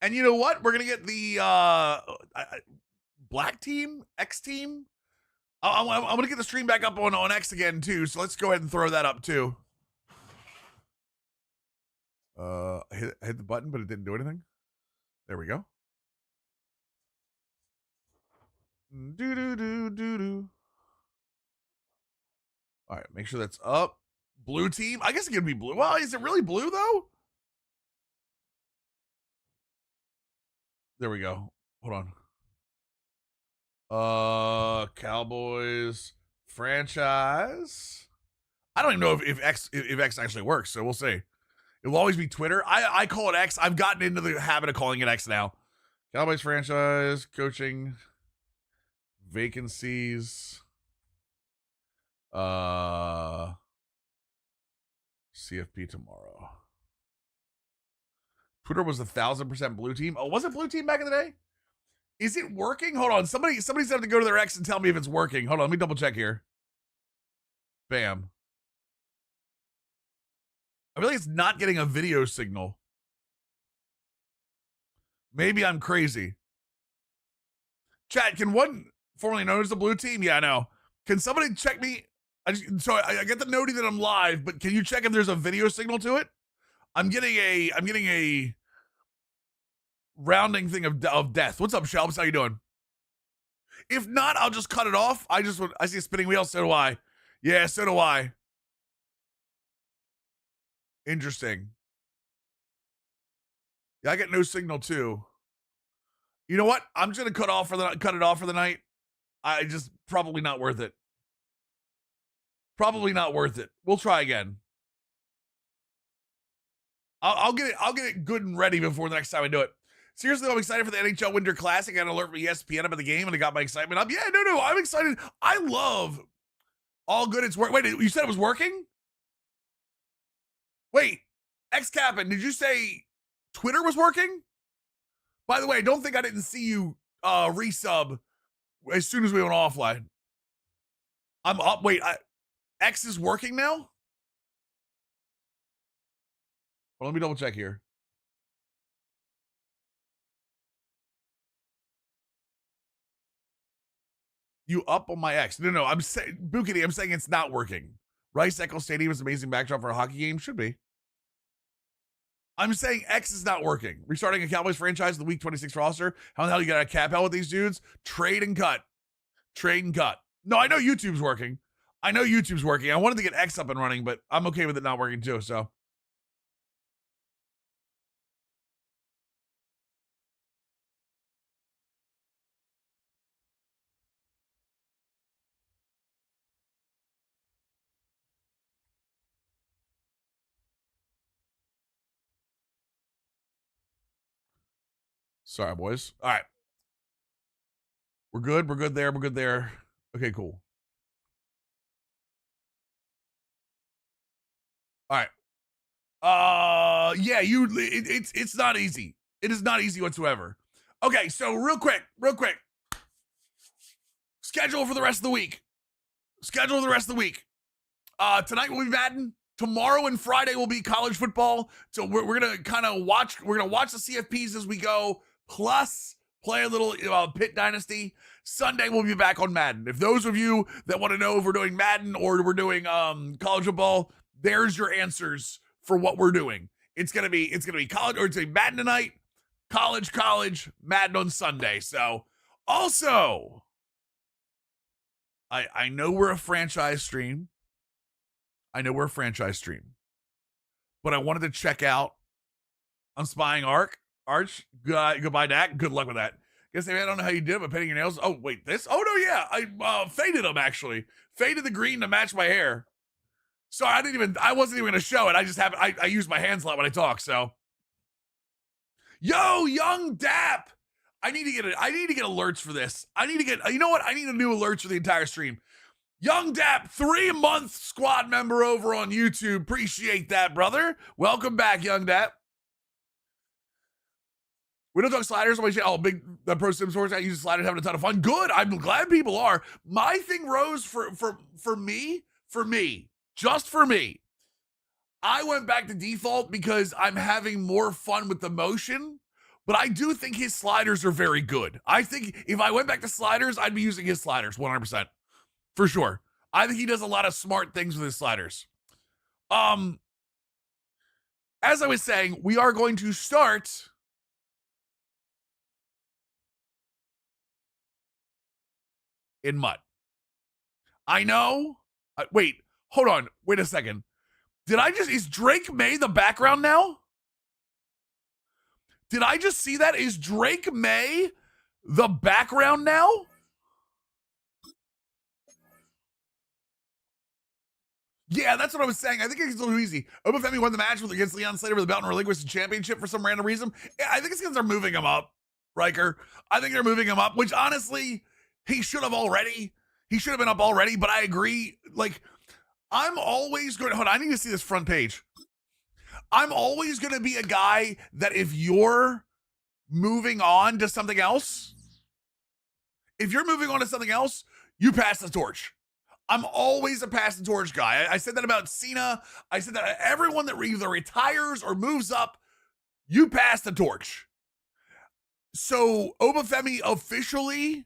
And you know what? We're gonna get the black team, X team. I'm gonna get the stream back up on X again too. So let's go ahead and throw that up too. Hit the button, but it didn't do anything. There we go. Do do do do do. All right, make sure that's up. Blue team. I guess it could be blue. Well, is it really blue though? There we go. Hold on. Cowboys franchise. I don't even know if X actually works, so we'll see. It will always be Twitter. I call it X. I've gotten into the habit of calling it X now. Cowboys franchise, coaching, vacancies, CFP tomorrow. Twitter was 1,000% blue team. Oh, was it blue team back in the day? Is it working? Hold on. Somebody's gonna have to go to their X and tell me if it's working. Hold on, let me double check here. Bam. I feel like it's not getting a video signal. Maybe I'm crazy. Chat, can one formerly known as the blue team? Yeah, I know. Can somebody check me? I get the noti that I'm live, but can you check if there's a video signal to it? I'm getting a rounding thing of death. What's up, Shelps? How you doing? If not, I'll just cut it off. I see a spinning wheel. So do I. Yeah, so do I. Interesting. Yeah, I get no signal too. You know what? I'm just gonna cut it off for the night. I just probably not worth it. Probably not worth it. We'll try again. I'll get it good and ready before the next time I do it. Seriously, I'm excited for the NHL Winter Classic. I got an alert from ESPN about the game, and it got my excitement up. Yeah, no, I'm excited. I love all good. It's work. Wait, you said it was working? Wait, X Cap'n, did you say Twitter was working? By the way, don't think I didn't see you resub as soon as we went offline. I'm up. Wait, X is working now? Well, let me double check here. You up on my X? No, I'm saying Bookity. I'm saying it's not working. Rice Eccles Stadium is an amazing backdrop for a hockey game. Should be. I'm saying X is not working. Restarting a Cowboys franchise in the Week 26 roster. How the hell you got a cap out with these dudes? Trade and cut. No, I know YouTube's working. I wanted to get X up and running, but I'm okay with it not working too. So. Sorry, boys. All right. We're good there. Okay, cool. All right. Yeah, it's not easy. It is not easy whatsoever. Okay, so real quick. Schedule for the rest of the week. Tonight will be Madden. Tomorrow and Friday will be college football. So we're gonna kind of watch. We're gonna watch the CFPs as we go. Plus, play a little Pit Dynasty. Sunday we'll be back on Madden. If those of you that want to know if we're doing Madden or we're doing college football, there's your answers for what we're doing. It's gonna be college, or it's a Madden tonight, college, Madden on Sunday. So also, I know we're a franchise stream. But I wanted to check out Unspying Arch. Goodbye, Dak. Good luck with that. Guess I don't know how you did it, but painting your nails. Oh, wait, this? Oh, no, yeah. I faded them, actually. Faded the green to match my hair. Sorry, I wasn't even going to show it. I use my hands a lot when I talk, so. Yo, Young Dap. I need to get alerts for this. You know what? I need a new alerts for the entire stream. Young Dap, 3-month squad member over on YouTube. Appreciate that, brother. Welcome back, Young Dap. We don't talk sliders on my channel. The Pro Sim Sports. I use sliders, having a ton of fun. Good. I'm glad people are. My thing, Rose, for me, just for me, I went back to default because I'm having more fun with the motion. But I do think his sliders are very good. I think if I went back to sliders, I'd be using his sliders 100%. For sure. I think he does a lot of smart things with his sliders. As I was saying, we are going to start in mud. I know. Wait, hold on. Wait a second. Is Drake May the background now? Did I just see that? Is Drake May the background now? Yeah, that's what I was saying. I think it's a little easy. Obafemi won the match against Leon Slater with the belt and relinquished the championship for some random reason. I think it's because they're moving him up, Riker. I think they're moving him up, which honestly, he should have already. He should have been up already, but I agree. Like, I'm always going to, hold on, I need to see this front page. I'm always going to be a guy that if you're moving on to something else, you pass the torch. I'm always a pass the torch guy. I said that about Cena. I said that everyone that either retires or moves up, you pass the torch. So Obafemi officially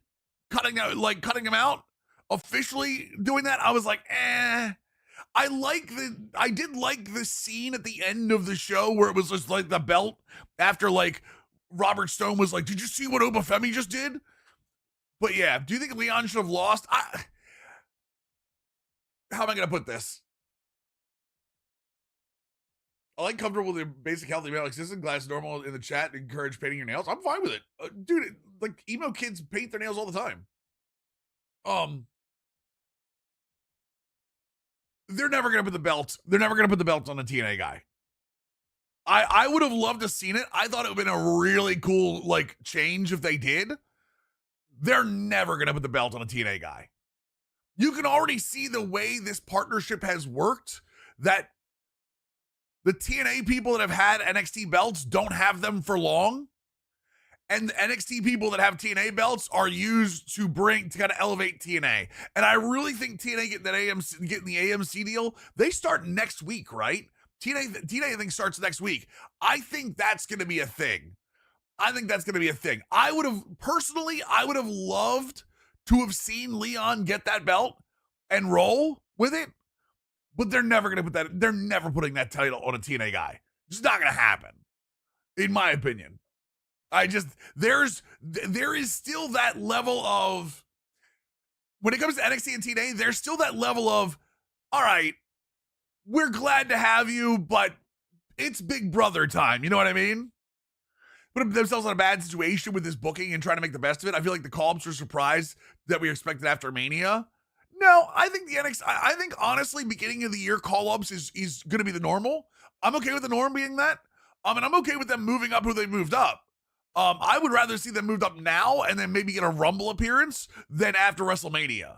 cutting him out, officially doing that, I was like, I did like the scene at the end of the show where it was just like the belt after like Robert Stone was like, did you see what Obafemi just did? But yeah, do you think Leon should have lost? How am I going to put this? I like comfortable with the basic healthy male existence. Glass normal in the chat. Encourage painting your nails. I'm fine with it. Dude, like emo kids paint their nails all the time. They're never going to put the belt. They're never going to put the belt on the TNA guy. I would have loved to seen it. I thought it would have been a really cool like change if they did. They're never going to put the belt on a TNA guy. You can already see the way this partnership has worked, that the TNA people that have had NXT belts don't have them for long. And the NXT people that have TNA belts are used to kind of elevate TNA. And I really think TNA getting the AMC deal, they start next week, right? TNA I think starts next week. I think that's going to be a thing. I would have loved to have seen Leon get that belt and roll with it, but they're never going to put that. They're never putting that title on a TNA guy. It's not going to happen, in my opinion. There is still that level of, when it comes to NXT and TNA, there's still that level of, all right, we're glad to have you, but it's Big Brother time. You know what I mean? Put themselves in a bad situation with this booking and trying to make the best of it. I feel like the call-ups were surprised that we expected after Mania. No, I think I think honestly, beginning of the year call-ups is going to be the normal. I'm okay with the norm being that. And I'm okay with them moving up who they moved up. I would rather see them moved up now and then maybe get a Rumble appearance than after WrestleMania.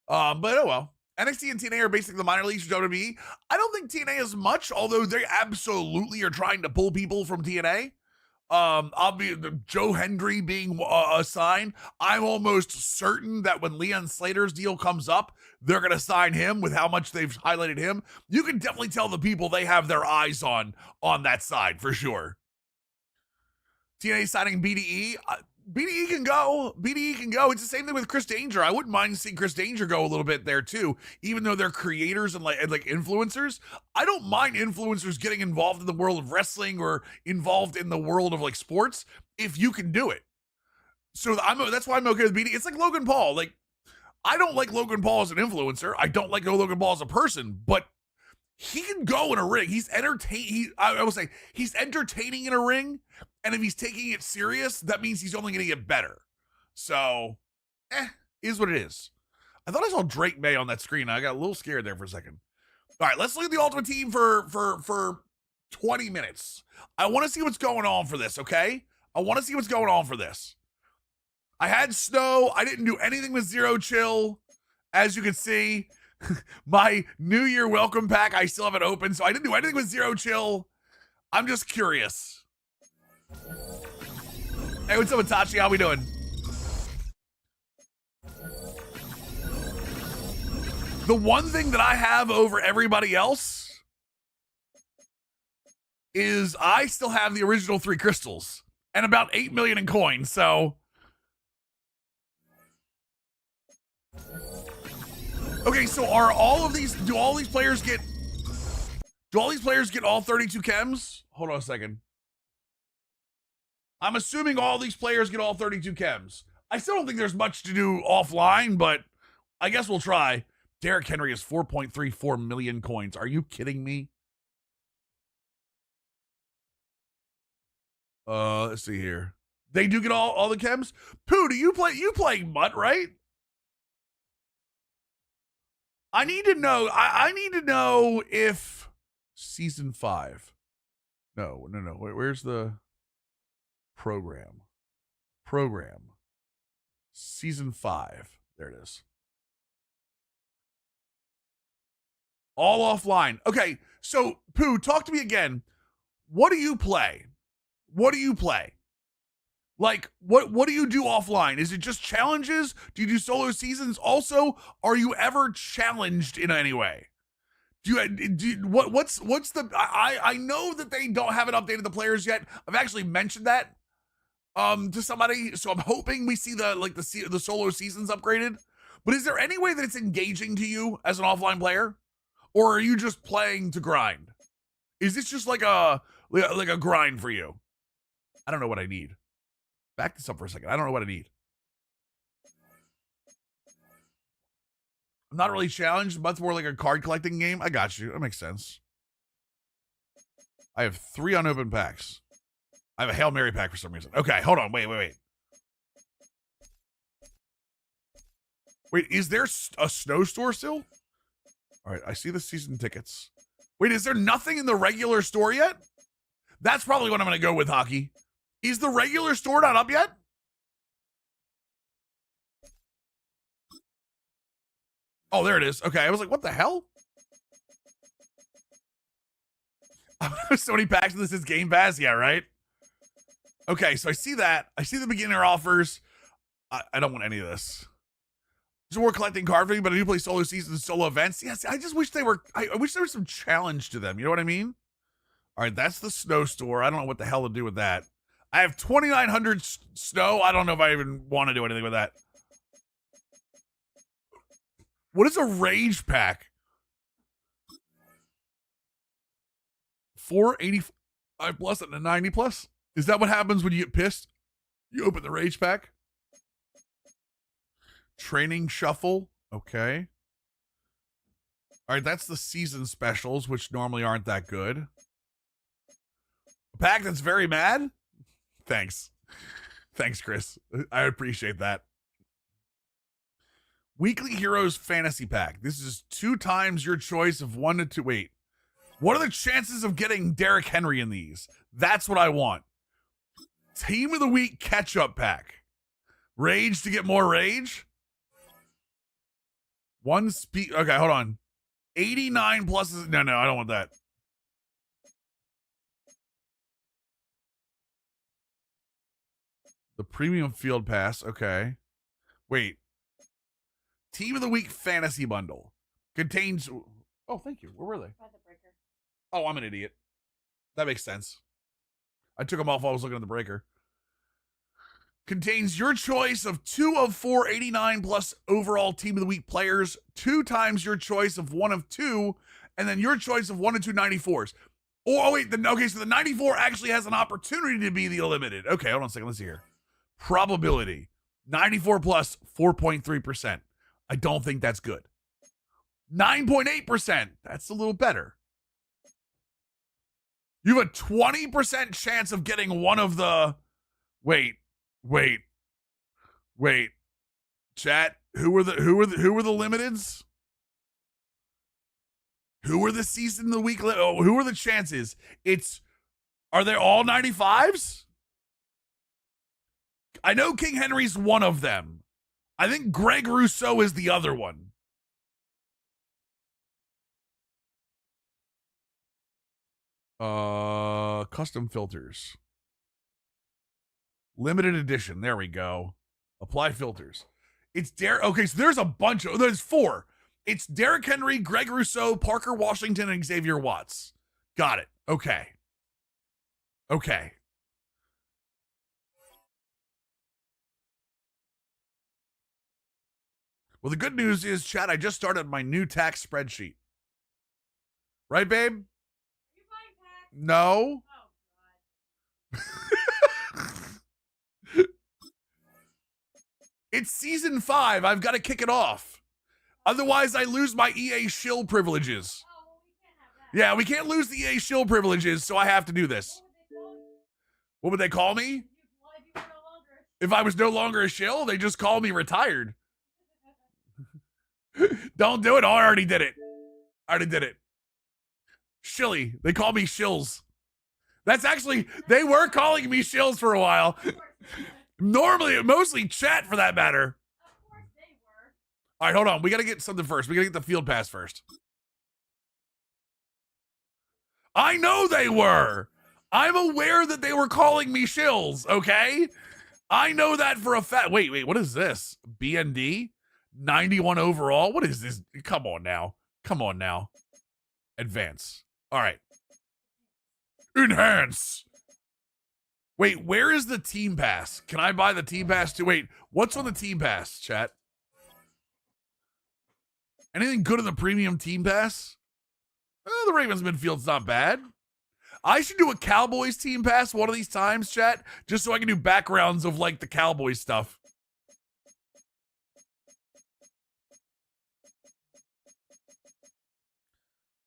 But oh well. NXT and TNA are basically the minor leagues of WWE. I don't think TNA is much, although they absolutely are trying to pull people from TNA. I'll be Joe Hendry being assigned. I'm almost certain that when Leon Slater's deal comes up, they're going to sign him with how much they've highlighted him. You can definitely tell the people they have their eyes on that side for sure. TNA signing BDE. BDE can go. It's the same thing with Chris Danger. I wouldn't mind seeing Chris Danger go a little bit there too, even though they're creators and like influencers. I don't mind influencers getting involved in the world of wrestling or involved in the world of like sports if you can do it. So that's why I'm okay with BDE. It's like Logan Paul. Like, I don't like Logan Paul as an influencer. I don't like Logan Paul as a person, but he can go in a ring. He's I will say he's entertaining in a ring. And if he's taking it serious, that means he's only going to get better. So, is what it is. I thought I saw Drake May on that screen. I got a little scared there for a second. All right, let's look at the Ultimate Team for 20 minutes. I want to see what's going on for this, okay? I had snow. I didn't do anything with Zero Chill. As you can see, my New Year welcome pack, I still have it open. So I didn't do anything with Zero Chill. I'm just curious. Hey, what's up, Itachi? How we doing? The one thing that I have over everybody else is I still have the original 3 crystals. and about 8 million in coins. So, okay, so are all of these, do all these players get all 32 chems? Hold on a second. I'm assuming all these players get all 32 chems. I still don't think there's much to do offline, but I guess we'll try. Derrick Henry is 4.34 million coins. Are you kidding me? Let's see here. They do get all the chems? Pooh, do you play Mutt, right? I need to know. I need to know if season 5. No. Where's the program? Season 5. There it is. All offline. Okay, so Pooh, talk to me again. What do you play? Like, what do you do offline? Is it just challenges? Do you do solo seasons? Also, are you ever challenged in any way? What's the I know that they don't haven't updated the players yet. I've actually mentioned that to somebody, so I'm hoping we see the solo seasons upgraded. But is there any way that it's engaging to you as an offline player, or are you just playing to grind? Is this just like a grind for you? I don't know what I need. Back this up for a second. I don't know what I need. I'm not really challenged, much more like a card collecting game. I got you. That makes sense. I have 3 unopened packs. I have a Hail Mary pack for some reason. Okay, hold on. Wait. Wait, is there a snow store still? All right, I see the season tickets. Wait, is there nothing in the regular store yet? That's probably what I'm going to go with, Hockey. Is the regular store not up yet? Oh, there it is. Okay, I was like, what the hell? So many packs, this is Game Pass? Yeah, right? Okay, so I see that. I see the beginner offers. I don't want any of this. Just more collecting card for me, but I do play solo seasons, solo events. Yes, I just wish they were. I wish there was some challenge to them. You know what I mean? All right, that's the snow store. I don't know what the hell to do with that. I have 2,900 snow. I don't know if I even want to do anything with that. What is a rage pack? 485 plus and a 90 plus? Is that what happens when you get pissed? You open the rage pack? Training shuffle. Okay. All right, that's the season specials, which normally aren't that good. A pack that's very mad? Thanks. Thanks, Chris. I appreciate that. Weekly Heroes Fantasy Pack. This is 2 times your choice of 1 to 2. Wait. What are the chances of getting Derrick Henry in these? That's what I want. Team of the Week Catch-Up Pack. Rage to get more rage? Okay, hold on. 89 plus. No, I don't want that. The Premium Field Pass. Okay. Wait. Team of the Week Fantasy Bundle. Contains. Oh, thank you. Where were they? By the breaker. Oh, I'm an idiot. That makes sense. I took them off while I was looking at the breaker. Contains your choice of 2 of 4 89 plus overall Team of the Week players, 2 times your choice of 1 of 2, and then your choice of 1 of 2 94s. Oh, wait. Okay, so the 94 actually has an opportunity to be the limited. Okay, hold on a second. Let's see here. Probability. 94 plus 4.3%. I don't think that's good. 9.8%. That's a little better. You have a 20% chance of getting one of the. Wait. Chat. Who were the limiteds? Who are the season of the week? Who are the chances? Are they all 95s? I know King Henry's one of them. I think Greg Rousseau is the other one. Custom filters. Limited edition. There we go. Apply filters. Okay, so there's a bunch of. There's 4. It's Derrick Henry, Greg Rousseau, Parker Washington, and Xavier Watts. Got it. Okay. Well, the good news is, Chad, I just started my new tax spreadsheet. Right, babe? Are you buying tax? No. Oh, It's season 5. I've got to kick it off. Otherwise, I lose my EA shill privileges. oh, well, we can't have that. Yeah, we can't lose the EA shill privileges, so I have to do this. What would they call you? What would they call me? If you were no longer If I was no longer a shill, they just call me retired. Don't do it. Oh, I already did it. Shilly. They call me shills. That's actually, they were calling me shills for a while. Normally, mostly chat for that matter. Of course they were. All right, hold on. We got to get something first. We got to get the field pass first. I know they were. I'm aware that they were calling me shills, okay? I know that for a fact. Wait, what is this? BND? 91 overall? What is this? Come on now. Advance. All right. Enhance. Wait, where is the team pass? Can I buy the team pass too? Wait, what's on the team pass, chat? Anything good in the premium team pass? The Ravens midfield's not bad. I should do a Cowboys team pass one of these times, chat, just so I can do backgrounds of like the Cowboys stuff.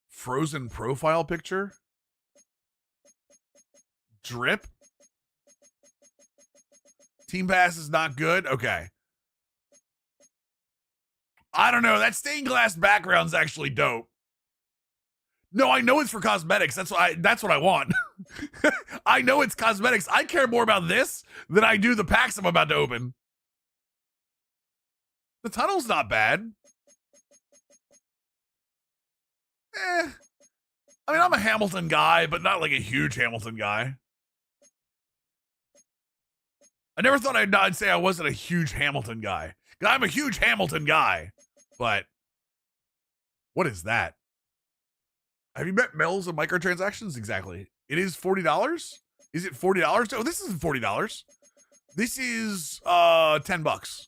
Frozen profile picture? Drip? Team pass is not good? Okay. I don't know. That stained glass background's actually dope. No, I know it's for cosmetics. That's what I want. I know it's cosmetics. I care more about this than I do the packs I'm about to open. The tunnel's not bad. I mean, I'm a Hamilton guy, but not like a huge Hamilton guy. I never thought I'd say I wasn't a huge Hamilton guy. I'm a huge Hamilton guy, but what is that? Have you met Mills and microtransactions? Exactly. It is $40. Is it $40? Oh, this isn't $40. This is $10.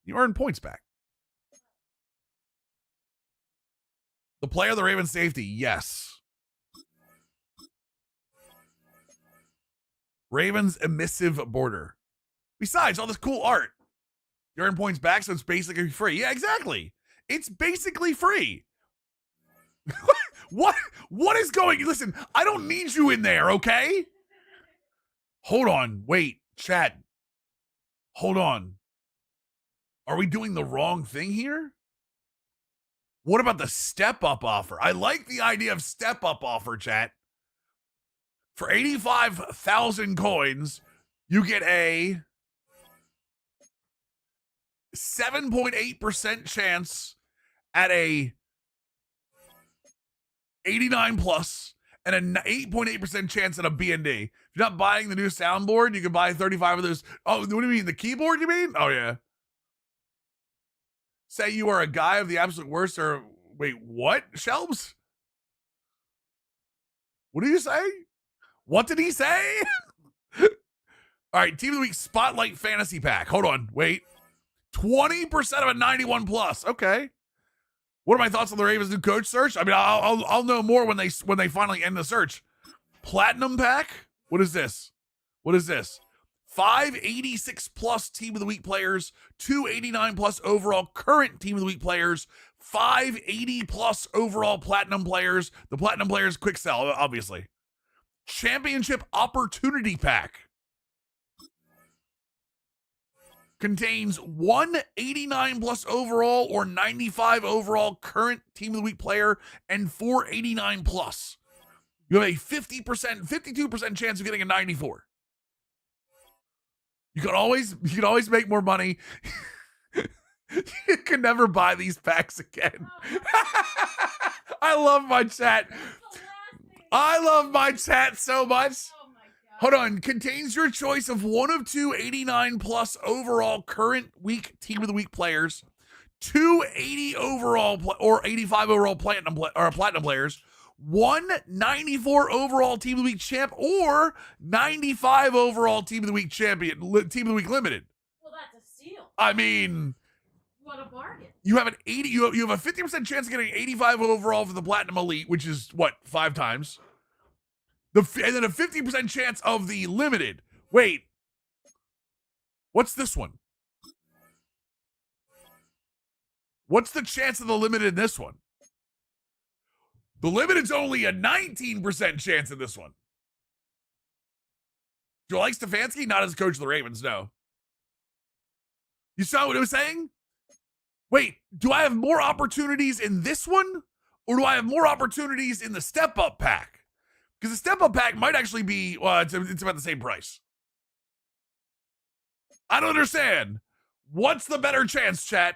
You earn points back. The player of the Ravens safety, yes. Ravens emissive border. Besides all this cool art, you earn points back, so it's basically free. Yeah, exactly. It's basically free. What is going? Listen, I don't need you in there, okay? Hold on. Wait, chat. Hold on. Are we doing the wrong thing here? What about the step-up offer? I like the idea of step-up offer, chat. For 85,000 coins, you get a 7.8% chance at a 89 plus and an 8.8% chance at a BND. If you're not buying the new soundboard, you can buy 35 of those. Oh, what do you mean? The keyboard, you mean? Oh, yeah. Say you are a guy of the absolute worst or wait, what? Shelves? What did you say? What did he say? All right, Team of the Week Spotlight Fantasy Pack. Hold on, wait. 20% of a 91 plus. Okay. What are my thoughts on the Ravens' new coach search? I mean, I'll know more when they finally end the search. Platinum pack. What is this? 586 plus Team of the Week players, 289 plus overall current Team of the Week players, 580 plus overall platinum players. The platinum players quick sell, obviously. Championship Opportunity Pack. Contains 189 plus overall or 95 overall current Team of the Week player and 489 plus. You have a 52% chance of getting a 94. You can always make more money. You can never buy these packs again. I love my chat. I love my chat so much. Hold on. Contains your choice of one of two 89 plus overall current week Team of the Week players, 280 overall or 85 overall platinum players, 194 overall Team of the Week champ, or 95 overall Team of the Week champion, Team of the Week limited. Well, that's I mean, What a bargain. you have an 80. You have a 50% chance of getting 85 overall for the Platinum Elite, which is what, 5 times. And then a 50% chance of the limited. Wait, what's this one? What's the chance of the limited in this one? The limited's only a 19% chance in this one. Do you like Stefanski? Not as coach of the Ravens, no. You saw what it was saying? Wait, do I have more opportunities in this one? Or do I have more opportunities in the step-up pack? Because the step-up pack might actually be, it's about the same price. I don't understand. What's the better chance, chat?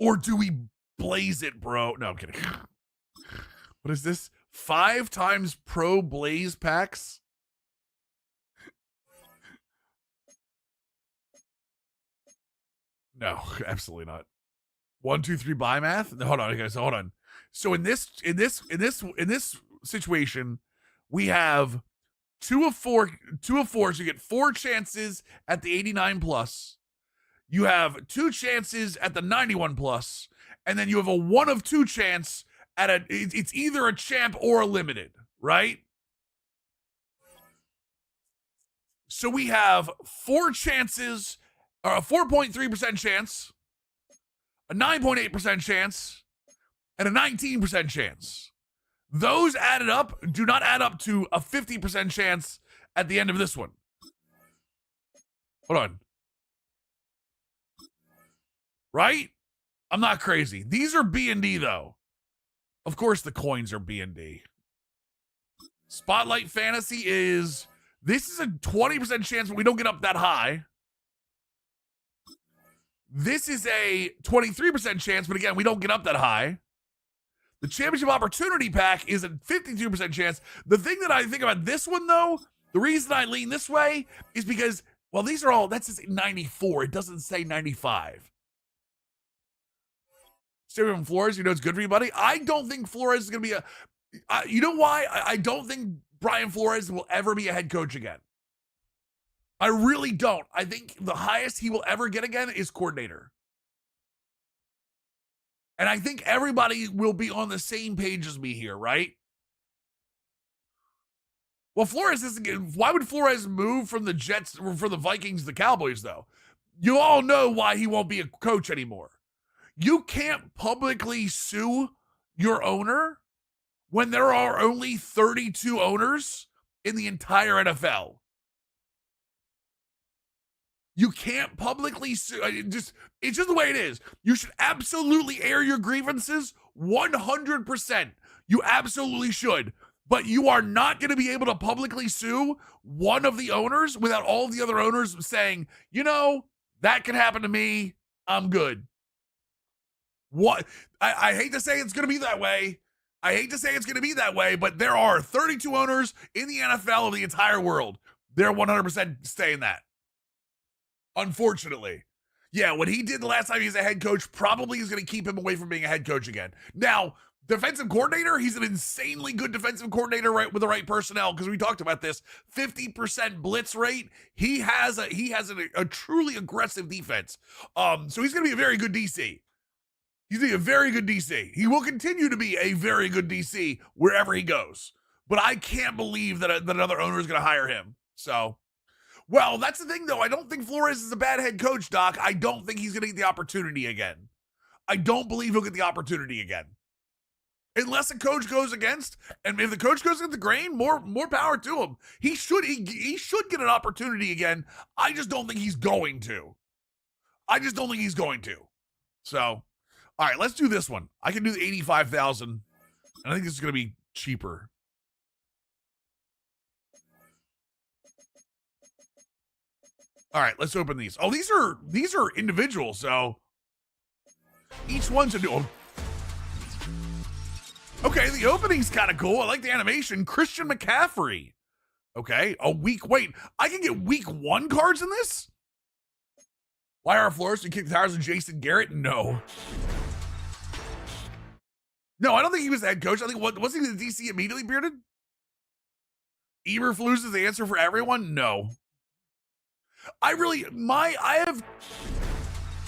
Or do we blaze it, bro? No, I'm kidding. What is this? 5 times pro blaze packs? No, absolutely not. 1, 2, 3 buy math? No, hold on, okay, so hold on. So in this situation, we have 2 of 4, so you get 4 chances at the 89 plus. You have 2 chances at the 91 plus, and then you have a 1 of 2 chance at it's either a champ or a limited, right? So we have 4 chances, or a 4.3% chance, a 9.8% chance, and a 19% chance. Those added up do not add up to a 50% chance at the end of this one. Hold on. Right? I'm not crazy. These are B&D though. Of course the coins are B&D. Spotlight Fantasy this is a 20% chance, but we don't get up that high. This is a 23% chance, but again, we don't get up that high. The Championship Opportunity Pack is a 52% chance. The thing that I think about this one, though, the reason I lean this way is because, well, these are all, that's just 94. It doesn't say 95. Steven Flores, you know it's good for you, buddy. I don't think Flores is going to be you know why? I don't think Brian Flores will ever be a head coach again. I really don't. I think the highest he will ever get again is coordinator. And I think everybody will be on the same page as me here, right? Well, Flores isn't. Why would Flores move from the Jets or for the Vikings to the Cowboys, though? You all know why he won't be a coach anymore. You can't publicly sue your owner when there are only 32 owners in the entire NFL. You can't publicly sue. It's just the way it is. You should absolutely air your grievances 100%. You absolutely should. But you are not going to be able to publicly sue one of the owners without all the other owners saying, you know, that could happen to me. I'm good. What? I hate to say it's going to be that way. But there are 32 owners in the NFL of the entire world. They're 100% staying that. Unfortunately. Yeah, what he did the last time he was a head coach probably is going to keep him away from being a head coach again. Now, defensive coordinator, he's an insanely good defensive coordinator, right, with the right personnel, because we talked about this. 50% blitz rate. He has a truly aggressive defense. So he's going to be a very good DC. He's going to be a very good DC. He will continue to be a very good DC wherever he goes. But I can't believe that another owner is going to hire him. So, well, that's the thing, though. I don't think Flores is a bad head coach, Doc. I don't think he's going to get the opportunity again. I don't believe he'll get the opportunity again. Unless a coach goes against, and if the coach goes against the grain, more power to him. He should get an opportunity again. I just don't think he's going to. So, all right, let's do this one. I can do the 85,000. I think this is going to be cheaper. All right, let's open these. Oh, these are individual, so each one's a new. Okay, the opening's kind of cool. I like the animation. Christian McCaffrey. Okay, wait, I can get week 1 cards in this? YR Flores to kick the tires of Jason Garrett? No. No, I don't think he was the head coach. I think, was he the DC immediately, Bearded? Eberflus is the answer for everyone? No. I have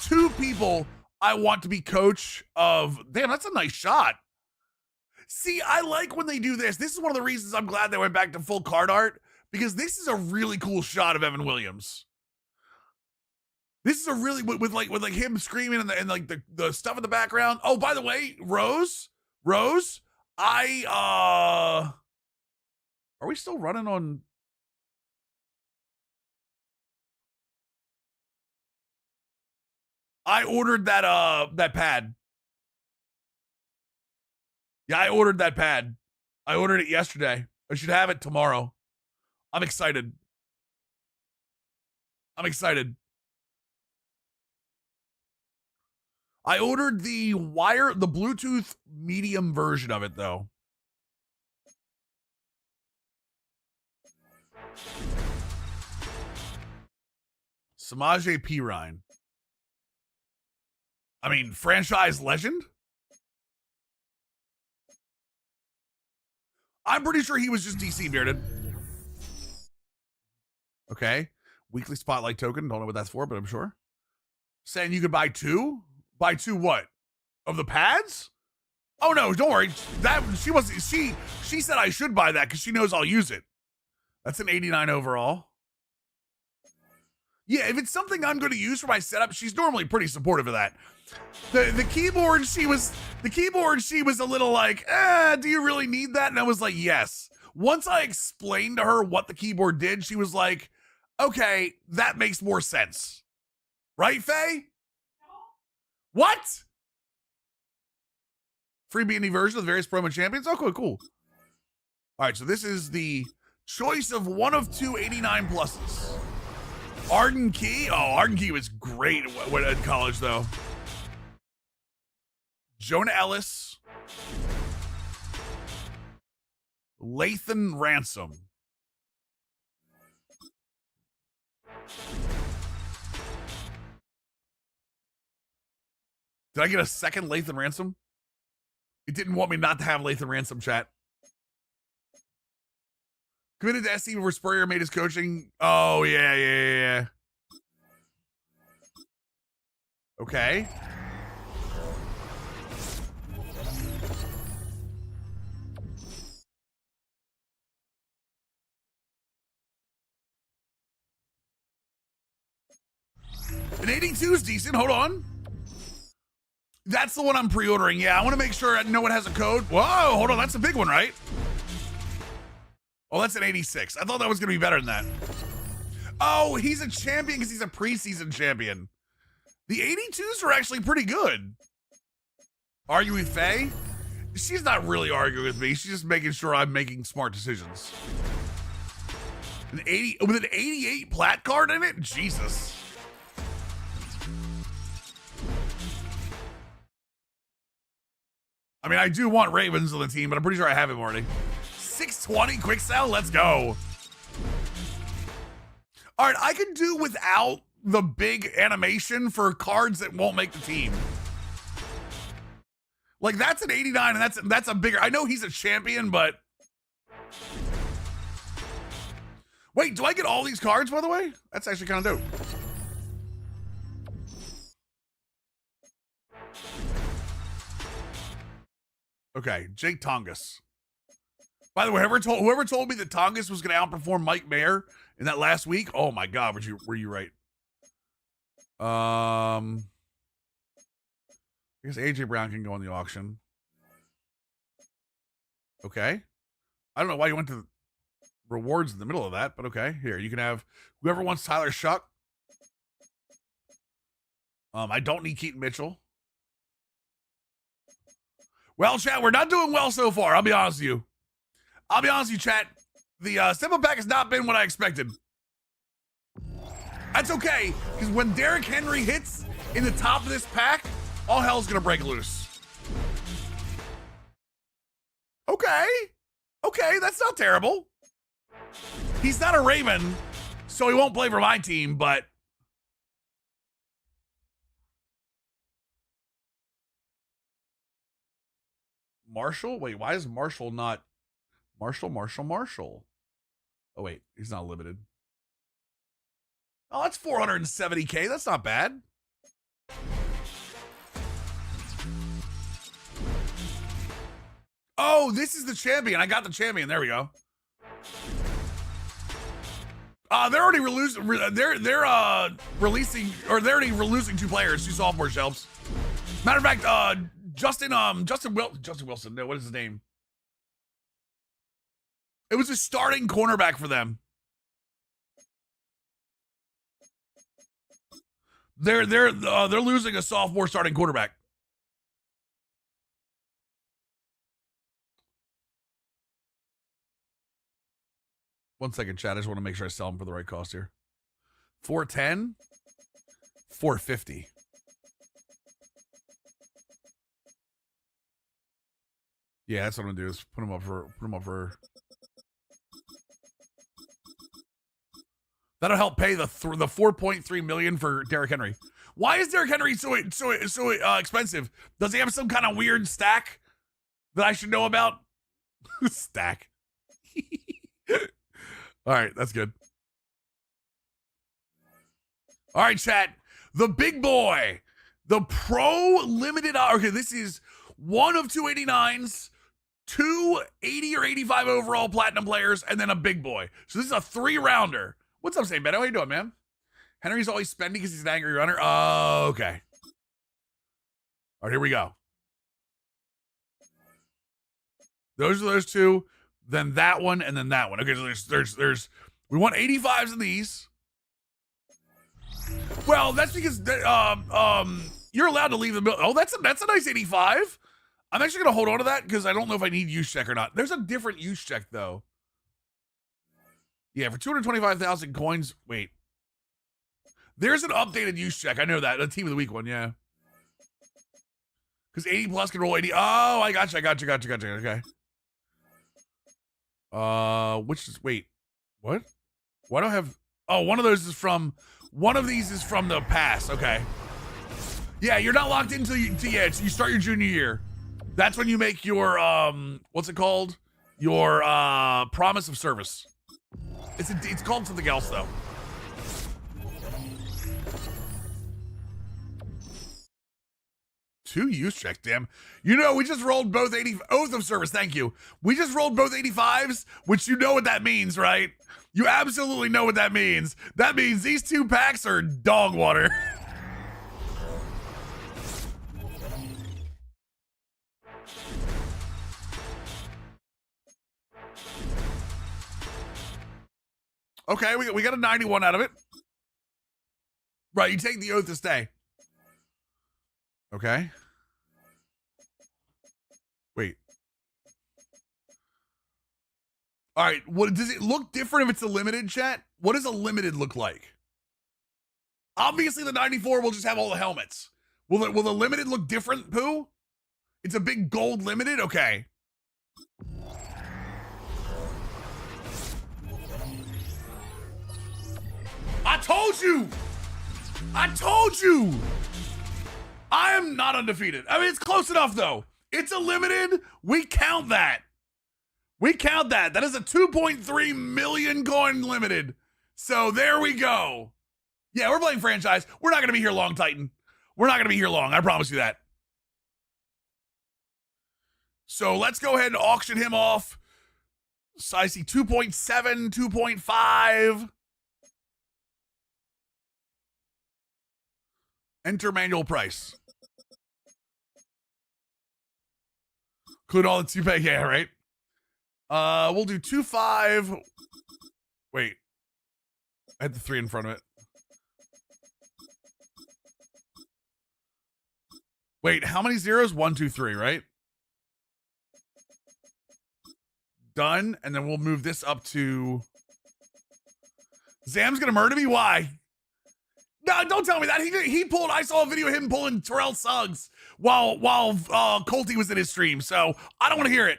2 people I want to be coach of. Damn, that's a nice shot. See, I like when they do this. This is one of the reasons I'm glad they went back to full card art, because this is a really cool shot of Evan Williams. This is a really with like him screaming and like the stuff in the background. Oh, by the way, Rose, are we still running on? I ordered that pad. Yeah, I ordered that pad. I ordered it yesterday. I should have it tomorrow. I'm excited. I ordered the Bluetooth medium version of it though. Samaje Perine. I mean, franchise legend? I'm pretty sure he was just DC bearded. Okay. Weekly spotlight token. Don't know what that's for, but I'm sure. Saying you could buy 2? Buy 2 what? Of the pads? Oh no, don't worry. That she said I should buy that because she knows I'll use it. That's an 89 overall. Yeah, if it's something I'm going to use for my setup, she's normally pretty supportive of that. The keyboard, she was a little like, do you really need that? And I was like, yes. Once I explained to her what the keyboard did, she was like, okay, that makes more sense. Right, Faye? What? Free B&E version of the various promo champions? Oh, cool. All right, so this is the choice of one of 2 89 pluses. Arden Key? Oh, Arden Key was great in college, though. Jonah Ellis. Lathan Ransom. Did I get a second Lathan Ransom? It didn't want me not to have Lathan Ransom, chat. Committed to SC before Spurrier made his coaching. Oh, yeah. Okay. An 82 is decent. Hold on. That's the one I'm pre-ordering. Yeah, I want to make sure I know it has a code. Whoa, hold on. That's a big one, right? Oh, that's an 86. I thought that was going to be better than that. Oh, he's a champion because he's a preseason champion. The 82s are actually pretty good. Argue with Faye? She's not really arguing with me. She's just making sure I'm making smart decisions. An 80 with an 88 plat card in it? Jesus. I mean, I do want Ravens on the team, but I'm pretty sure I have him already. 620 quick sell. Let's go. All right, I can do without the big animation for cards that won't make the team. Like, that's an 89, and that's a bigger. I know he's a champion, but wait, do I get all these cards, by the way? That's actually kind of dope. Okay, Jake Tongas. By the way, whoever told me that Tongas was going to outperform Mike Mayer in that last week, oh my God, were you right? I guess AJ Brown can go on the auction. Okay. I don't know why you went to rewards in the middle of that, but okay. Here, you can have whoever wants Tyler Shuck. I don't need Keaton Mitchell. Well, chat, we're not doing well so far. I'll be honest with you, chat. The step up pack has not been what I expected. That's okay, because when Derrick Henry hits in the top of this pack, all hell's gonna break loose. Okay, that's not terrible. He's not a Raven, so he won't play for my team, but Marshall? Wait, why is Marshall not Marshall? Oh wait, he's not limited. Oh, that's 470K. That's not bad. Oh, this is the champion. I got the champion. There we go. They're already releasing, or they're already releasing 2 players, 2 sophomore shelves. Matter of fact, Justin Wilson. No, what is his name? It was a starting cornerback for them. They're losing a sophomore starting quarterback. One second, chat. I just want to make sure I sell them for the right cost here. 410, 450. Yeah, that's what I'm gonna do. Is put them up for. That'll help pay the 4.3 million for Derrick Henry. Why is Derrick Henry so expensive? Does he have some kind of weird stack that I should know about? Stack. All right, that's good. All right, chat. The big boy, the pro limited. Okay, this is one of 289s, 2 80 or 85 overall platinum players, and then a big boy. So this is a 3-rounder. What's up, St. Beto? How you doing, man? Henry's always spending because he's an angry runner. Oh, okay. All right, here we go. Those are those 2. Then that one, and then that one. Okay, so there's we want 85s in these. Well, that's because you're allowed to leave the middle. Oh, that's a nice 85. I'm actually gonna hold on to that because I don't know if I need use check or not. There's a different use check though. Yeah, for 225,000 coins. Wait, there's an updated use check. I know that the team of the week one. Yeah, because 80 plus can roll 80. Oh, I got you. Okay. Which is, wait, what? Why do I have, oh, one of these is from the past. Okay. Yeah, you're not locked into, you start your junior year. That's when you make your, what's it called? Your, promise of service. It's called something else though. Two use checks, damn. You know, we just rolled both 80 oath of service. Thank you. We just rolled both 85s, which you know what that means, right? You absolutely know what that means. That means these 2 packs are dog water. Okay, we got a 91 out of it. Right, you take the oath to stay. Okay. Wait. All right, what does it look different if it's a limited, chat? What does a limited look like? Obviously the 94 will just have all the helmets. Will the limited look different, Pooh? It's a big gold limited? Okay. I told you! I am not undefeated. I mean, it's close enough, though. It's a limited. We count that. That is a 2.3 million coin limited. So there we go. Yeah, we're playing franchise. We're not going to be here long, Titan. We're not going to be here long. I promise you that. So let's go ahead and auction him off. So I see 2.7, 2.5. Enter manual price. Include all the 2 pay. Yeah, right. We'll do 2.5. Wait. I had the 3 in front of it. Wait, how many zeros? 1, 2, 3, right? Done. And then we'll move this up to. Zam's gonna murder me? Why? No, don't tell me that. He pulled. I saw a video of him pulling Terrell Suggs while Colty was in his stream. So I don't want to hear it.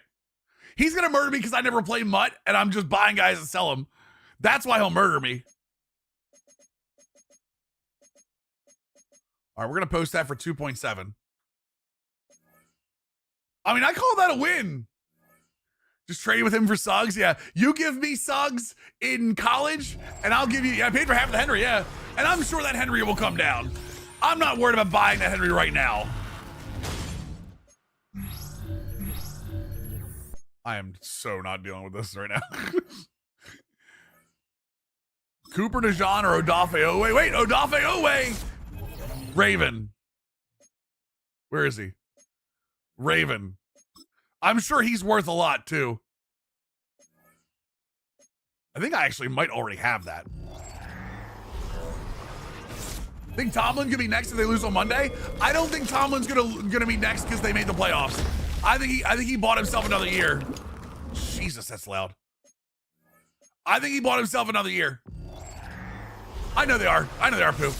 He's gonna murder me because I never play Mutt and I'm just buying guys and sell them. That's why he'll murder me. All right, we're gonna post that for 2.7. I mean, I call that a win. Just trade with him for Suggs. Yeah, you give me Suggs in college, and I'll give you. Yeah, I paid for half of the Henry. Yeah, and I'm sure that Henry will come down. I'm not worried about buying that Henry right now. I am so not dealing with this right now. Cooper DeJean or Odafe Owe? Wait, Odafe Owe. Raven. Where is he? Raven. I'm sure he's worth a lot too. I think I actually might already have that. Think Tomlin could be next if they lose on Monday? I don't think Tomlin's gonna be next because they made the playoffs. I think he bought himself another year. Jesus, that's loud. I think he bought himself another year. I know they are. I know they are, Pooh.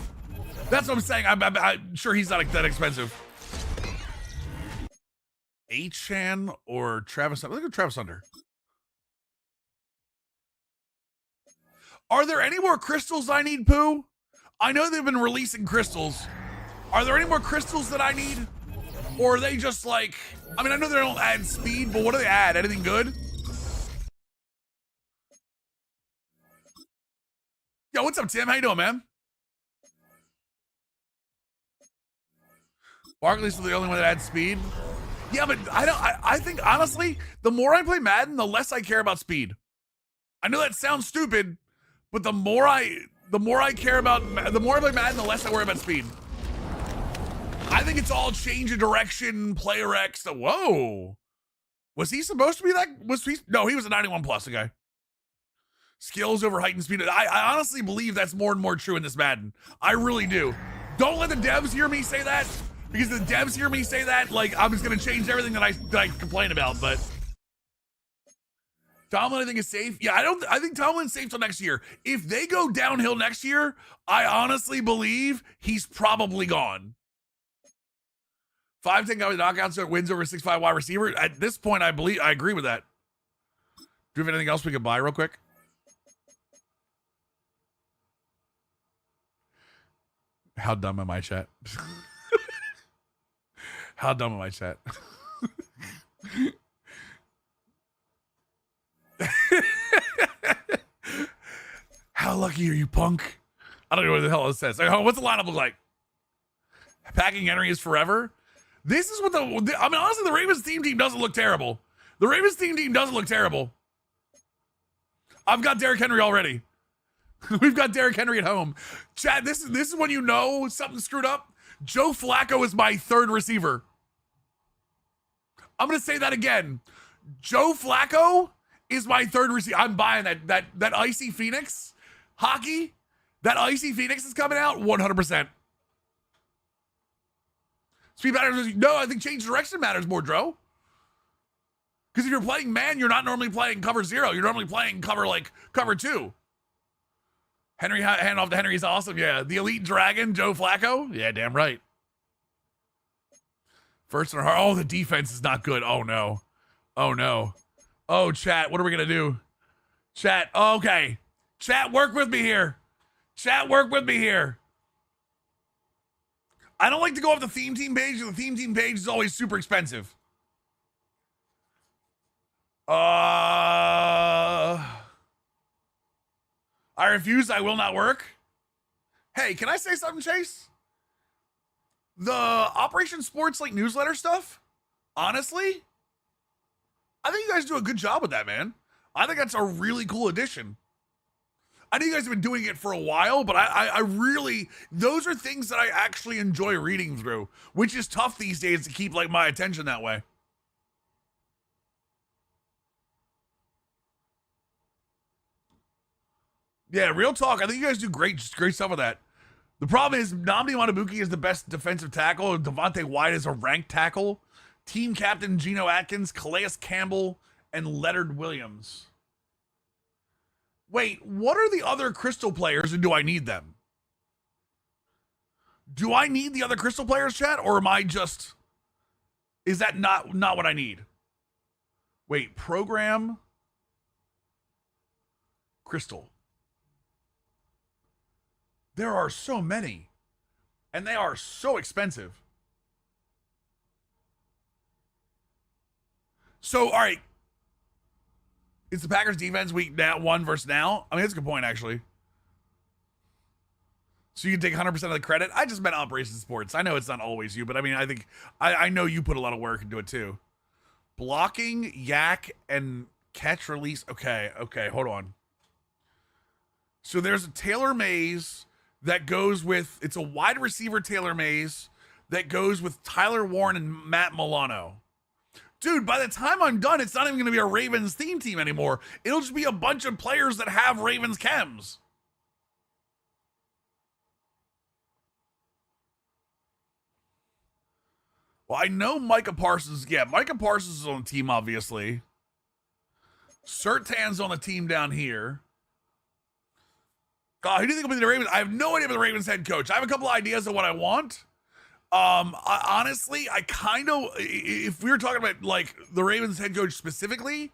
That's what I'm saying. I'm sure he's not that expensive. Achan or Travis? Look at Travis Under. Are there any more crystals I need, Pooh? I know they've been releasing crystals. Are there any more crystals that I need? Or are they just like, I mean, I know they don't add speed, but what do they add? Anything good? Yo, what's up, Tim? How you doing, man? Barkley's the only one that adds speed. Yeah, but I think honestly, the more I play Madden, the less I care about speed. I know that sounds stupid, but the more I care about, the more I play Madden, the less I worry about speed. I think it's all change of direction, player X. Whoa. Was he supposed to be that? No, he was a 91 plus, okay. Skills over height and speed. I honestly believe that's more and more true in this Madden. I really do. Don't let the devs hear me say that, because the devs hear me say that, like I'm just gonna change everything that I complain about. But Tomlin, I think, is safe. Yeah, I think Tomlin's safe till next year. If they go downhill next year, I honestly believe he's probably gone. 5-10 guy with knockouts that wins over 6'5" wide receiver. At this point, I agree with that. Do you have anything else we could buy real quick? How dumb am I, chat? How dumb am I, chat? How lucky are you, punk? I don't know what the hell it says. Like, what's the lineup look like? Packing Henry is forever. This is what I mean, honestly, the Ravens team doesn't look terrible. The Ravens team doesn't look terrible. I've got Derrick Henry already. We've got Derrick Henry at home. Chad, this is when you know something screwed up. Joe Flacco is my third receiver. I'm going to say that again. Joe Flacco is my third receiver. I'm buying that Icy Phoenix hockey. That Icy Phoenix is coming out 100%. Speed matters. No, I think change direction matters more, Dro. Because if you're playing man, you're not normally playing cover 0. You're normally playing cover 2. Henry, hand off to Henry is awesome. Yeah, the elite dragon, Joe Flacco. Yeah, damn right. First and hard. Oh, the defense is not good. Oh no. Oh no. Oh, chat, what are we gonna do? Chat. Okay. Chat, work with me here. Chat, work with me here. I don't like to go off the theme team page. The theme team page is always super expensive. I refuse. I will not work. Hey, can I say something, Chase? The Operation Sports like newsletter stuff, honestly, I think you guys do a good job with that, man. I think that's a really cool addition. I know you guys have been doing it for a while, but I really, those are things that I actually enjoy reading through, which is tough these days to keep like my attention that way. Yeah, real talk. I think you guys do great stuff with that. The problem is Nnamdi Matabuki is the best defensive tackle. Devontae White is a ranked tackle. Team captain Geno Atkins, Calais Campbell, and Leonard Williams. Wait, what are the other Crystal players, and do I need them? Do I need the other Crystal players, chat, or am I just... Is that not what I need? Wait, program... Crystal. There are so many, and they are so expensive. So, all right. It's the Packers defense week now 1 versus now. I mean, that's a good point, actually. So you can take 100% of the credit. I just meant Operation Sports. I know it's not always you, but I mean, I think I know you put a lot of work into it too. Blocking, yak, and catch release. Okay, hold on. So there's a Taylor Mays that goes with, it's a wide receiver Taylor Mays that goes with Tyler Warren and Matt Milano. Dude, by the time I'm done, it's not even going to be a Ravens theme team anymore. It'll just be a bunch of players that have Ravens chems. Well, I know Micah Parsons. Yeah, Micah Parsons is on the team, obviously. Surtan's on the team down here. God, who do you think will be the Ravens? I have no idea about the Ravens head coach. I have a couple of ideas of what I want. Honestly, I kind of, if we were talking about like the Ravens head coach specifically,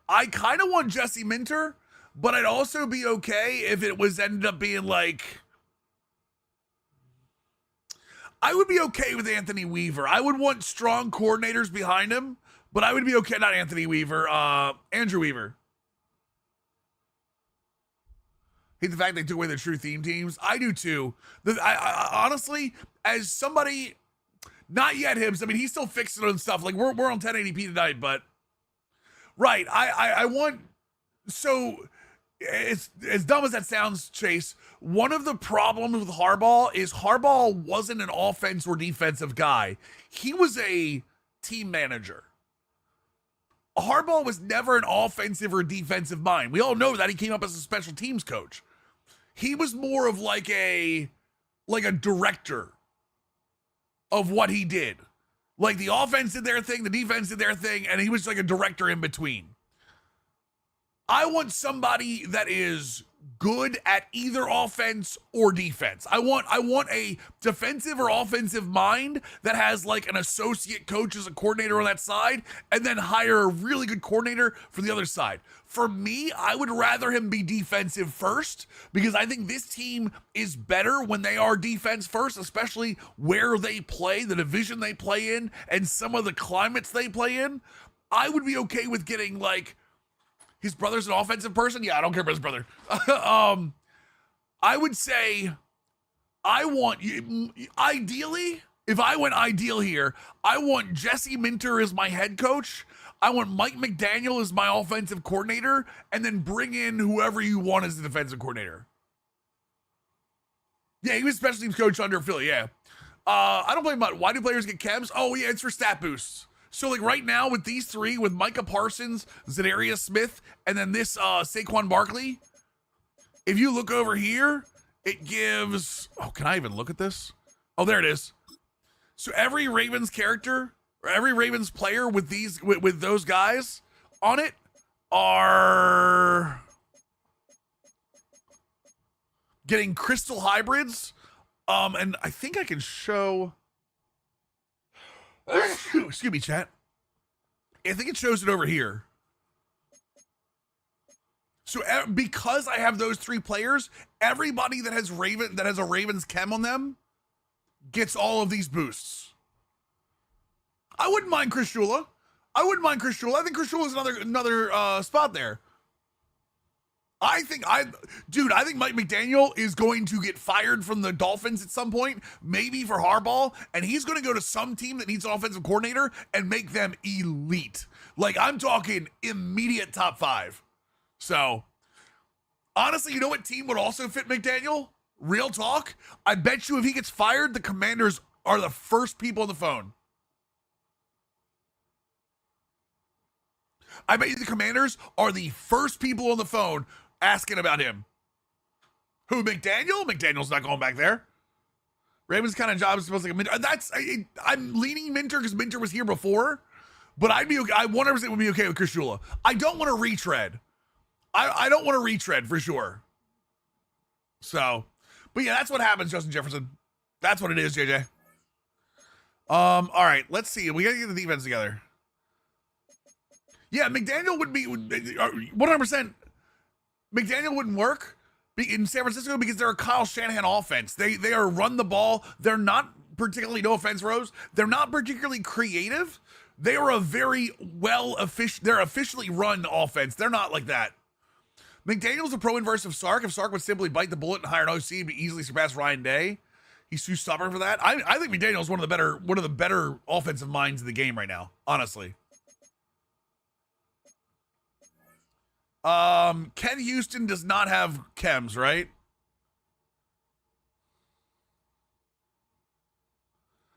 I kind of want Jesse Minter, but I'd also be okay if it was ended up being like, I would be okay with Anthony Weaver. I would want strong coordinators behind him, but I would be okay, not Anthony Weaver, Andrew Weaver. Hate the fact they took away the true theme teams. I do too. I honestly, as somebody, not yet Hibbs. I mean, he's still fixing it and stuff. Like we're on 1080p tonight, but right. I want, so it's as dumb as that sounds, Chase. One of the problems with Harbaugh is Harbaugh wasn't an offense or defensive guy. He was a team manager. Harbaugh was never an offensive or defensive mind. We all know that. He came up as a special teams coach. He was more of like a director of what he did. Like the offense did their thing, the defense did their thing, and he was like a director in between. I want somebody that is good at either offense or defense. I want a defensive or offensive mind that has like an associate coach as a coordinator on that side, and then hire a really good coordinator for the other side. For me, I would rather him be defensive first, because I think this team is better when they are defense first, especially where they play, the division they play in, and some of the climates they play in. I would be okay with getting like, his brother's an offensive person? Yeah, I don't care about his brother. I would say I want, ideally, if I went ideal here, I want Jesse Minter as my head coach. I want Mike McDaniel as my offensive coordinator, and then bring in whoever you want as the defensive coordinator. Yeah, he was special teams coach under Philly, yeah. I don't blame him. Why do players get chems? Oh, yeah, it's for stat boosts. So, like, right now with these three, with Micah Parsons, Zadarius Smith, and then this Saquon Barkley, if you look over here, it gives... Oh, can I even look at this? Oh, there it is. So every Ravens character, or every Ravens player with these, with those guys on it are getting crystal hybrids. And I think I can show... Excuse me, chat. I think it shows it over here. So because I have those three players, everybody that has a Ravens chem on them gets all of these boosts. I wouldn't mind Chris Shula. I think Chris Shula is another spot there. I think Mike McDaniel is going to get fired from the Dolphins at some point, maybe for Harbaugh, and he's going to go to some team that needs an offensive coordinator and make them elite. Like, I'm talking immediate top 5. So, honestly, you know what team would also fit McDaniel? Real talk. I bet you if he gets fired, the Commanders are the first people on the phone. I bet you the Commanders are the first people on the phone asking about him. Who, McDaniel? McDaniel's not going back there. Ravens kind of job is supposed to like I'm leaning Minter because Minter was here before, but I 100% would be okay with Chris Shula. I don't want to retread. I don't want to retread for sure. So, but yeah, that's what happens, Justin Jefferson. That's what it is, JJ. All right, let's see. We got to get the defense together. Yeah, McDaniel would be 100%. McDaniel wouldn't work in San Francisco because they're a Kyle Shanahan offense. They are run the ball. They're not particularly, no offense, Rose, they're not particularly creative. They are a very they're officially run offense. They're not like that. McDaniel's a pro inverse of Sark. If Sark would simply bite the bullet and hire an OC, he'd be easily surpass Ryan Day. He's too stubborn for that. I think McDaniel's one of the better offensive minds in the game right now, honestly. Ken Houston does not have chems, right?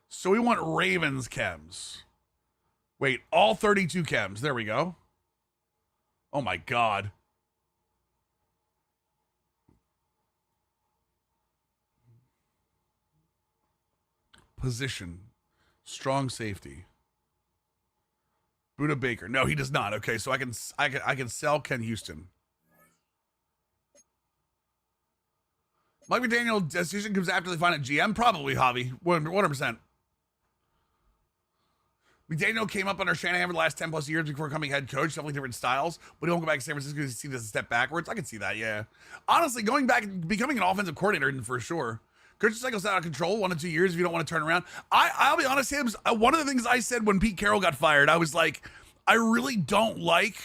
So we want Ravens chems. Wait, all 32 chems. There we go. Oh my God. Position. Strong safety. Buda Baker. No, he does not. Okay, so I can sell Ken Houston. Mike McDaniel decision comes after they find a GM? Probably, Javi. 100%. McDaniel came up under Shanahan for the last 10 plus years before becoming head coach, definitely different styles, but he won't go back to San Francisco because he sees it as a step backwards. I can see that, yeah. Honestly, going back and becoming an offensive coordinator for sure. Coaching cycle's out of control, 1 to 2 years if you don't want to turn around. I'll be honest, Hibbs, one of the things I said when Pete Carroll got fired, I was like, I really don't like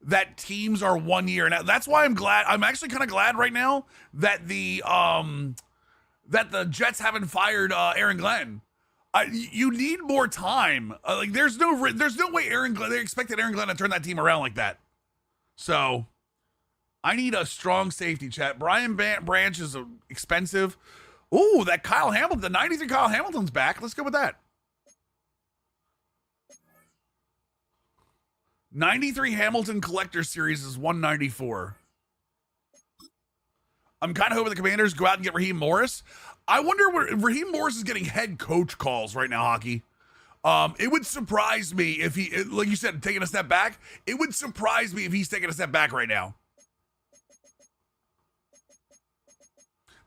that teams are 1 year. And that's why I'm actually kind of glad right now that the Jets haven't fired Aaron Glenn. You need more time. Like there's no way they expected Aaron Glenn to turn that team around like that. So I need a strong safety, chat. Brian Branch is expensive. Ooh, that Kyle Hamilton, the 93 Kyle Hamilton's back. Let's go with that. 93 Hamilton Collector Series is 194. I'm kind of hoping the Commanders go out and get Raheem Morris. I wonder where Raheem Morris is getting head coach calls right now, Hockey. It would surprise me if he, like you said, taking a step back. It would surprise me if he's taking a step back right now.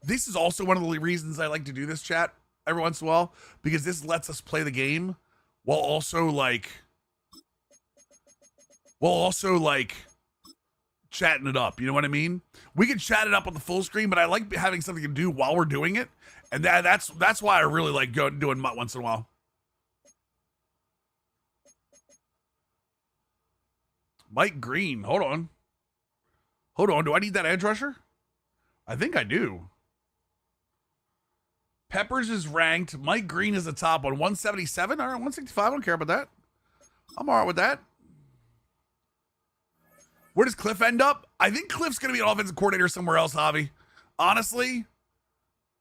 This is also one of the reasons I like to do this, chat, every once in a while, because this lets us play the game while also chatting it up. You know what I mean? We can chat it up on the full screen, but I like having something to do while we're doing it. And that's why I really like doing Mutt once in a while. Mike Green. Hold on. Do I need that edge rusher? I think I do. Peppers is ranked. Mike Green is the top one. 177? All right, 165. I don't care about that. I'm all right with that. Where does Cliff end up? I think Cliff's going to be an offensive coordinator somewhere else, Javi. Honestly,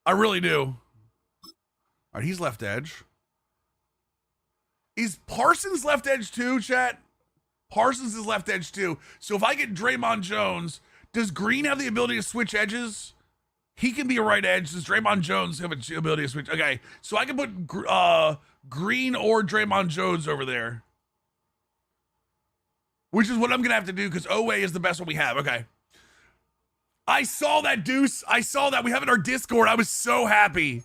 I really do. All right, he's left edge. Is Parsons left edge too, chat? Parsons is left edge too. So if I get Draymond Jones, does Green have the ability to switch edges? He can be a right edge. Does Draymond Jones have the ability to switch? Okay, so I can put Green or Draymond Jones over there. Which is what I'm going to have to do because Owe is the best one we have. Okay. I saw that, Deuce. I saw that. We have it in our Discord. I was so happy.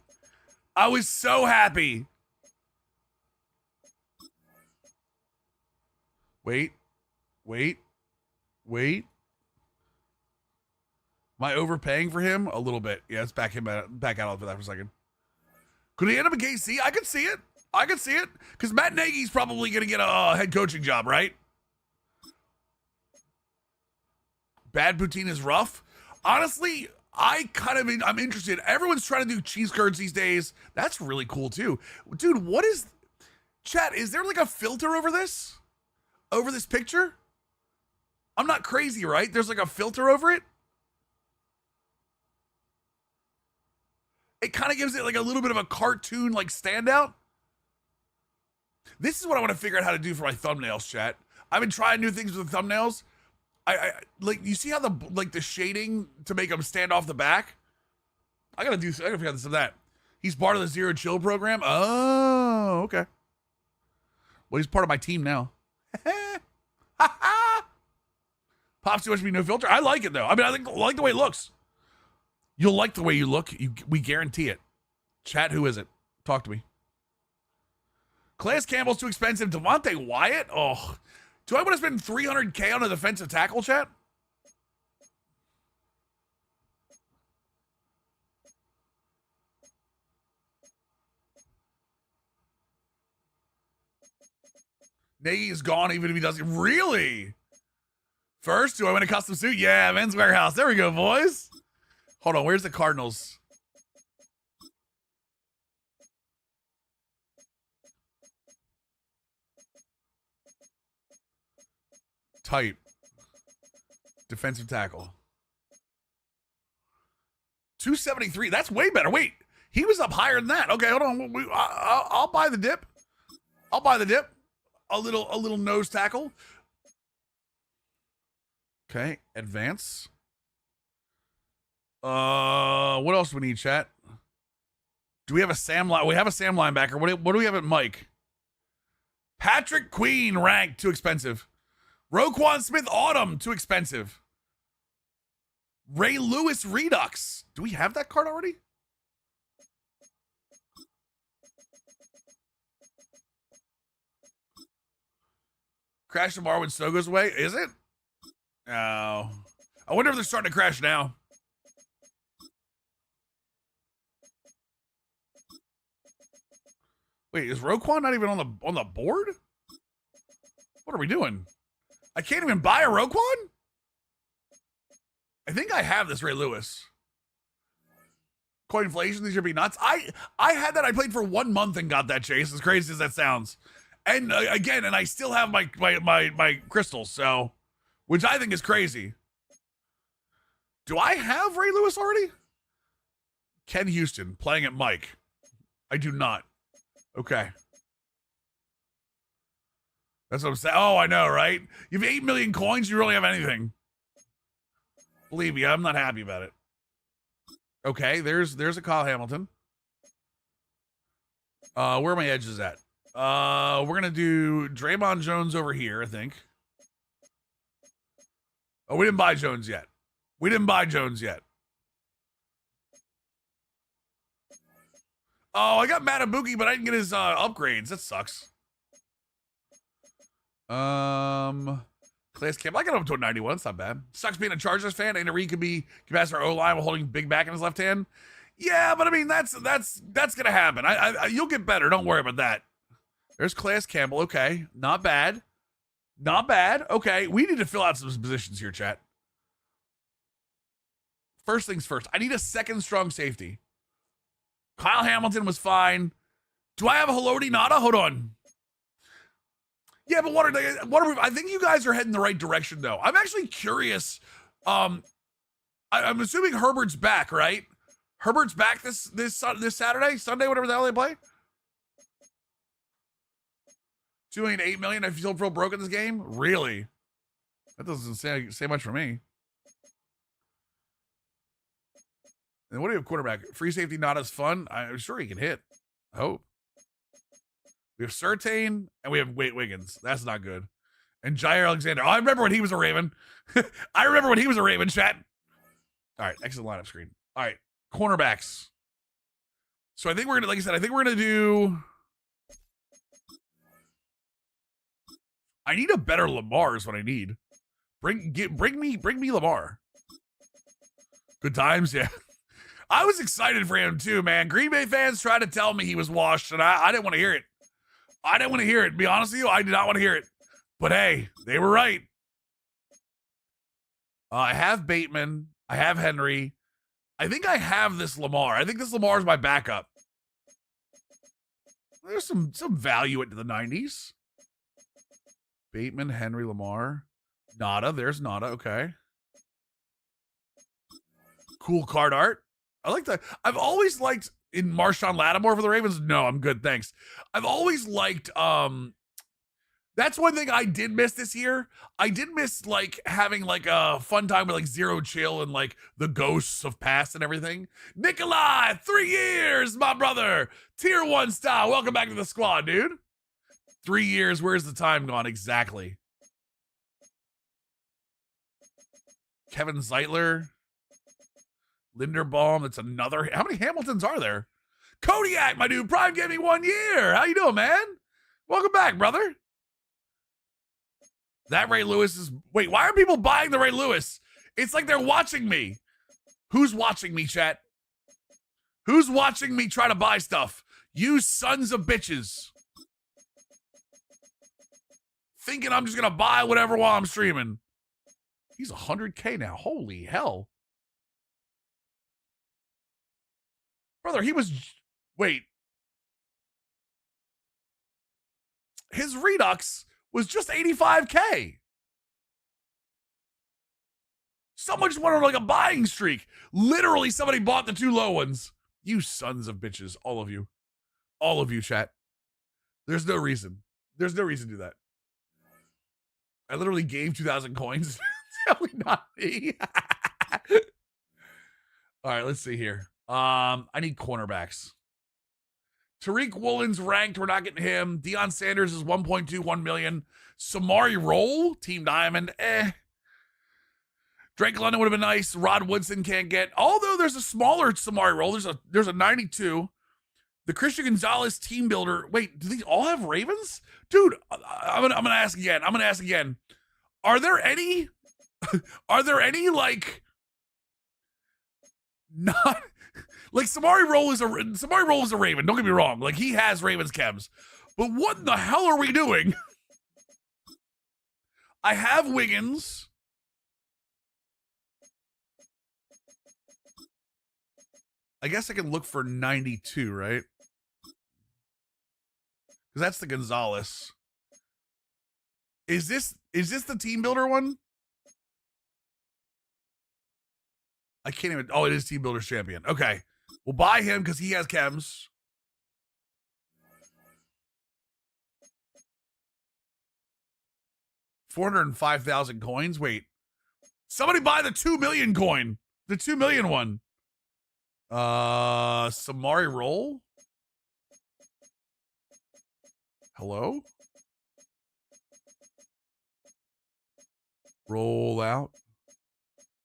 Wait. Am I overpaying for him? A little bit. Yeah, let's back out for that for a second. Could he end up in KC? I could see it. Because Matt Nagy's probably going to get a head coaching job, right? Bad poutine is rough. Honestly, I'm interested. Everyone's trying to do cheese curds these days. That's really cool too. Dude, chat, is there like a filter over this? Over this picture? I'm not crazy, right? There's like a filter over it. It kind of gives it like a little bit of a cartoon like standout. This is what I want to figure out how to do for my thumbnails, chat. I've been trying new things with the thumbnails. I like, you see how the shading to make them stand off the back? I gotta figure out this and that. He's part of the Zero Chill program. Oh, okay. Well, he's part of my team now. Pops too much to be no filter. I like it though. I mean, I like the way it looks. You'll like the way you look. We guarantee it. Chat, who is it? Talk to me. Calais Campbell's too expensive. Devontae Wyatt? Oh, do I want to spend $300K on a defensive tackle, chat? Nagy is gone even if he doesn't. Really? First, do I win a custom suit? Yeah, Men's Warehouse. There we go, boys. Hold on, where's the Cardinals? Type. Defensive tackle. 273. That's way better. Wait, he was up higher than that. Okay, hold on. I'll buy the dip. I'll buy the dip. A little nose tackle. Okay, advance. What else do we need, chat? Do we have a Sam line? We have a Sam linebacker. What do we have at Mike? Patrick Queen ranked too expensive. Roquan Smith Autumn too expensive. Ray Lewis Redux. Do we have that card already? Crash tomorrow when snow goes away. Is it? Oh. I wonder if they're starting to crash now. Wait, is Roquan not even on the board? What are we doing? I can't even buy a Roquan? I think I have this Ray Lewis. Coin inflation, these should be nuts. I had that. I played for 1 month and got that, Chase. As crazy as that sounds. And again, and I still have my crystals, so, which I think is crazy. Do I have Ray Lewis already? Ken Houston playing at Mike. I do not. Okay. That's what I'm saying. Oh, I know, right? You have 8 million coins, you really have anything. Believe me, I'm not happy about it. Okay, there's a Kyle Hamilton. Where are my edges at? We're gonna do Draymond Jones over here, I think. Oh, we didn't buy Jones yet. Oh, I got Matabuki, but I didn't get his upgrades. That sucks. Class Camp. I got him up to a 91. It's not bad. Sucks being a Chargers fan. And Reed can pass our O-line while holding big back in his left hand. Yeah, but I mean that's gonna happen. You'll get better. Don't worry about that. There's Class Campbell. Okay, not bad. Okay, we need to fill out some positions here, chat. First things first. I need a second strong safety. Kyle Hamilton was fine. Do I have a Haloti Nada? Hold on. Yeah, but what are we? I think you guys are heading the right direction, though. I'm actually curious. I'm assuming Herbert's back, right? Herbert's back this Saturday, Sunday, whatever the hell they play. 2 million, 8 million. I feel broke in this game. Really? That doesn't say much for me. And what do you have quarterback? Free safety not as fun. I'm sure he can hit. I hope. We have Surtain and we have Wiggins. That's not good. And Jair Alexander. Oh, I remember when he was a Raven. Chat. All right, exit lineup screen. All right, cornerbacks. So I think we're gonna, like I said, we're gonna do. I need a better Lamar is what I need. Bring me Lamar. Good times, yeah. I was excited for him too, man. Green Bay fans tried to tell me he was washed, and I didn't want to hear it. To be honest with you, I did not want to hear it. But hey, they were right. I have Bateman. I have Henry. I think I have this Lamar. I think this Lamar is my backup. There's some value into the 90s. Bateman, Henry, Lamar. Nada. There's Nada. Okay. Cool card art. I like that. I've always liked in Marshawn Lattimore for the Ravens. No, I'm good. Thanks. I've always liked, that's one thing I did miss this year. I did miss like having like a fun time with like Zero Chill and like the ghosts of past and everything. Nikolai, 3 years, my brother. Tier 1 style. Welcome back to the squad, dude. 3 years. Where's the time gone? Exactly. Kevin Zeitler. Linderbaum. That's another. How many Hamiltons are there? Kodiak, my dude. Prime gave me 1 year. How you doing, man? Welcome back, brother. That Ray Lewis is. Wait, why are people buying the Ray Lewis? It's like they're watching me. Who's watching me, chat? Who's watching me try to buy stuff? You sons of bitches. thinking I'm just going to buy whatever while I'm streaming. He's 100K now. Holy hell. Brother, he was... Wait. His Redux was just 85K. Someone just went on like a buying streak. Literally, somebody bought the 2 low ones. You sons of bitches. All of you. All of you, chat. There's no reason. There's no reason to do that. I literally gave 2,000 coins. Definitely not me. All right, let's see here. I need cornerbacks. Tariq Woolen's ranked. We're not getting him. Deion Sanders is 1.21 million. Samari Roll, Team Diamond. Drake London would have been nice. Rod Woodson can't get. Although there's a smaller Samari Roll. There's a 92. The Christian Gonzalez team builder. Wait, do these all have Ravens? Dude, I'm gonna ask again. Are there any like not like Samari Roll is a Raven. Don't get me wrong. Like he has Ravens chems. But what in the hell are we doing? I have Wiggins. I guess I can look for 92, right? Because that's the Gonzalez. Is this the team builder one? I can't even. Oh, it is team builder's champion. Okay, we'll buy him because he has chems. $405,000 coins. Wait, somebody buy the 2 million coin. The 2 million one. Samari Roll. Hello? Roll out.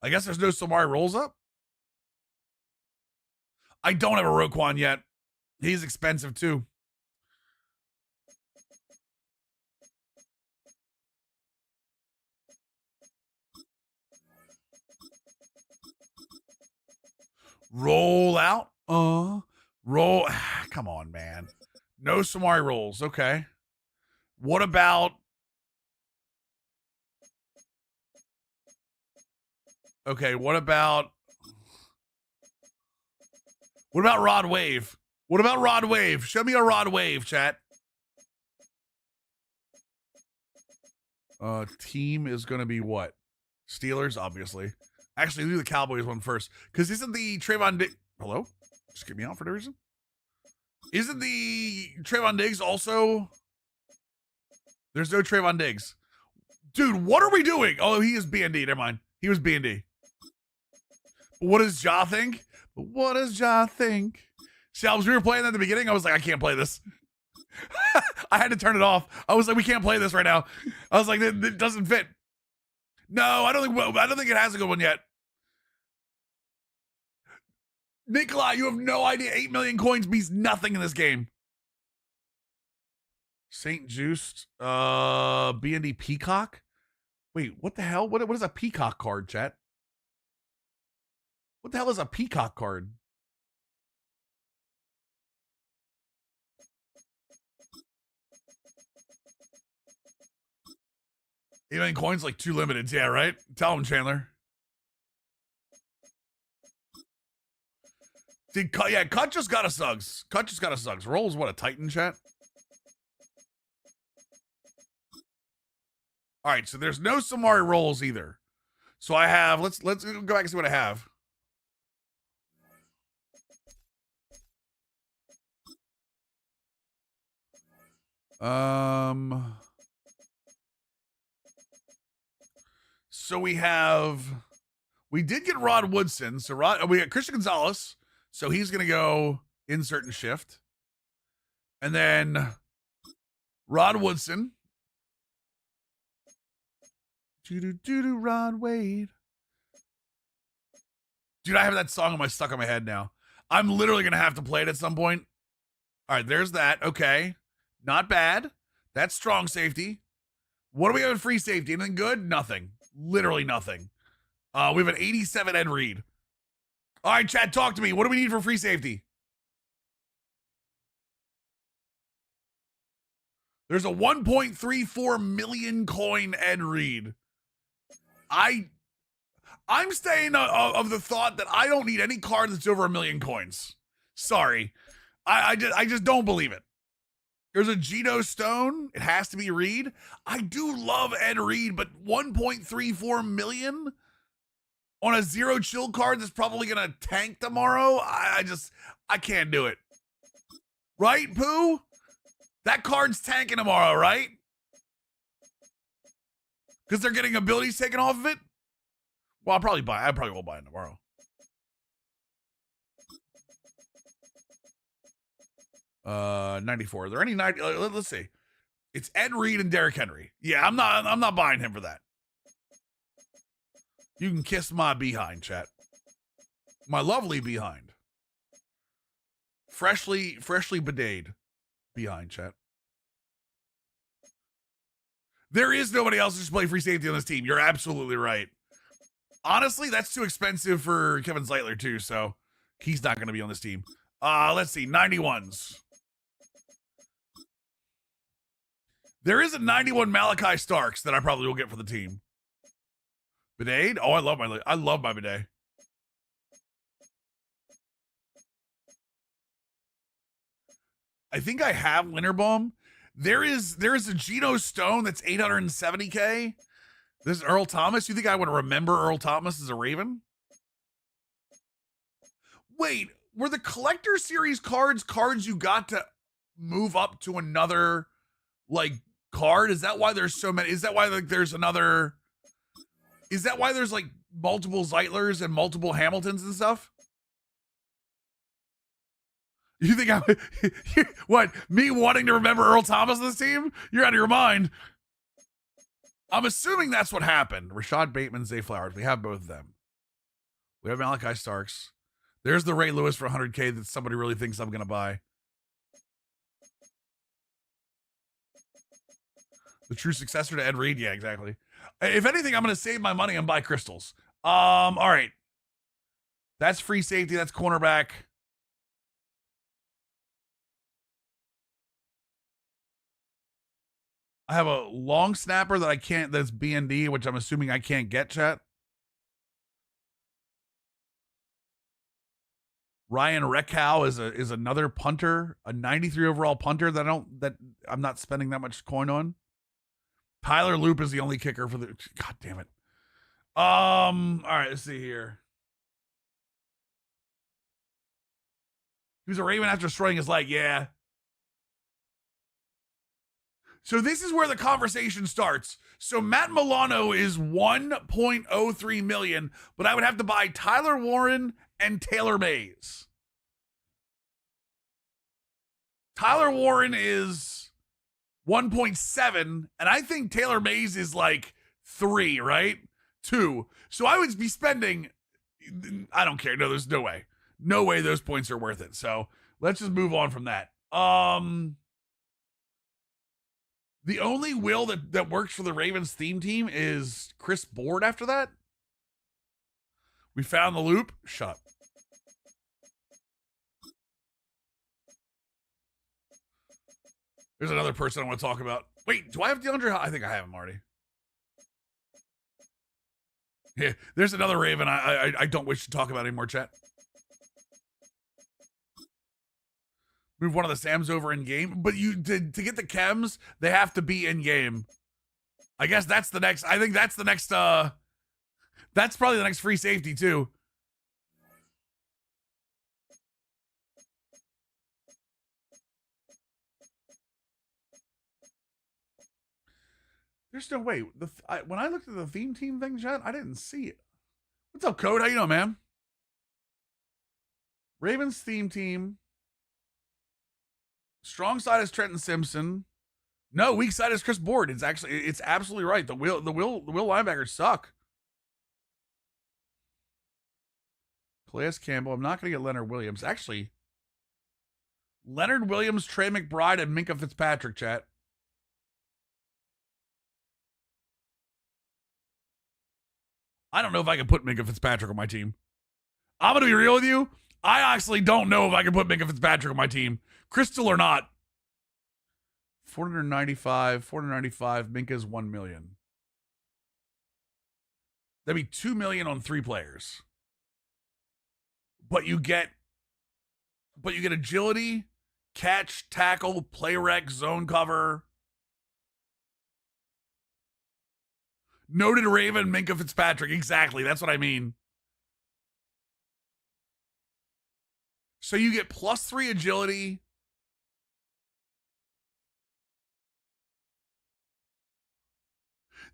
I guess there's no Samari Rolls up. I don't have a Roquan yet. He's expensive too. Roll out. Roll. Come on, man. No Samari Rolls. Okay. What about... Okay, what about Rod Wave? What about Rod Wave? Show me a Rod Wave, chat. Team is going to be what? Steelers, obviously. Actually, do the Cowboys one first. Because isn't the Trayvon Diggs... Hello? Just get me out for no reason? Isn't the Trayvon Diggs also... There's no Trayvon Diggs. Dude, what are we doing? Oh, he is B&D. Never mind. He was B&D. What does Ja think? What does Ja think? See, we were playing that at the beginning. I was like, I can't play this. I had to turn it off. I was like, we can't play this right now. I was like, it doesn't fit. No, I don't think it has a good one yet. Nikolai, you have no idea. 8 million coins means nothing in this game. St. Juiced, B&D Peacock. Wait, what the hell? What is a Peacock card, chat? What the hell is a Peacock card? Even coins like 2 limiteds, yeah, right? Tell him, Chandler. Did Cut? Yeah, Cut just got a Suggs. Cut just got a Suggs. Rolls what, a Titan, chat? All right, so there's no Samari Rolls either. So I have. Let's go back and see what I have. So we did get Rod Woodson. So we got Christian Gonzalez. So he's gonna go insert and shift. And then Rod Woodson. Rod Wade. Dude, I have that song stuck on my head now. I'm literally gonna have to play it at some point. All right, there's that. Okay. Not bad. That's strong safety. What do we have in free safety? Anything good? Nothing. Literally nothing. We have an 87 Ed Reed. All right, Chad, talk to me. What do we need for free safety? There's a 1.34 million coin Ed Reed. I'm staying of the thought that I don't need any card that's over 1 million coins. Sorry. I just don't believe it. There's a Geno Stone. It has to be Reed. I do love Ed Reed, but 1.34 million on a zero chill card that's probably going to tank tomorrow? I can't do it. Right, Pooh? That card's tanking tomorrow, right? Because they're getting abilities taken off of it? Well, I probably will buy it tomorrow. Uh, 94. Are there any 90? Let's see. It's Ed Reed and Derrick Henry. Yeah, I'm not buying him for that. You can kiss my behind, chat. My lovely behind. Freshly bidetted behind, chat. There is nobody else who should play free safety on this team. You're absolutely right. Honestly, that's too expensive for Kevin Zeitler too, so he's not going to be on this team. Let's see, 91s. There is a 91 Malachi Starks that I probably will get for the team. Bidet? Oh, I love my bidet. I think I have Linderbaum. There is a Geno Stone that's 870K. This is Earl Thomas. You think I would remember Earl Thomas as a Raven? Wait, were the collector series cards you got to move up to another like card? Is that why there's so many? Is that why like there's another? Is that why there's like multiple Zeitlers and multiple Hamiltons and stuff? You think what? Me wanting to remember Earl Thomas on this team? You're out of your mind. I'm assuming that's what happened. Rashad Bateman, Zay Flowers. We have both of them. We have Malachi Starks. There's the Ray Lewis for 100K that somebody really thinks I'm going to buy. The true successor to Ed Reed? Yeah, exactly. If anything, I'm going to save my money and buy crystals. All right. That's free safety. That's cornerback. I have a long snapper that I can't, that's BND, which I'm assuming I can't get, chat. Ryan Reckow is another punter, a 93 overall punter that I'm not spending that much coin on. Tyler Loop is the only kicker for the, God damn it. All right, let's see here. He was a Raven after destroying his leg, yeah. So this is where the conversation starts. So Matt Milano is 1.03 million, but I would have to buy Tyler Warren and Taylor Mays. Tyler Warren is 1.7, and I think Taylor Mays is like 3, right? 2. So I would be spending, I don't care. No, there's no way. No way those points are worth it. So let's just move on from that. The only will that works for the Ravens theme team is Chris Board after that. We found the loop. Shut up. There's another person I want to talk about. Wait, do I have DeAndre? I think I have him already. Yeah, there's another Raven I don't wish to talk about anymore, chat. Move one of the Sams over in game, but you to get the chems, they have to be in game. I guess that's the next. I think that's the next. That's probably the next free safety too. There's no way. When I looked at the theme team thing, chat, I didn't see it. What's up, Code? How you doing, man? Ravens theme team. Strong side is Trenton Simpson. No, weak side is Chris Board. It's absolutely right. The will linebackers suck. Calais Campbell. I'm not going to get Leonard Williams. Actually, Leonard Williams, Trey McBride, and Minka Fitzpatrick, chat. I don't know if I can put Minka Fitzpatrick on my team. I'm going to be real with you. I actually don't know if I can put Minka Fitzpatrick on my team. Crystal or not. 495. Minka's 1 million. That'd be 2 million on 3 players. But you get agility, catch, tackle, play rec, zone cover. Noted Raven, Minka Fitzpatrick. Exactly. That's what I mean. So you get +3 agility.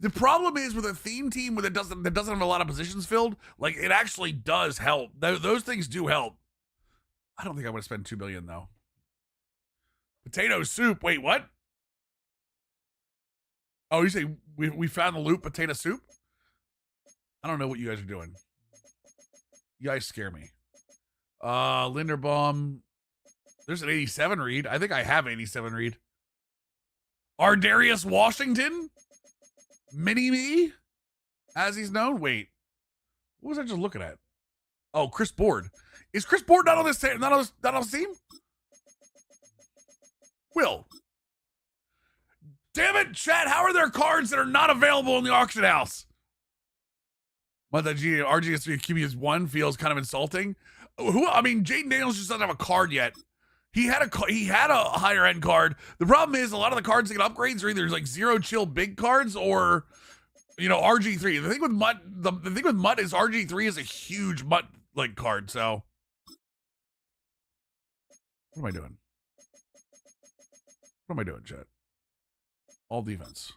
The problem is with a theme team that doesn't have a lot of positions filled, like it actually does help. Those things do help. I don't think I want to spend 2 million though. Potato soup. Wait, what? Oh, you say we found the loot potato soup? I don't know what you guys are doing. You guys scare me. Linderbaum. There's an 87 read. I think I have 87 read. Ardarius Washington? Mini-Me? As he's known? Wait. What was I just looking at? Oh, Chris Board. Is Chris Board not on this not on this team? Will. Damn it, chat. How are there cards that are not available in the auction house? But the RGS3 QB is 1 feels kind of insulting. I mean, Jaden Daniels just doesn't have a card yet. He had a higher end card. The problem is a lot of the cards that get upgrades are either like 0 chill big cards or RG3. The thing with Mutt is RG3 is a huge Mutt like card. So what am I doing? What am I doing, chat? All defense.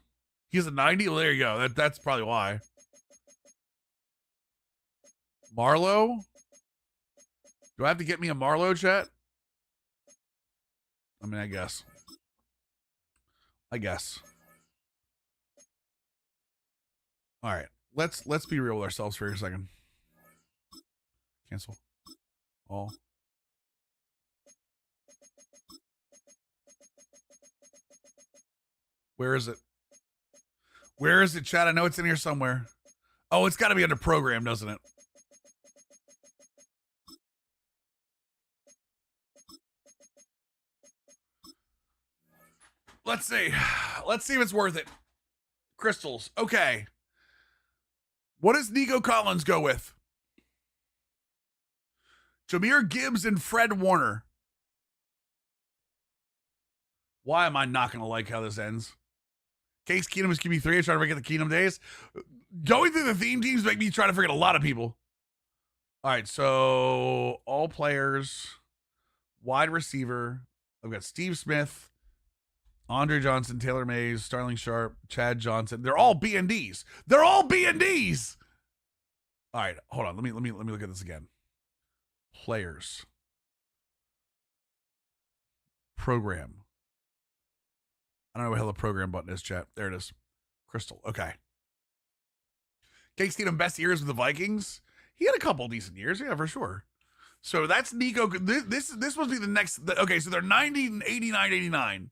He has a 90. Well, there you go. That's probably why. Marlowe. Do I have to get me a Marlowe, chat? I mean, I guess. All right. Let's be real with ourselves for a second. Cancel. All. Where is it? Where is it, chat? I know it's in here somewhere. Oh, it's got to be under program, doesn't it? Let's see. Let's see if it's worth it. Crystals. Okay. What does Nico Collins go with? Jahmyr Gibbs and Fred Warner. Why am I not going to like how this ends? Case Keenum is QB3. I'm trying to forget the Keenum days. Going through the theme teams make me try to forget a lot of people. All right, so all players, wide receiver. I've got Steve Smith, Andre Johnson, Taylor Mays, Starling Sharp, Chad Johnson. They're all B&Ds. They're all B&Ds. All right, hold on. Let me look at this again. Players. Program. I don't know what the hell the program button is, chat. There it is. Crystal. Okay. Case Keenum best years with the Vikings. He had a couple decent years, yeah, for sure. So that's Nico. This must be the next. Okay, so they're 90 and 89, 89.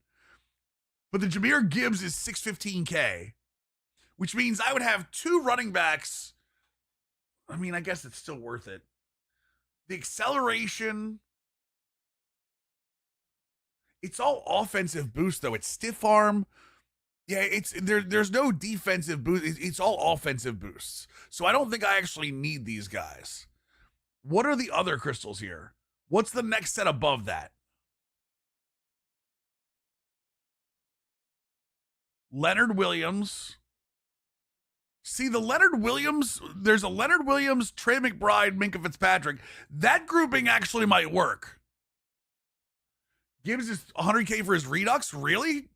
But the Jahmyr Gibbs is 615K, which means I would have 2 running backs. I mean, I guess it's still worth it. The acceleration. It's all offensive boost, though. It's stiff arm. Yeah, there's no defensive boost. It's all offensive boosts. So I don't think I actually need these guys. What are the other crystals here? What's the next set above that? Leonard Williams. See, the Leonard Williams, there's a Leonard Williams, Trey McBride, Minka Fitzpatrick. That grouping actually might work. Gibbs is 100K for his Redux? Really?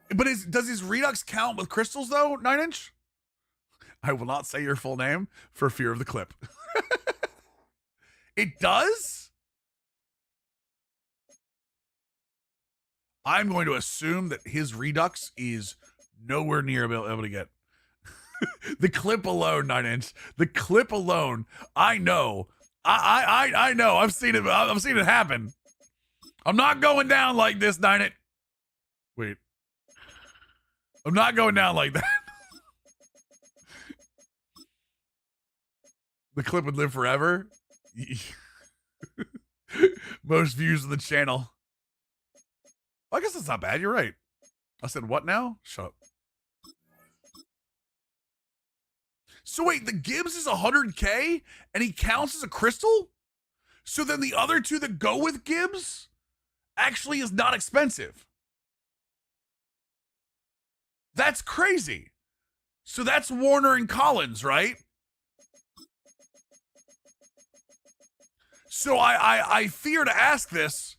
But does his Redux count with crystals, though, 9-inch? I will not say your full name for fear of the clip. It does? I'm going to assume that his Redux is nowhere near able to get. The clip alone, 9-inch. The clip alone. I know. I know. I've seen it. I've seen it happen. I'm not going down like this, 9-inch. Wait. I'm not going down like that. The clip would live forever. Most views on the channel. I guess that's not bad. You're right. I said, what now? Shut up. So wait, the Gibbs is 100K and he counts as a crystal? So then the other two that go with Gibbs actually is not expensive. That's crazy. So that's Warner and Collins, right? So I fear to ask this.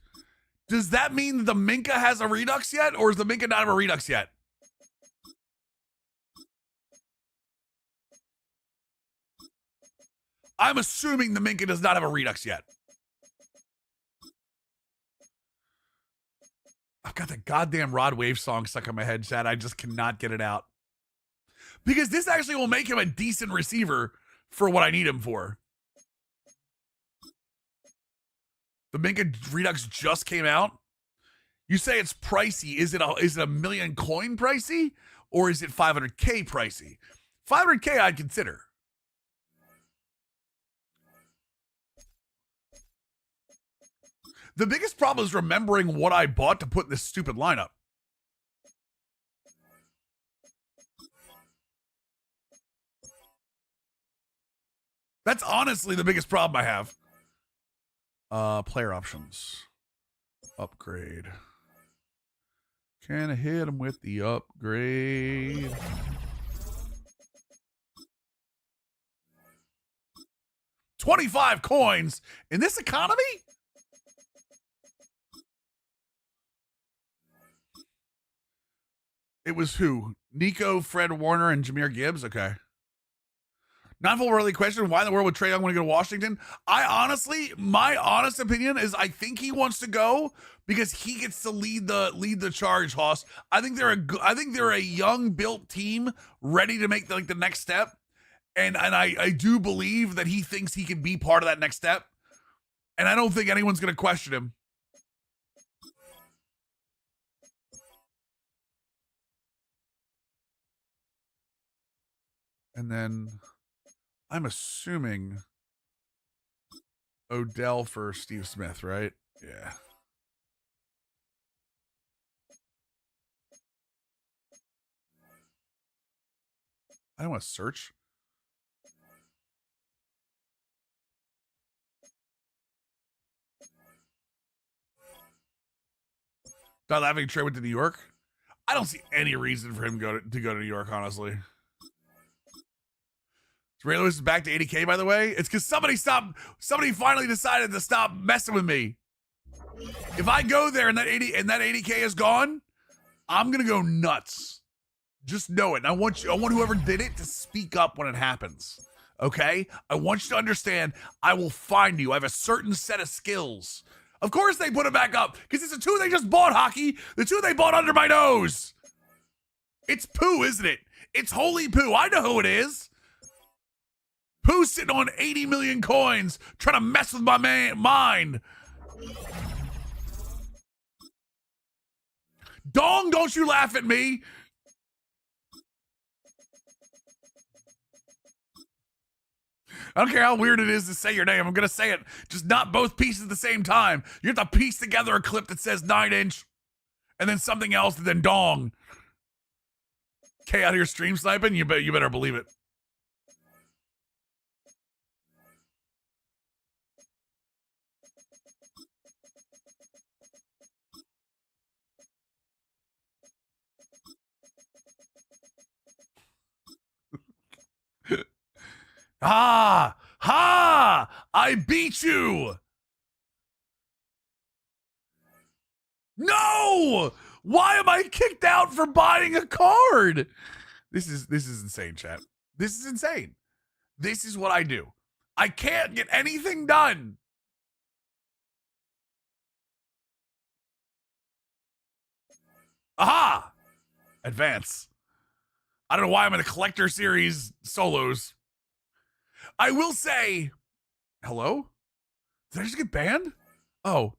Does that mean that the Minka has a Redux yet, or is the Minka not have a Redux yet? I'm assuming the Minka does not have a Redux yet. I've got the goddamn Rod Wave song stuck in my head, Chad. I just cannot get it out. Because this actually will make him a decent receiver for what I need him for. The Minka Redux just came out. You say it's pricey. Is it a million coin pricey, or is it 500K pricey? 500K I'd consider. The biggest problem is remembering what I bought to put in this stupid lineup. That's honestly the biggest problem I have. Player options. Upgrade. Can I hit him with the upgrade? $25 coins in this economy? It was who? Nico, Fred Warner, and Jahmyr Gibbs? Okay. Not full really question why in the world would Trae Young want to go to Washington? My honest opinion is I think he wants to go because he gets to lead the charge, Hoss. I think they're a young built team ready to make the next step. And I do believe that he thinks he can be part of that next step. And I don't think anyone's going to question him. And then I'm assuming Odell for Steve Smith, right? Yeah. I don't want to search. Not having trade with to New York. I don't see any reason for him to go to New York, honestly. Ray Lewis is back to 80K, by the way. It's because somebody finally decided to stop messing with me. If I go there and that 80K is gone, I'm gonna go nuts. Just know it. And I want whoever did it to speak up when it happens. Okay? I want you to understand I will find you. I have a certain set of skills. Of course they put it back up, because it's the two they just bought, Hockey. The two they bought under my nose. It's Pooh, isn't it? It's Holy Pooh. I know who it is. Pooh's sitting on 80 million coins, trying to mess with my mind. Dong, don't you laugh at me. I don't care how weird it is to say your name. I'm going to say it. Just not both pieces at the same time. You have to piece together a clip that says 9-inch and then something else and then dong. Okay, out here stream sniping? You better believe it. Ha! I beat you! No! Why am I kicked out for buying a card? This is insane, chat. This is insane. This is what I do. I can't get anything done. Aha! Advance. I don't know why I'm in a collector series solos. I will say, hello? Did I just get banned? Oh,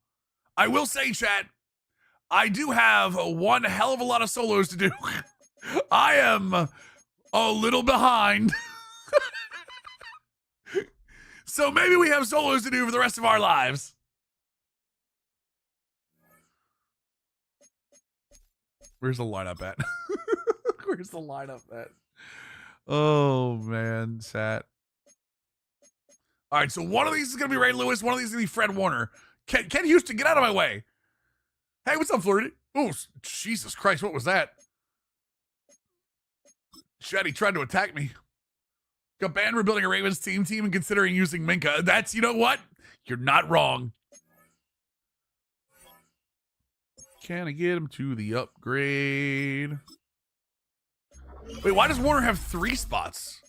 I will say, chat, I do have one hell of a lot of solos to do. I am a little behind. So maybe we have solos to do for the rest of our lives. Where's the lineup at? Where's the lineup at? Oh man, Sat. All right, so one of these is gonna be Ray Lewis, one of these is gonna be Fred Warner. Ken Houston, get out of my way. Hey, what's up, Florida? Oh, Jesus Christ, what was that? Shetty tried to attack me. Got banned rebuilding a Ravens team and considering using Minka. That's, you know what? You're not wrong. Can I get him to the upgrade? Wait, why does Warner have 3 spots?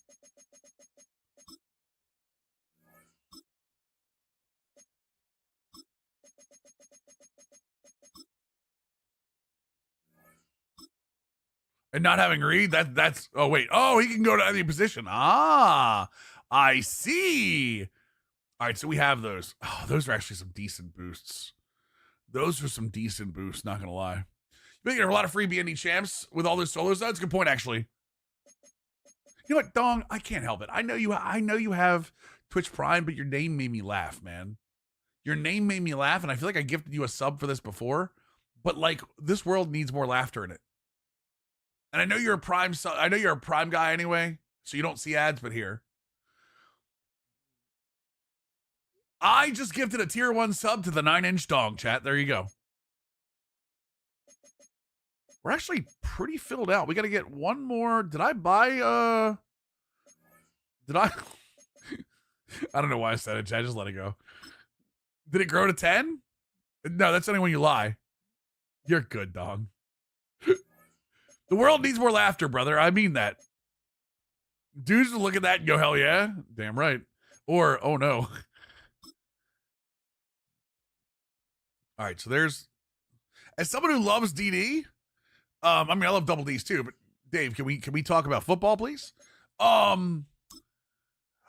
And not having Reed, that's oh wait. Oh, he can go to any position. Ah, I see. All right, so we have those. Oh, those are actually some decent boosts. Those are some decent boosts, not gonna lie. You get a lot of free BND champs with all those solos. That's a good point, actually. You know what, Dong? I can't help it. I know you have Twitch Prime, but your name made me laugh, man. Your name made me laugh, and I feel like I gifted you a sub for this before. But like, this world needs more laughter in it. And I know you're a Prime. I know you're a Prime guy anyway, so you don't see ads. But here, I just gifted a tier 1 sub to the 9-inch Dong. Chat. There you go. We're actually pretty filled out. We got to get one more. Did I buy? Did I? I don't know why I said it, Chat. Just let it go. Did it grow to 10? No, that's only when you lie. You're good, dog. The world needs more laughter, brother. I mean that. Dudes will look at that and go, hell yeah. Damn right. Or, oh no. All right, so there's, as someone who loves DD, I mean, I love double D's too, but Dave, can we talk about football, please?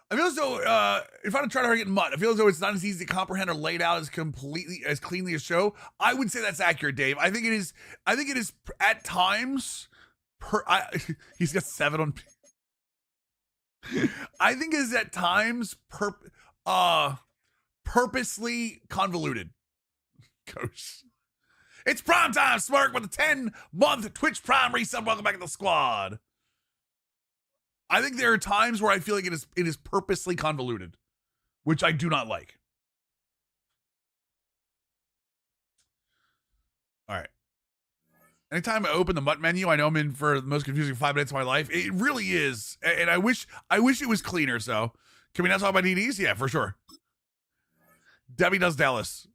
I feel as though if I'm trying to get mud, I feel as though it's not as easy to comprehend or laid out as cleanly as show. I would say that's accurate, Dave. I think it is at times. He's got 7 on. I think it is at times purposely convoluted. Gosh. It's prime time, Smirk, with a 10-month Twitch Prime resub. Welcome back to the squad. I think there are times where I feel like it is purposely convoluted, which I do not like. All right. Anytime I open the MUT menu, I know I'm in for the most confusing 5 minutes of my life. It really is, and I wish it was cleaner. So, can we not talk about DDs? Yeah, for sure. Debbie Does Dallas.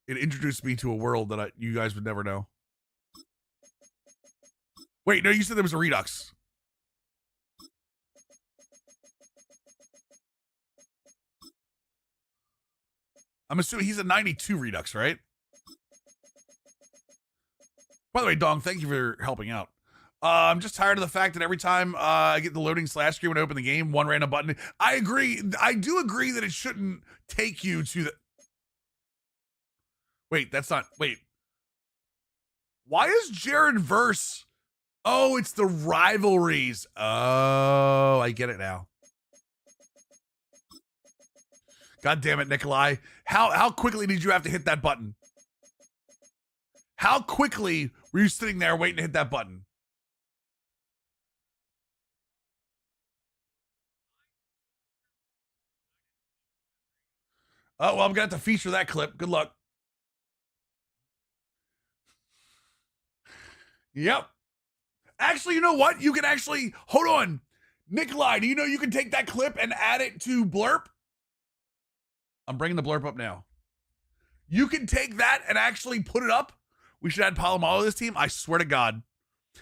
It introduced me to a world that you guys would never know. Wait, no, you said there was a Redux. I'm assuming he's a 92 Redux, right? By the way, Dong, thank you for helping out. I'm just tired of the fact that every time I get the loading slash screen when I open the game, one random button. I agree. I do agree that it shouldn't take you to the... Wait, that's not... Wait. Why is Jared Verse... Oh, it's the rivalries. Oh, I get it now. God damn it, Nikolai. How quickly did you have to hit that button? How quickly were you sitting there waiting to hit that button? Oh, well, I'm going to have to feature that clip. Good luck. Yep. Actually, you know what? You can actually... Hold on. Nikolai, do you know you can take that clip and add it to Blurp? I'm bringing the Blurp up now. You can take that and actually put it up. We should add Palomalo to this team. I swear to God.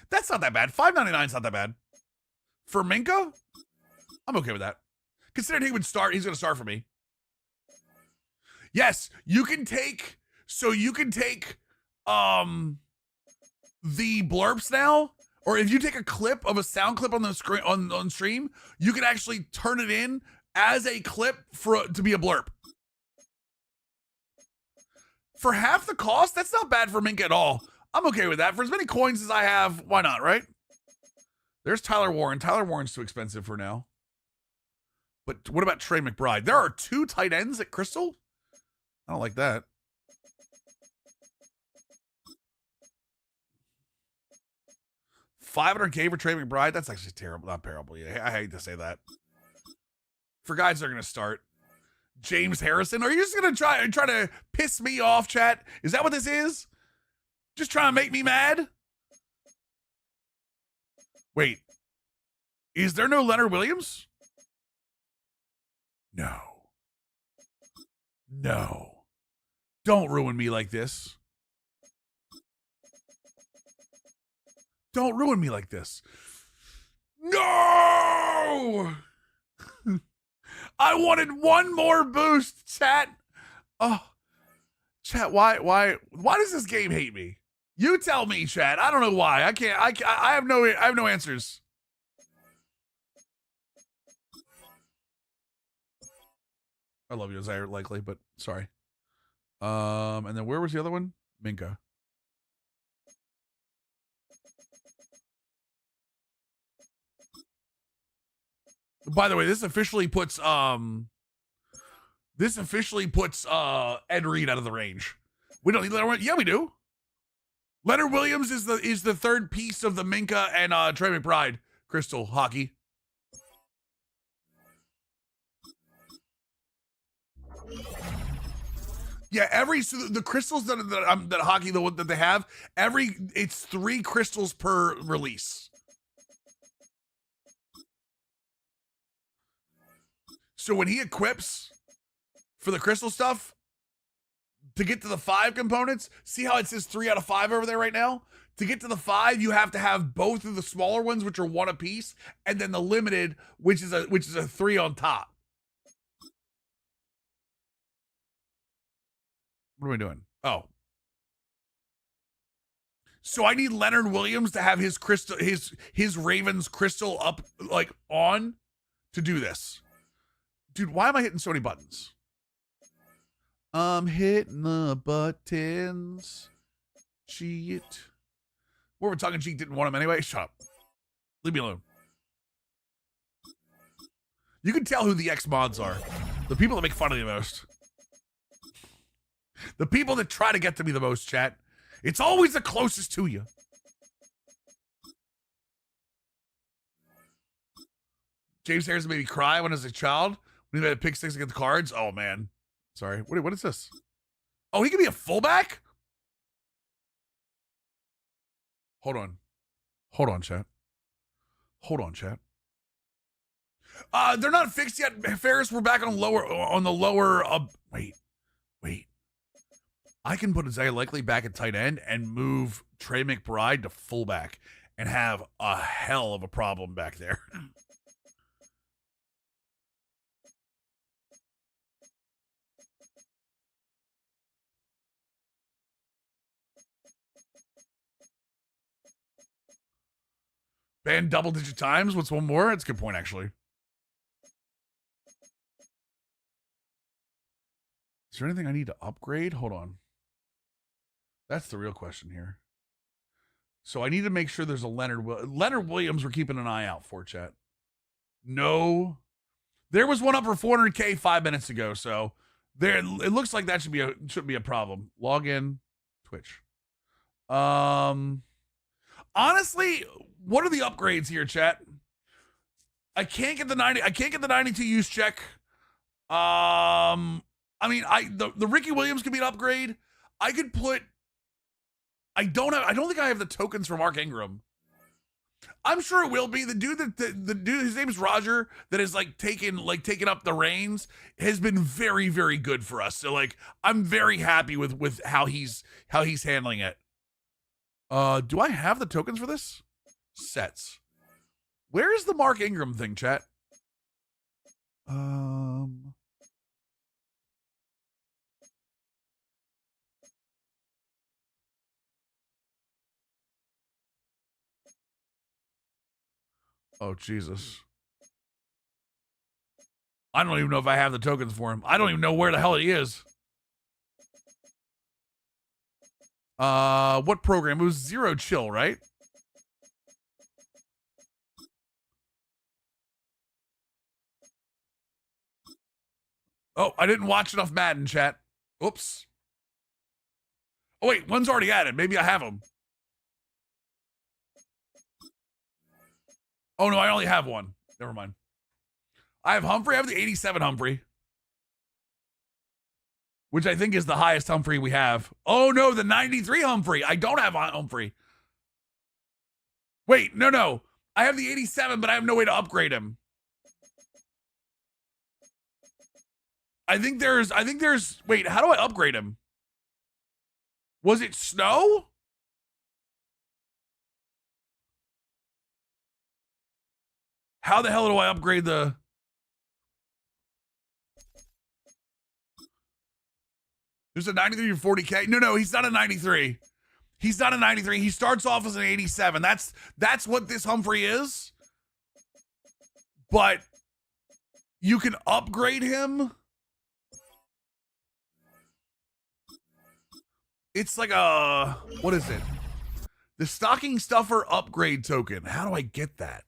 That's not that bad. $5.99 is not that bad. For Minka, I'm okay with that. Considering he would start, he's going to start for me. Yes, you can take... So you can take the blurps now, or if you take a clip of a sound clip on the screen on stream, you can actually turn it in as a clip to be a blurp. For half the cost, that's not bad for Minka at all. I'm okay with that. For as many coins as I have, why not, right? There's Tyler Warren. Tyler Warren's too expensive for now. But what about Trey McBride? There are 2 tight ends at Crystal? I don't like that. $500K for Trey McBride? That's actually terrible. Not terrible. Yeah, I hate to say that. For guys that are going to start. James Harrison? Are you just going to try to piss me off, chat? Is that what this is? Just trying to make me mad? Wait. Is there no Leonard Williams? No. No. Don't ruin me like this. Don't ruin me like this. No! I wanted one more boost, chat. Oh, chat, why does this game hate me? You tell me, chat. I don't know why. I have no answers. I love you, Zaire, likely, but sorry. And then where was the other one? Minka. By the way, this officially puts Ed Reed out of the range. We don't need Leonard. Yeah, we do. Leonard Williams is the third piece of the Minka and Trey McBride crystal hockey. Yeah, the crystals that hockey that they have, it's 3 crystals per release. So when he equips for the crystal stuff to get to the 5 components, see how it says 3 out of 5 over there right now? To get to the 5, you have to have both of the smaller ones, which are 1 apiece, and then the limited, which is a 3 on top. What are we doing? Oh. So I need Leonard Williams to have his crystal, his Ravens crystal up like on to do this. Dude, why am I hitting so many buttons? I'm hitting the buttons. Cheat. We're talking cheat didn't want him anyway. Shut up. Leave me alone. You can tell who the X mods are. The people that make fun of me the most. The people that try to get to me the most, chat. It's always the closest to you. James Harrison made me cry when I was a child. When he made a pick 6 against the Cards. Oh, man. Sorry. What is this? Oh, he could be a fullback? Hold on. Hold on, chat. Hold on, chat. They're not fixed yet. Ferris, we're back on the lower. Wait. I can put Isaiah Likely back at tight end and move Trey McBride to fullback and have a hell of a problem back there. Ban double-digit times? What's one more? That's a good point, actually. Is there anything I need to upgrade? Hold on. That's the real question here. So I need to make sure there's a Leonard Williams we're keeping an eye out for, chat. No. There was one up for 400K 5 minutes ago, so it looks like that should be a problem. Log in Twitch. Honestly, what are the upgrades here, chat? I can't get the 92 use check. I mean, the Ricky Williams could be an upgrade. I could put. I don't think I have the tokens for Mark Ingram. I'm sure it will be. The dude the dude, his name is Roger, that is taking up the reins, has been very, very good for us. So I'm very happy with how he's handling it. Do I have the tokens for this? Sets. Where is the Mark Ingram thing, chat? Oh, Jesus. I don't even know if I have the tokens for him. I don't even know where the hell he is. What program? It was Zero Chill, right? Oh, I didn't watch enough Madden, chat. Oops. Oh, wait, one's already added. Maybe I have them. Oh, no, I only have one. Never mind. I have Humphrey. I have the 87 Humphrey, which I think is the highest Humphrey we have. Oh, no, the 93 Humphrey. I don't have Humphrey. Wait, no. I have the 87, but I have no way to upgrade him. I think there's, wait, how do I upgrade him? Was it snow? How the hell do I upgrade the... There's a 93 to 40K. No, he's not a 93. He's not a 93. He starts off as an 87. That's what this Humphrey is. But you can upgrade him. It's like a, what is it? The stocking stuffer upgrade token. How do I get that?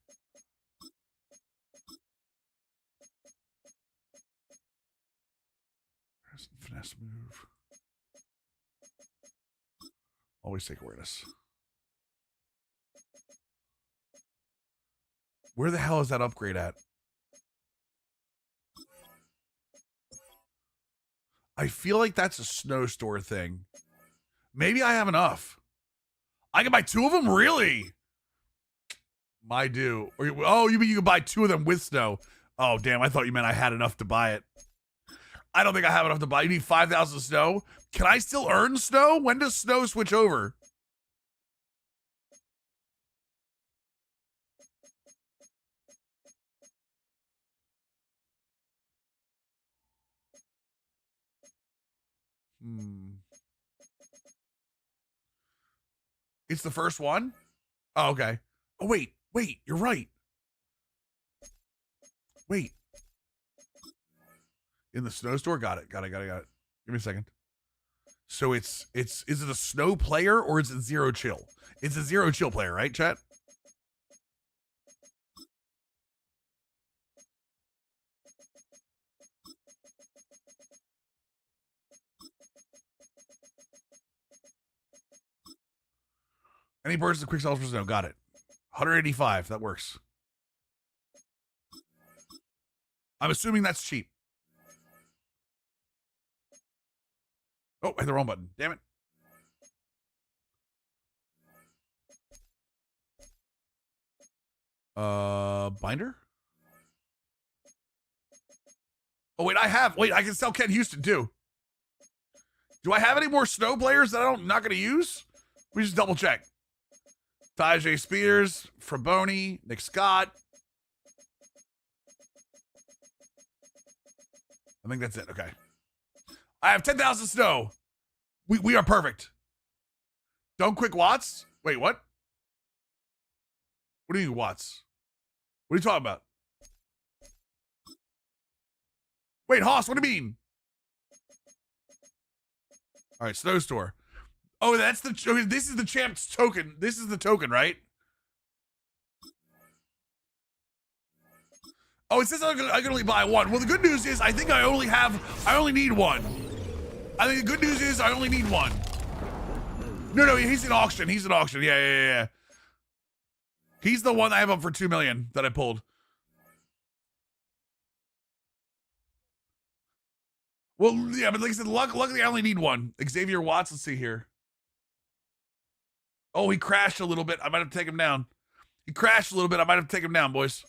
Finesse move. Always take awareness. Where the hell is that upgrade at? I feel like that's a snow store thing. Maybe I have enough. I can buy 2 of them? Really? My do. Oh, you mean you can buy 2 of them with snow? Oh, damn. I thought you meant I had enough to buy it. I don't think I have enough to buy. You need 5,000 snow? Can I still earn snow? When does snow switch over? It's the first one? Oh, okay. Oh, wait. You're right. Wait. In the snow store? Got it. Give me a second. So is it a snow player or is it zero chill? It's a zero chill player, right, chat? Any bursts of quick sells for snow? Got it. 185. That works. I'm assuming that's cheap. Oh, I hit the wrong button. Damn it. Binder? Oh, wait, I can sell Ken Houston too. Do I have any more snow players that I'm not going to use? We just double check. Tajay Spears, Fraboni, Nick Scott. I think that's it. Okay. I have 10,000 snow. We are perfect. Don't quick Watts? Wait, what? What do you mean Watts? What are you talking about? Wait, Hoss, what do you mean? All right, Snow Store. Oh, this is the champ's token. This is the token, right? Oh, it says I can only buy one. Well, the good news is I think I only need one. I think the good news is I only need one. No, he's in auction. Yeah. He's the one I have up for 2 million that I pulled. Well, yeah, but like I said, luckily I only need one. Xavier Watts, let's see here. Oh, he crashed a little bit. I might have to take him down. He crashed a little bit. I might have to take him down, boys.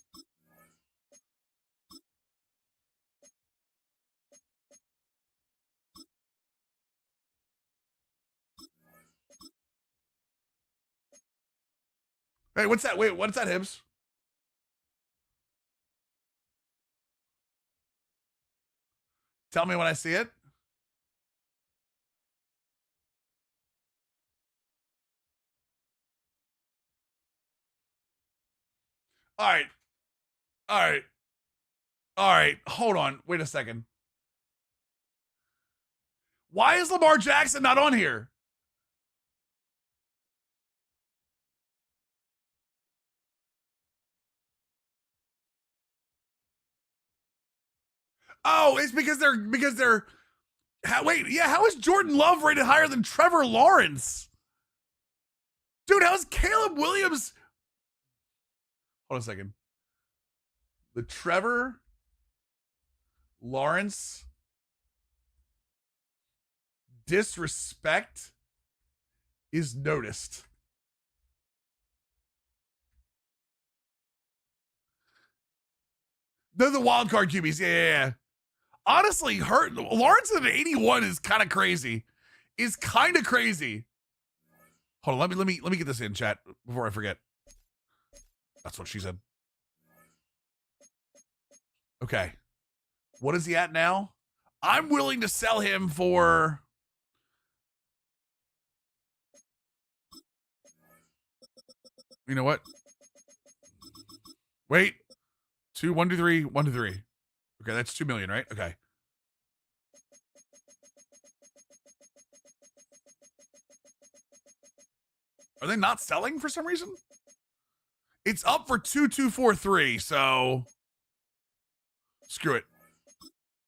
Hey, what's that? Wait, what's that, Hibbs? Tell me when I see it. All right. Hold on. Wait a second. Why is Lamar Jackson not on here? Oh, it's because they're. How is Jordan Love rated higher than Trevor Lawrence? Dude, how's Caleb Williams? Hold on a second. The Trevor Lawrence disrespect is noticed. They're the wild card QBs. Yeah. Honestly, Lawrence at 81 is kind of crazy. Hold on, let me get this in chat before I forget. That's what she said. Okay. What is he at now? I'm willing to sell him for you know what? Wait. 1, 2, 3, 1, 2, 3. Okay, that's 2 million, right? Okay. Are they not selling for some reason? It's up for 2243, so screw it.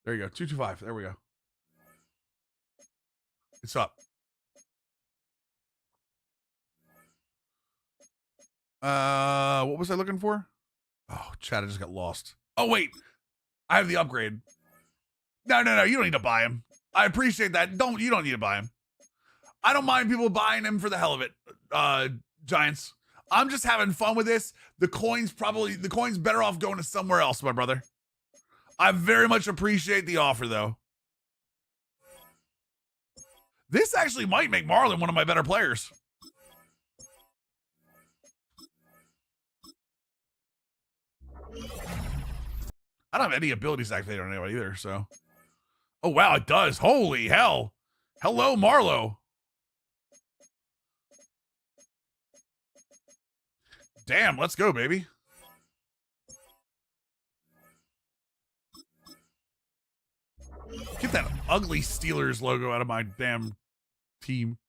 There you go. 225. There we go. It's up. What was I looking for? Oh, chat, I just got lost. Oh, wait. I have the upgrade. No. You don't need to buy him. I appreciate that. You don't need to buy him. I don't mind people buying him for the hell of it, Giants. I'm just having fun with this. The coin's better off going to somewhere else, my brother. I very much appreciate the offer, though. This actually might make Marlon one of my better players. I don't have any abilities activated on anyone either, so. Oh, wow, it does. Holy hell. Hello, Marlo. Damn, let's go, baby. Get that ugly Steelers logo out of my damn team.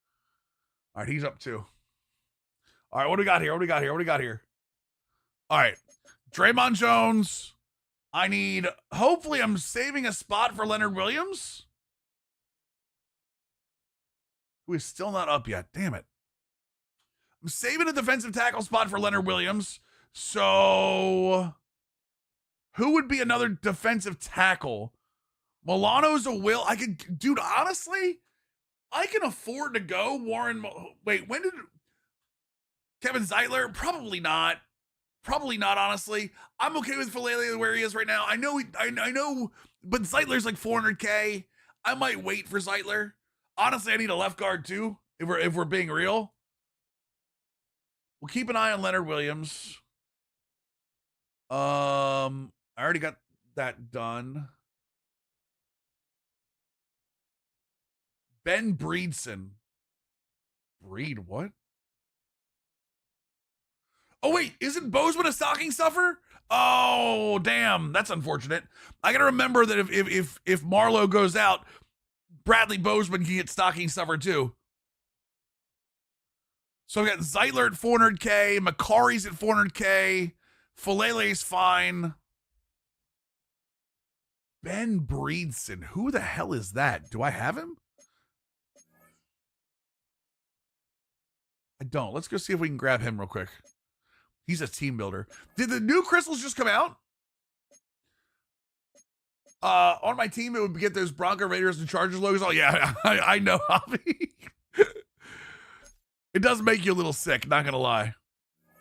All right, he's up too. All right, what do we got here? All right, Draymond Jones. Hopefully I'm saving a spot for Leonard Williams, who is still not up yet. Damn it. I'm saving a defensive tackle spot for Leonard Williams. So who would be another defensive tackle? Milano's a will. Dude, honestly, I can afford to go Warren. Wait, when did Kevin Zeitler? Probably not, honestly. I'm okay with Falele where he is right now. I know, but Zeitler's like 400K. I might wait for Zeitler. Honestly, I need a left guard too, if we're being real. We'll keep an eye on Leonard Williams. I already got that done. Ben Breedson. Breed what? Oh, wait, isn't Bozeman a stocking stuffer? Oh, damn, that's unfortunate. I gotta remember that if Marlowe goes out, Bradley Bozeman can get stocking stuffer too. So we got Zeitler at 400K, Macari's at 400K, Falele's fine. Ben Breedson, who the hell is that? Do I have him? I don't. Let's go see if we can grab him real quick. He's a team builder. Did the new crystals just come out? On my team, it would get those Bronco Raiders and Chargers logos. Oh, yeah, I know, Javi. It does make you a little sick, not going to lie.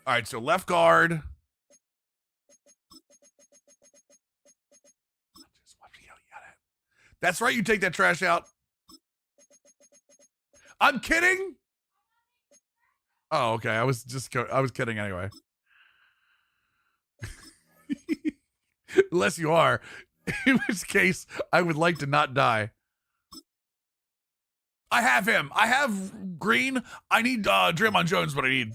All right, so left guard. That's right, you take that trash out. I'm kidding. Oh, okay. I was kidding anyway. Unless you are, in which case I would like to not die. I have him. I have Green. I need Draymond Jones. What I need.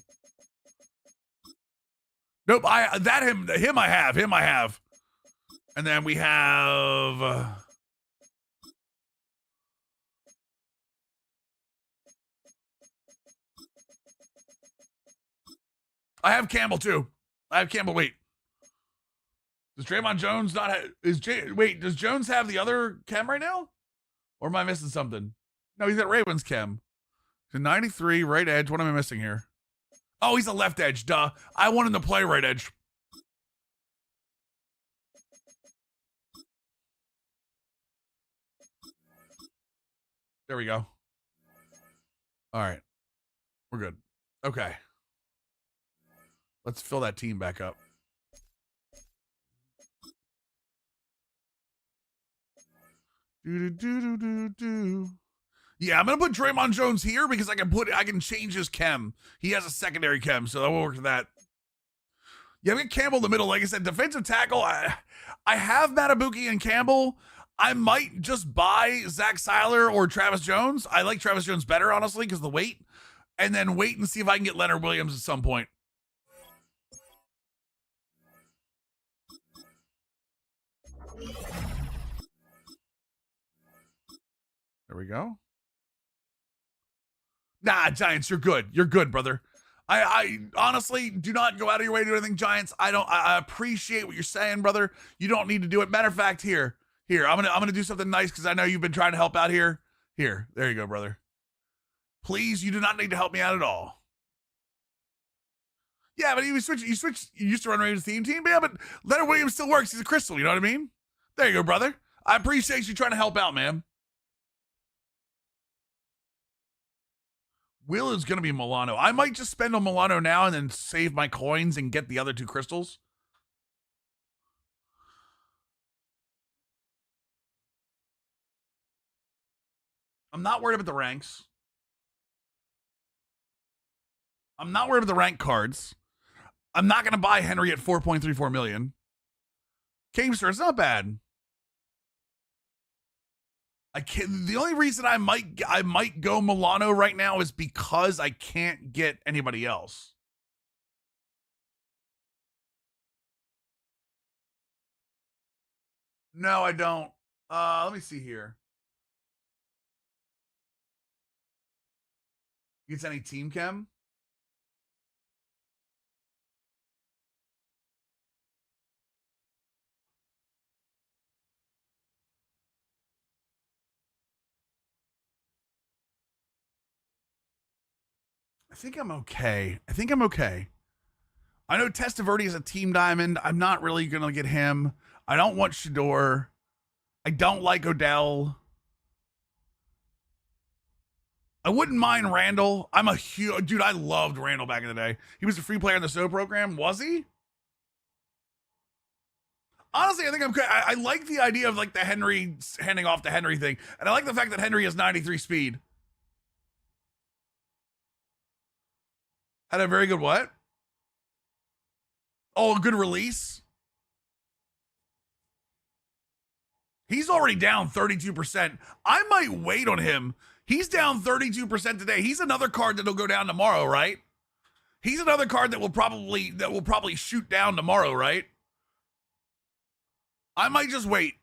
Nope. Him. I have. And then we have. I have Campbell too. I have Campbell. Wait. Does Draymond Jones not have, does Jones have the other chem right now? Or am I missing something? No, he's got Ravens chem. He's a 93 right edge. What am I missing here? Oh, he's a left edge. Duh. I want him to play right edge. There we go. All right. We're good. Okay. Let's fill that team back up. Yeah, I'm gonna put Draymond Jones here because I can change his chem. He has a secondary chem, so that will work for that. Yeah, we got Campbell in the middle. Like I said, defensive tackle. I have Matabuki and Campbell. I might just buy Zach Seiler or Travis Jones. I like Travis Jones better, honestly, because of the weight. And then wait and see if I can get Leonard Williams at some point. There we go. Nah, Giants, you're good. You're good, brother. I honestly do not go out of your way to do anything, Giants. I appreciate what you're saying, brother. You don't need to do it. Matter of fact, here, I'm gonna do something nice because I know you've been trying to help out here. Here, there you go, brother. Please, you do not need to help me out at all. Yeah, but you used to run Ravens team, but yeah, but Leonard Williams still works. He's a crystal, you know what I mean? There you go, brother. I appreciate you trying to help out, man. Will is going to be Milano. I might just spend on Milano now and then save my coins and get the other two crystals. I'm not worried about the ranks. I'm not worried about the rank cards. I'm not going to buy Henry at 4.34 million. Kingster, it's not bad. I can't. The only reason I might go Milano right now is because I can't get anybody else. No, I don't. Let me see here. Gets any team chem? I think I'm okay. I know Testaverde is a team diamond. I'm not really going to get him. I don't want Shador. I don't like Odell. I wouldn't mind Randall. I'm a huge dude. I loved Randall back in the day. He was a free player in the SO program. Was he? Honestly, I think I'm. I like the idea of like the Henry handing off to Henry thing, and I like the fact that Henry has 93 speed. Had a very good what? Oh, a good release. He's already down 32%. I might wait on him. He's down 32% today. He's another card that'll go down tomorrow, right? He's another card that will probably shoot down tomorrow, right? I might just wait.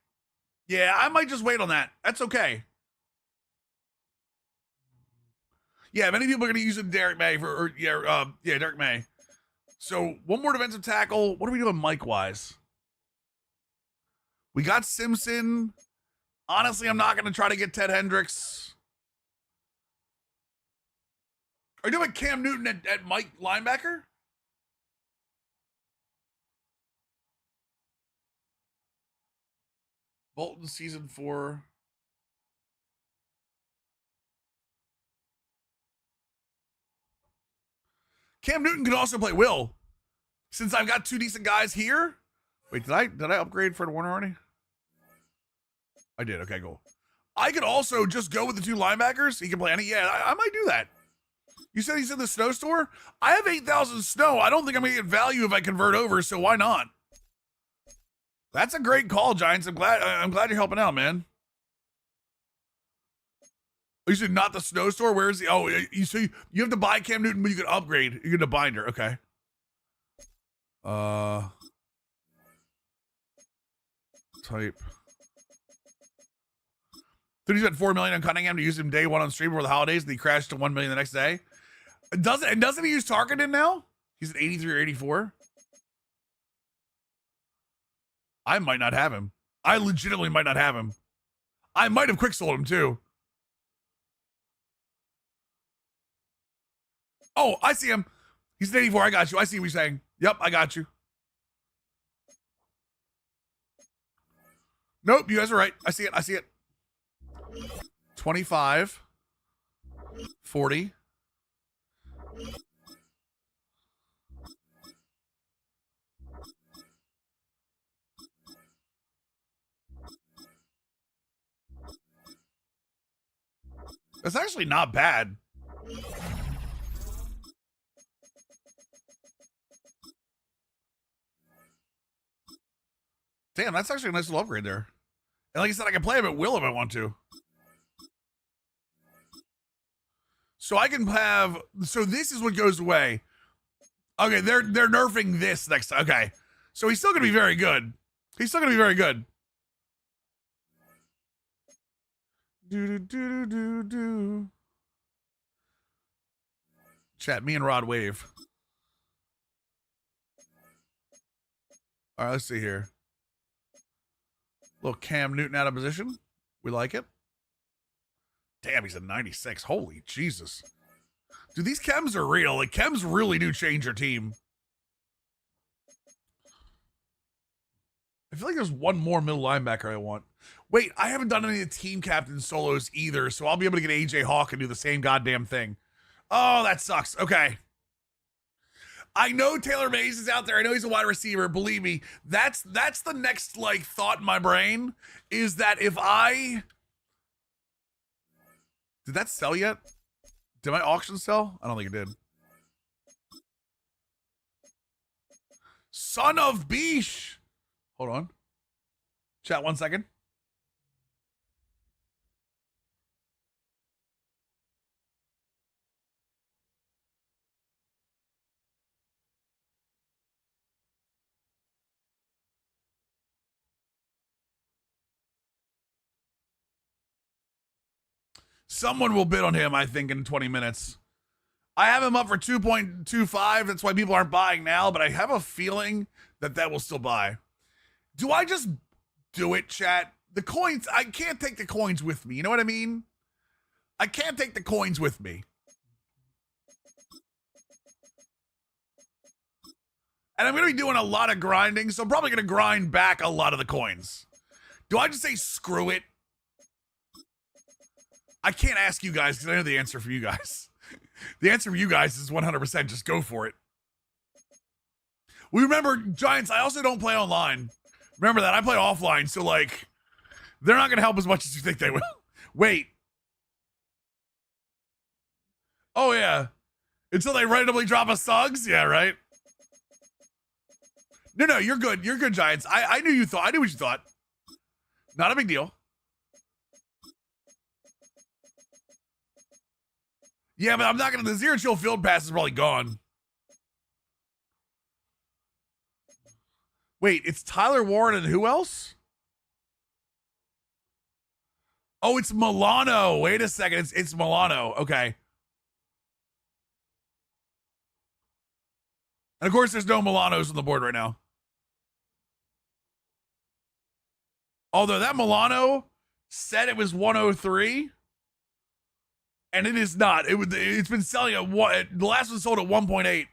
Yeah, I might just wait on that. That's okay. Yeah, many people are going to use Derek May Derek May. So one more defensive tackle. What are we doing Mike-wise? We got Simpson. Honestly, I'm not going to try to get Ted Hendricks. Are you doing Cam Newton at Mike linebacker? Bolton season 4. Cam Newton can also play Will. Since I've got two decent guys here. Wait, did I upgrade Fred Warner already? I did. Okay, cool. I could also just go with the two linebackers. He can play any. Yeah, I might do that. You said he's in the snow store? I have 8,000 snow. I don't think I'm going to get value if I convert over, so why not? That's a great call, Giants. I'm glad you're helping out, man. You said not the snow store? Where is he? Oh, you have to buy Cam Newton, but you can upgrade. You get a binder. Okay. Type. Did he spend $4 million on Cunningham to use him day one on stream before the holidays, and he crashed to $1 million the next day? Doesn't he use Tarkenton now? He's at 83 or 84. I might not have him. I legitimately might not have him. I might have quick sold him too. Oh, I see him. He's at 84. I got you. I see what you're saying. Yep, I got you. Nope, you guys are right. I see it. 25, 40. That's actually not bad. Damn, that's actually a nice little upgrade there. And like I said, I can play him at will if I want to. So I can have. So this is what goes away. Okay, they're nerfing this next time. Okay, so he's still gonna be very good. He's still gonna be very good. Do. Chat, me and Rod wave. All right, let's see here. Little Cam Newton out of position. We like it. Damn, he's a 96. Holy Jesus. Dude, these chems are real. Like, chems really do change your team. I feel like there's one more middle linebacker I want. Wait, I haven't done any of the team captain solos either, so I'll be able to get AJ Hawk and do the same goddamn thing. Oh, that sucks. Okay. I know Taylor Mays is out there. I know he's a wide receiver. Believe me, that's the next like thought in my brain is that if I did that sell yet? Did my auction sell? I don't think it did. Son of Beesh. Hold on. Chat 1 second. Someone will bid on him, I think, in 20 minutes. I have him up for 2.25. That's why people aren't buying now, but I have a feeling that will still buy. Do I just do it, chat? The coins, I can't take the coins with me. You know what I mean? I can't take the coins with me. And I'm going to be doing a lot of grinding, so I'm probably going to grind back a lot of the coins. Do I just say screw it? I can't ask you guys because I know the answer for you guys. The answer for you guys is 100% just go for it. We remember, Giants, I also don't play online. Remember that. I play offline, so, like, they're not going to help as much as you think they will. Wait. Oh, yeah. Until they randomly drop us Suggs? Yeah, right? No, you're good. You're good, Giants. I knew you thought. I knew what you thought. Not a big deal. Yeah, but I'm not going to. The zero chill field pass is probably gone. Wait, it's Tyler Warren and who else? Oh, it's Milano. Wait a second. It's Milano. Okay. And of course, there's no Milanos on the board right now. Although that Milano said it was 103. And it is not. It's been selling at what? The last one sold at 1.8.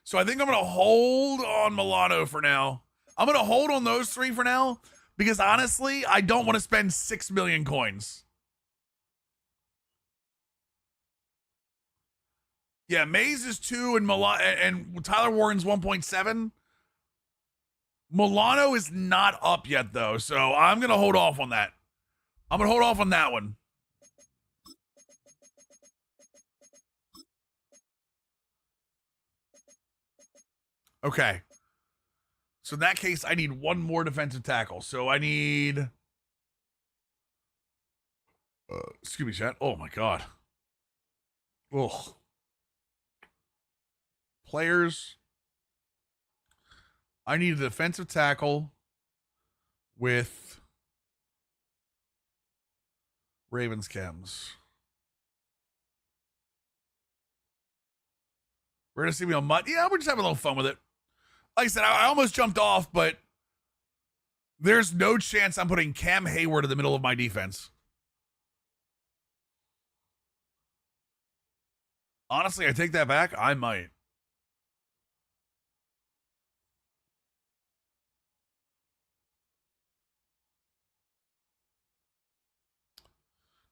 So I think I'm going to hold on Milano for now. I'm going to hold on those three for now because honestly, I don't want to spend 6 million coins. Yeah, Mays is 2 and Tyler Warren's 1.7. Milano is not up yet though, so I'm going to hold off on that. I'm going to hold off on that one. Okay. So in that case, I need one more defensive tackle. So I need... excuse me, chat. Oh, my God. Ugh. Players. I need a defensive tackle with Ravens chems. We're going to see me on Mutt. Yeah, we're just having a little fun with it. Like I said, I almost jumped off, but there's no chance I'm putting Cam Hayward in the middle of my defense. Honestly, I take that back. I might.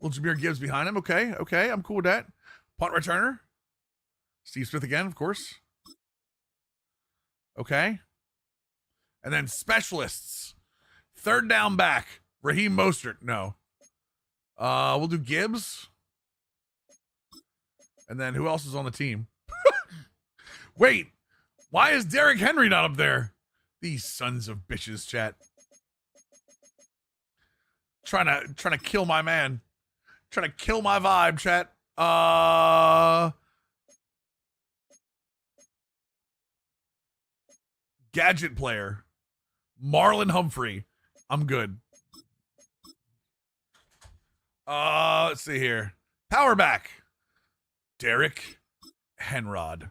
Little Jameer Gibbs behind him. Okay, I'm cool with that. Punt returner. Steve Smith again, of course. Okay. And then specialists. Third down back. Raheem Mostert. No. We'll do Gibbs. And then who else is on the team? Wait. Why is Derrick Henry not up there? These sons of bitches, chat. Trying to kill my man. Trying to kill my vibe, chat. Gadget player. Marlon Humphrey. I'm good. Let's see here. Power back. Derrick Henrod.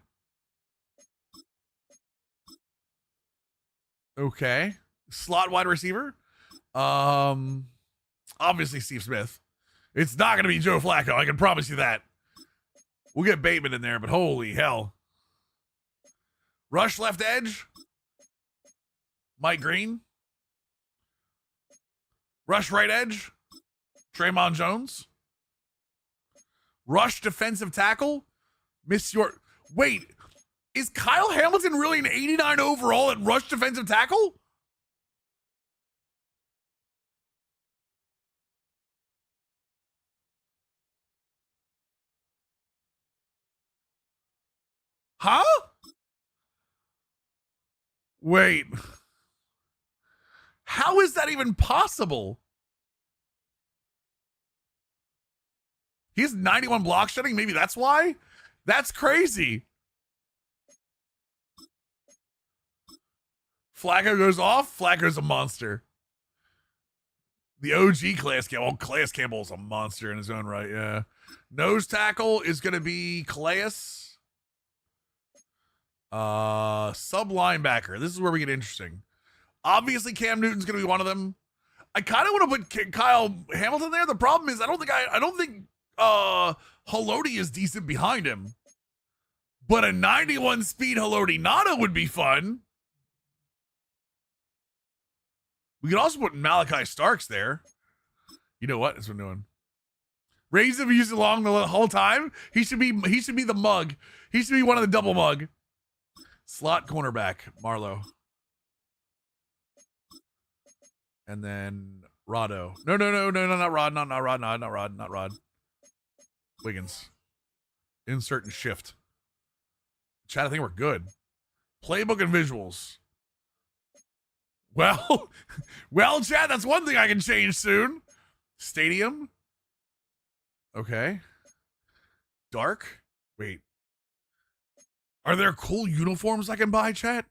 Okay. Slot wide receiver. Obviously Steve Smith. It's not going to be Joe Flacco. I can promise you that. We'll get Bateman in there, but holy hell. Rush left edge. Mike Green. Rush right edge. Draymond Jones. Rush defensive tackle. Miss your... Wait, is Kyle Hamilton really an 89 overall at rush defensive tackle? Huh? Wait. How is that even possible? He has 91 block shedding. Maybe that's why? That's crazy. Flacco goes off. Flacco's a monster. The OG Class Campbell. Oh, Class Campbell's a monster in his own right, yeah. Nose tackle is going to be Calais. Sub linebacker. This is where we get interesting. Obviously, Cam Newton's going to be one of them. I kind of want to put Kyle Hamilton there. The problem is I don't think Haloti is decent behind him. But a 91 speed Haloti Nana would be fun. We could also put Malachi Starks there. You know what? That's what I'm doing. Rays have used along the whole time. He should be the mug. He should be one of the double mug. Slot cornerback, Marlowe. And then Rado. No, not Rod. Wiggins. Insert and shift. Chat, I think we're good. Playbook and visuals. Well, Chad, that's one thing I can change soon. Stadium. Okay. Dark. Wait. Are there cool uniforms I can buy, chat?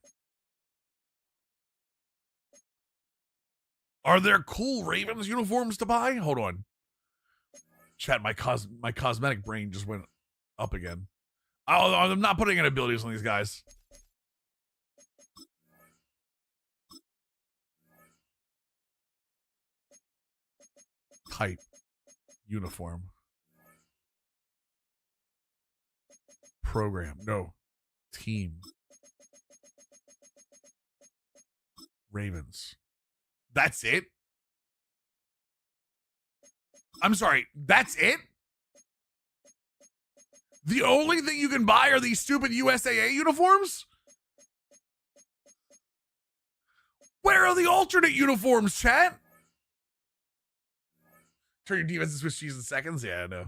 Are there cool Ravens uniforms to buy? Hold on. Chat, my cosmetic brain just went up again. I'm not putting in abilities on these guys. Type. Uniform. Program. No. Team. Ravens. That's it? I'm sorry. That's it? The only thing you can buy are these stupid USAA uniforms? Where are the alternate uniforms, chat? Turn your defense to switch cheese in seconds? Yeah, I know.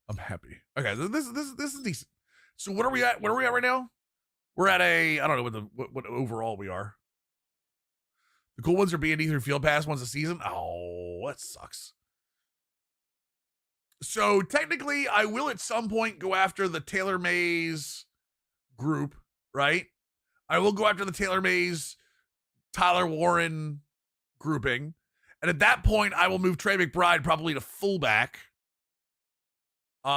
I'm happy. Okay, this is decent. So what are we at? What are we at right now? We're at a, I don't know what overall we are. The cool ones are B&D through Field Pass once a season. Oh, that sucks. So technically, I will at some point go after the Taylor Mays group, right? I will go after the Taylor Mays, Tyler Warren grouping. And at that point, I will move Trey McBride probably to fullback. But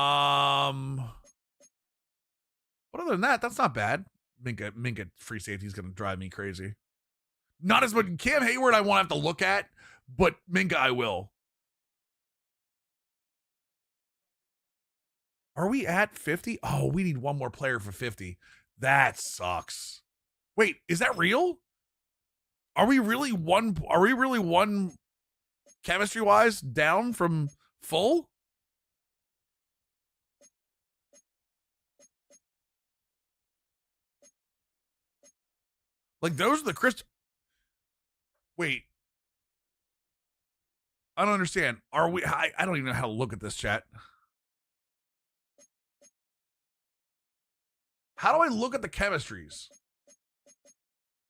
other than that, that's not bad. Minka free safety is going to drive me crazy. Not as much. Cam Hayward I won't have to look at, but Minka I will. Are we at 50? Oh, we need one more player for 50. That sucks. Wait, is that real? Are we really one chemistry-wise down from Full? Like those are the crystal. Wait. I don't understand. Are we? I don't even know how to look at this, chat. How do I look at the chemistries?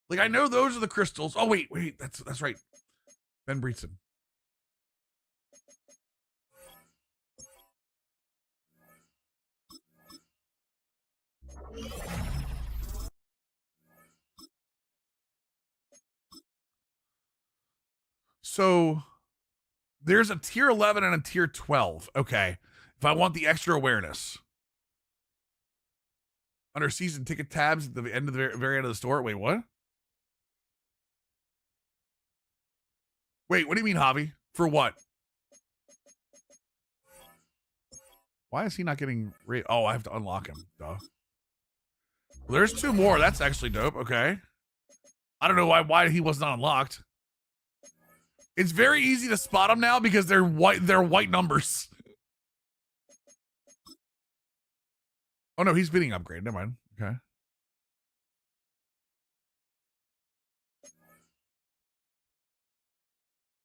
Like I know those are the crystals. Oh wait, that's right. Ben Breedson. So there's a tier 11 and a tier 12. Okay. If I want the extra awareness. Under season ticket tabs at the end of the very end of the store. Wait, what? Wait, what do you mean, Javi? For what? Why is he not getting oh, I have to unlock him. Duh. Well, there's 2 more. That's actually dope. Okay. I don't know why he was not unlocked. It's very easy to spot them now because they're white numbers. Oh no, he's being upgraded. Never mind. Okay.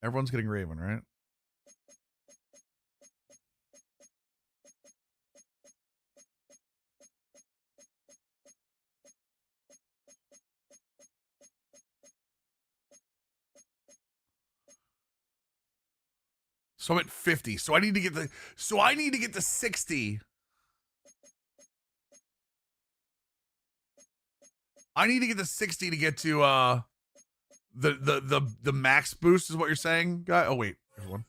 Everyone's getting Raven, right? So I'm at 50. So I need to get the 60. I need to get the 60 to get to the max boost is what you're saying, guy. Oh wait, there's one.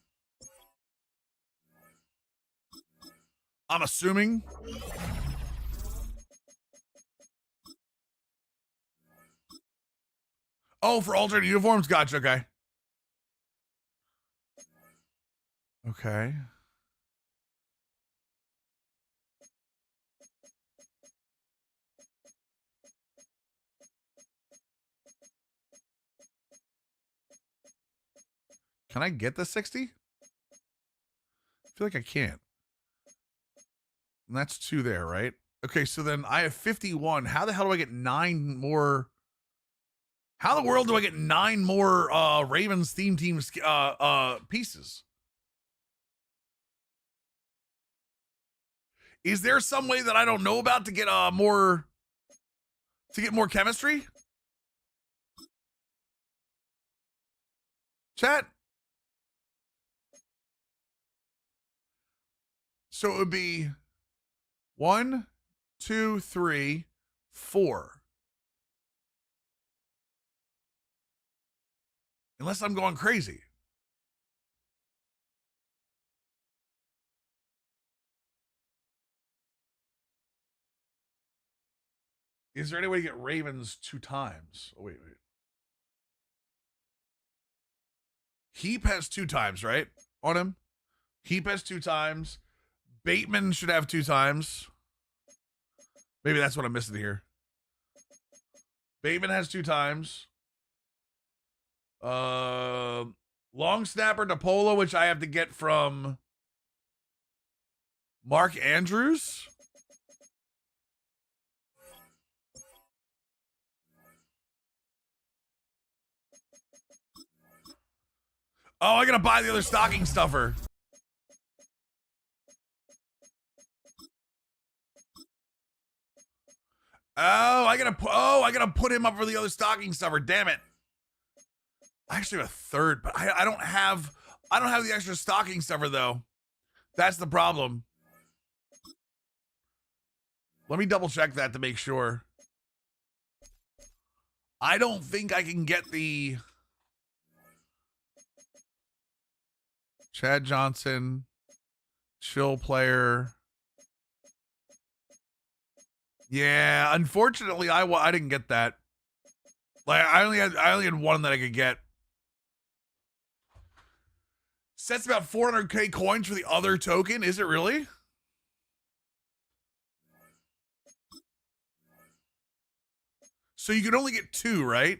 I'm assuming. Oh, for alternate uniforms, gotcha. Okay. Okay. Can I get the 60? I feel like I can't. And that's 2 there, right? Okay, so then I have 51. How the hell do I get 9 more? How in the world do I get 9 more Ravens theme teams pieces? Is there some way that I don't know about to get more chemistry? Chat. So it would be 1, 2, 3, 4. Unless I'm going crazy. Is there any way to get Ravens 2 times? Oh, wait. Heap has 2 times, right? On him. Heap has 2 times. Bateman should have 2 times. Maybe that's what I'm missing here. Bateman has 2 times. Long snapper DePolo, which I have to get from Mark Andrews. Oh, I gotta buy the other stocking stuffer. Oh, I gotta put him up for the other stocking stuffer. Damn it. I actually have a third, but I don't have the extra stocking stuffer though. That's the problem. Let me double check that to make sure. I don't think I can get the Chad Johnson chill player. Yeah, unfortunately, I didn't get that. Like I only had one that I could get. Sets about 400k coins for the other token. Is it really? So you can only get 2, right?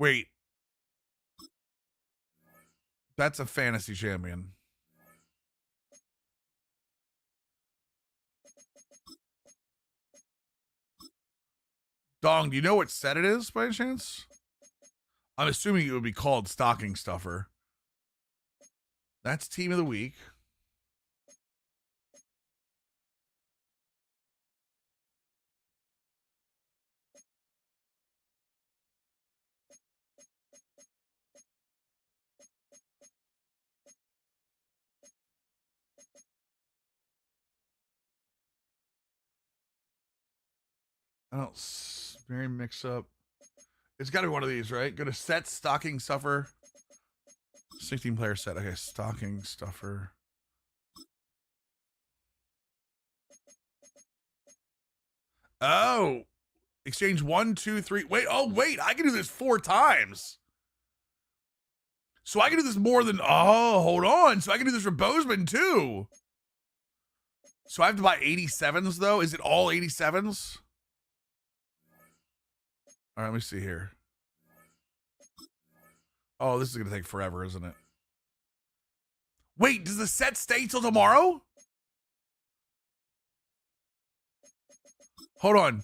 Wait. That's a fantasy champion. Dong, do you know what set it is by any chance? I'm assuming it would be called Stocking Stuffer. That's team of the week. I don't. Very mix up. It's got to be one of these, right? Go to set Stocking Stuffer. 16 player set. Okay, Stocking Stuffer. Oh, exchange 1, 2, 3. Wait, oh, wait. I can do this 4 times. So I can do this more than. Oh, hold on. So I can do this for Bozeman too. So I have to buy 87s though. Is it all 87s? All right, let me see here. Oh, this is going to take forever, isn't it? Wait, does the set stay till tomorrow? Hold on.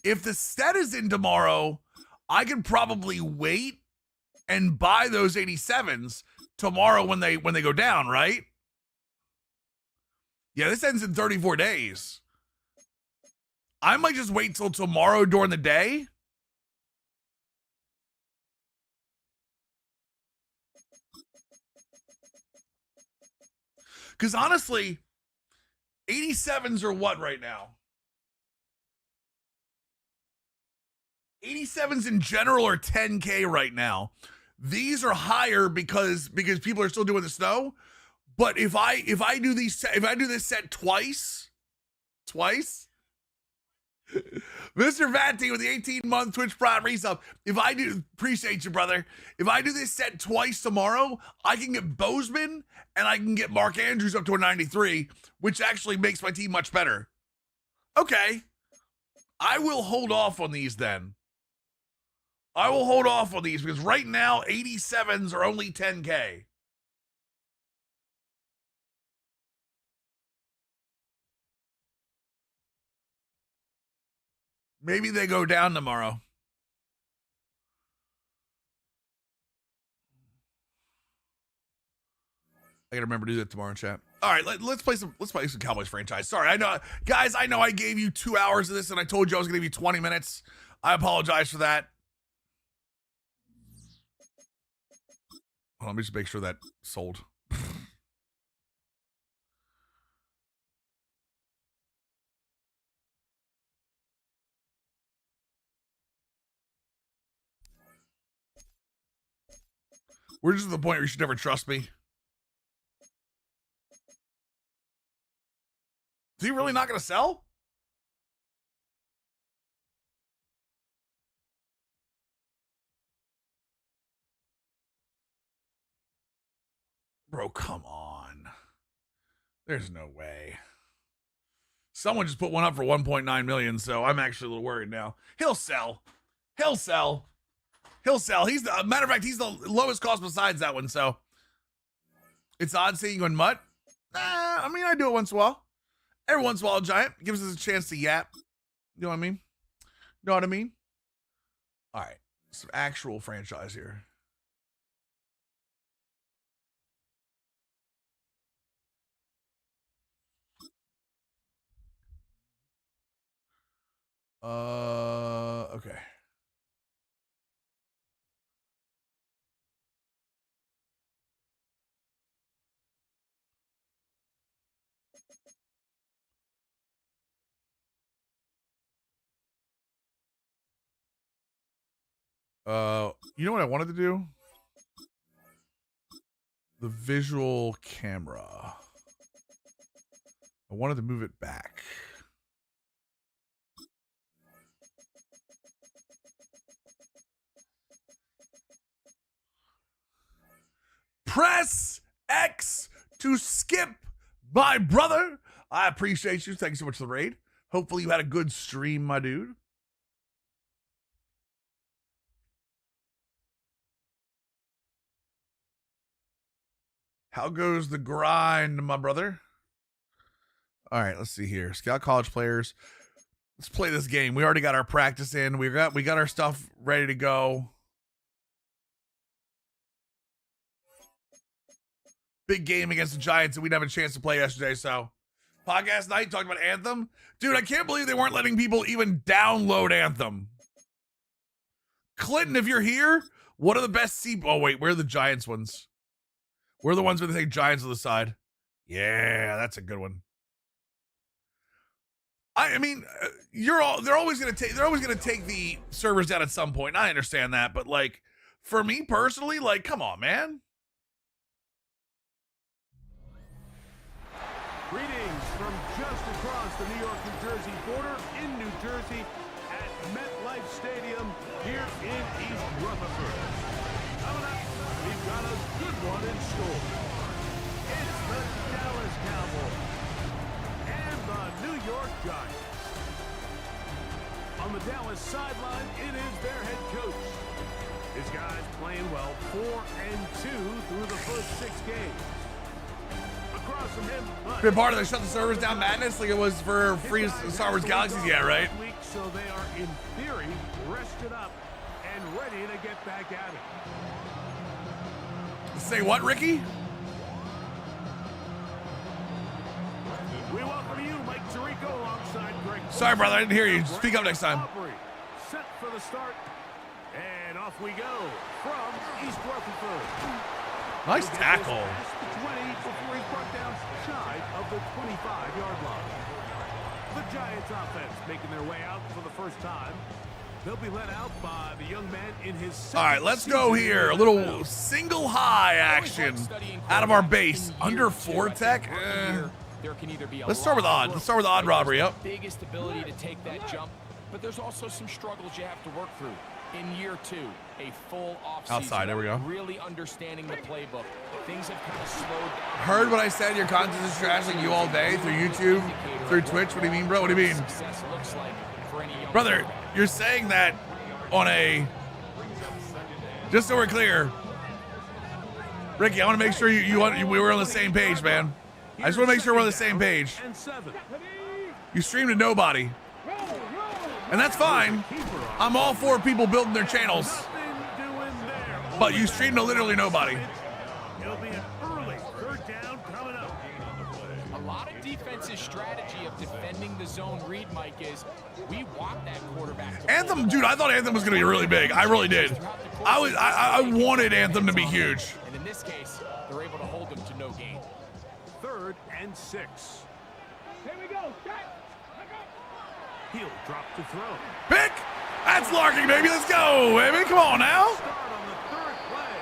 If the set is in tomorrow, I could probably wait and buy those 87s tomorrow when they go down, right? Yeah, this ends in 34 days. I might just wait till tomorrow during the day. Because honestly, 87s are what right now? 87s in general are 10K right now. These are higher because people are still doing the snow. But if I do this set twice, Mr. Vatti with the 18-month Twitch Prime resub. If I do, appreciate you, brother. If I do this set twice tomorrow, I can get Bozeman and I can get Mark Andrews up to a 93, which actually makes my team much better. Okay. I will hold off on these then. I will hold off on these because right now 87s are only 10K. Maybe they go down tomorrow. I gotta remember to do that tomorrow in chat. All right, let's play some Cowboys franchise. Sorry, I know, guys. I know I gave you 2 hours of this, and I told you I was gonna give you 20 minutes. I apologize for that. Hold on, let me just make sure that sold. We're just at the point where you should never trust me. Is he really not gonna sell? Bro, come on. There's no way. Someone just put one up for 1.9 million, so I'm actually a little worried now. He'll sell. He'll sell. He'll sell. He's the matter of fact, he's the lowest cost besides that one, so it's odd seeing you in Mutt. I mean, I do it once in a while. Every once in a while, Giant gives us a chance to yap. You know what I mean? You know what I mean? All right. Some actual franchise here. Okay. You know what I wanted to do? The visual camera. I wanted to move it back. Press X to skip, my brother. I appreciate you. Thank you so much for the raid. Hopefully you had a good stream, my dude. How goes the grind, my brother? All right, let's see here. Scout college players. Let's play this game. We already got our practice in. We got our stuff ready to go. Big game against the Giants that we didn't have a chance to play yesterday. So, podcast night talking about Anthem. Dude, I can't believe they weren't letting people even download Anthem. Clinton, if you're here, what are the best Oh, wait, where are the Giants ones? Where are the ones where they say Giants on the side? Yeah, that's a good one. I mean, they're always gonna take the servers down at some point. I understand that, but like, for me personally, like, come on, man. Greetings from just across the New York-New Jersey border in New Jersey at MetLife Stadium here in East Rutherford. Coming up, we've got a good one in store. It's the Dallas Cowboys and the New York Giants. On the Dallas sideline, it is their head coach. His guys playing well, 4-2 through the first 6 games. Across from him, Been part of the shut the servers down madness like it was for free Star Wars Galaxies, yeah, right? Week, so they are in theory rested up and ready to get back at it. Say what, Ricky? We welcome you, Mike Tirico, alongside Greg. Sorry, brother, I didn't hear you. Speak up next time. Set for the start, and off we go from East Rutherford. Nice tackle. 20 before he's brought down shy of the 25-yard line. The Giants offense making their way out for the first time. They'll be led out by the young man in his All right, let's go here. A little single high action out of our base. Under 4 tech. Let's start with odd. Let's start with odd robbery. Yep. Biggest ability to take that jump, but there's also some struggles you have to work through. In year 2, a full offseason. Outside, there we go. Really understanding the playbook. Things have kind of slowed down. Heard what I said. Your content is trash like you all day through YouTube, through Twitch. What do you mean, bro? What do you mean? Success looks like for any young Brother, you're saying that on a... Just so we're clear. Ricky, I want to make sure we were on the same page, man. I just want to make sure we're on the same page. You stream to nobody. And that's fine. I'm all for people building their channels. But you stream to literally nobody. It'll be an early third down coming up. A lot of defense's strategy of defending the zone read, Mike, is we want that quarterback. Anthem, dude, I thought Anthem was going to be really big. I really did. I wanted Anthem to be huge. And in this case, they're able to hold them to no gain. 3rd and 6. Here we go. He'll drop to throw. Pick! That's Larking, baby. Let's go, baby. Come on now. Start on the 3rd play.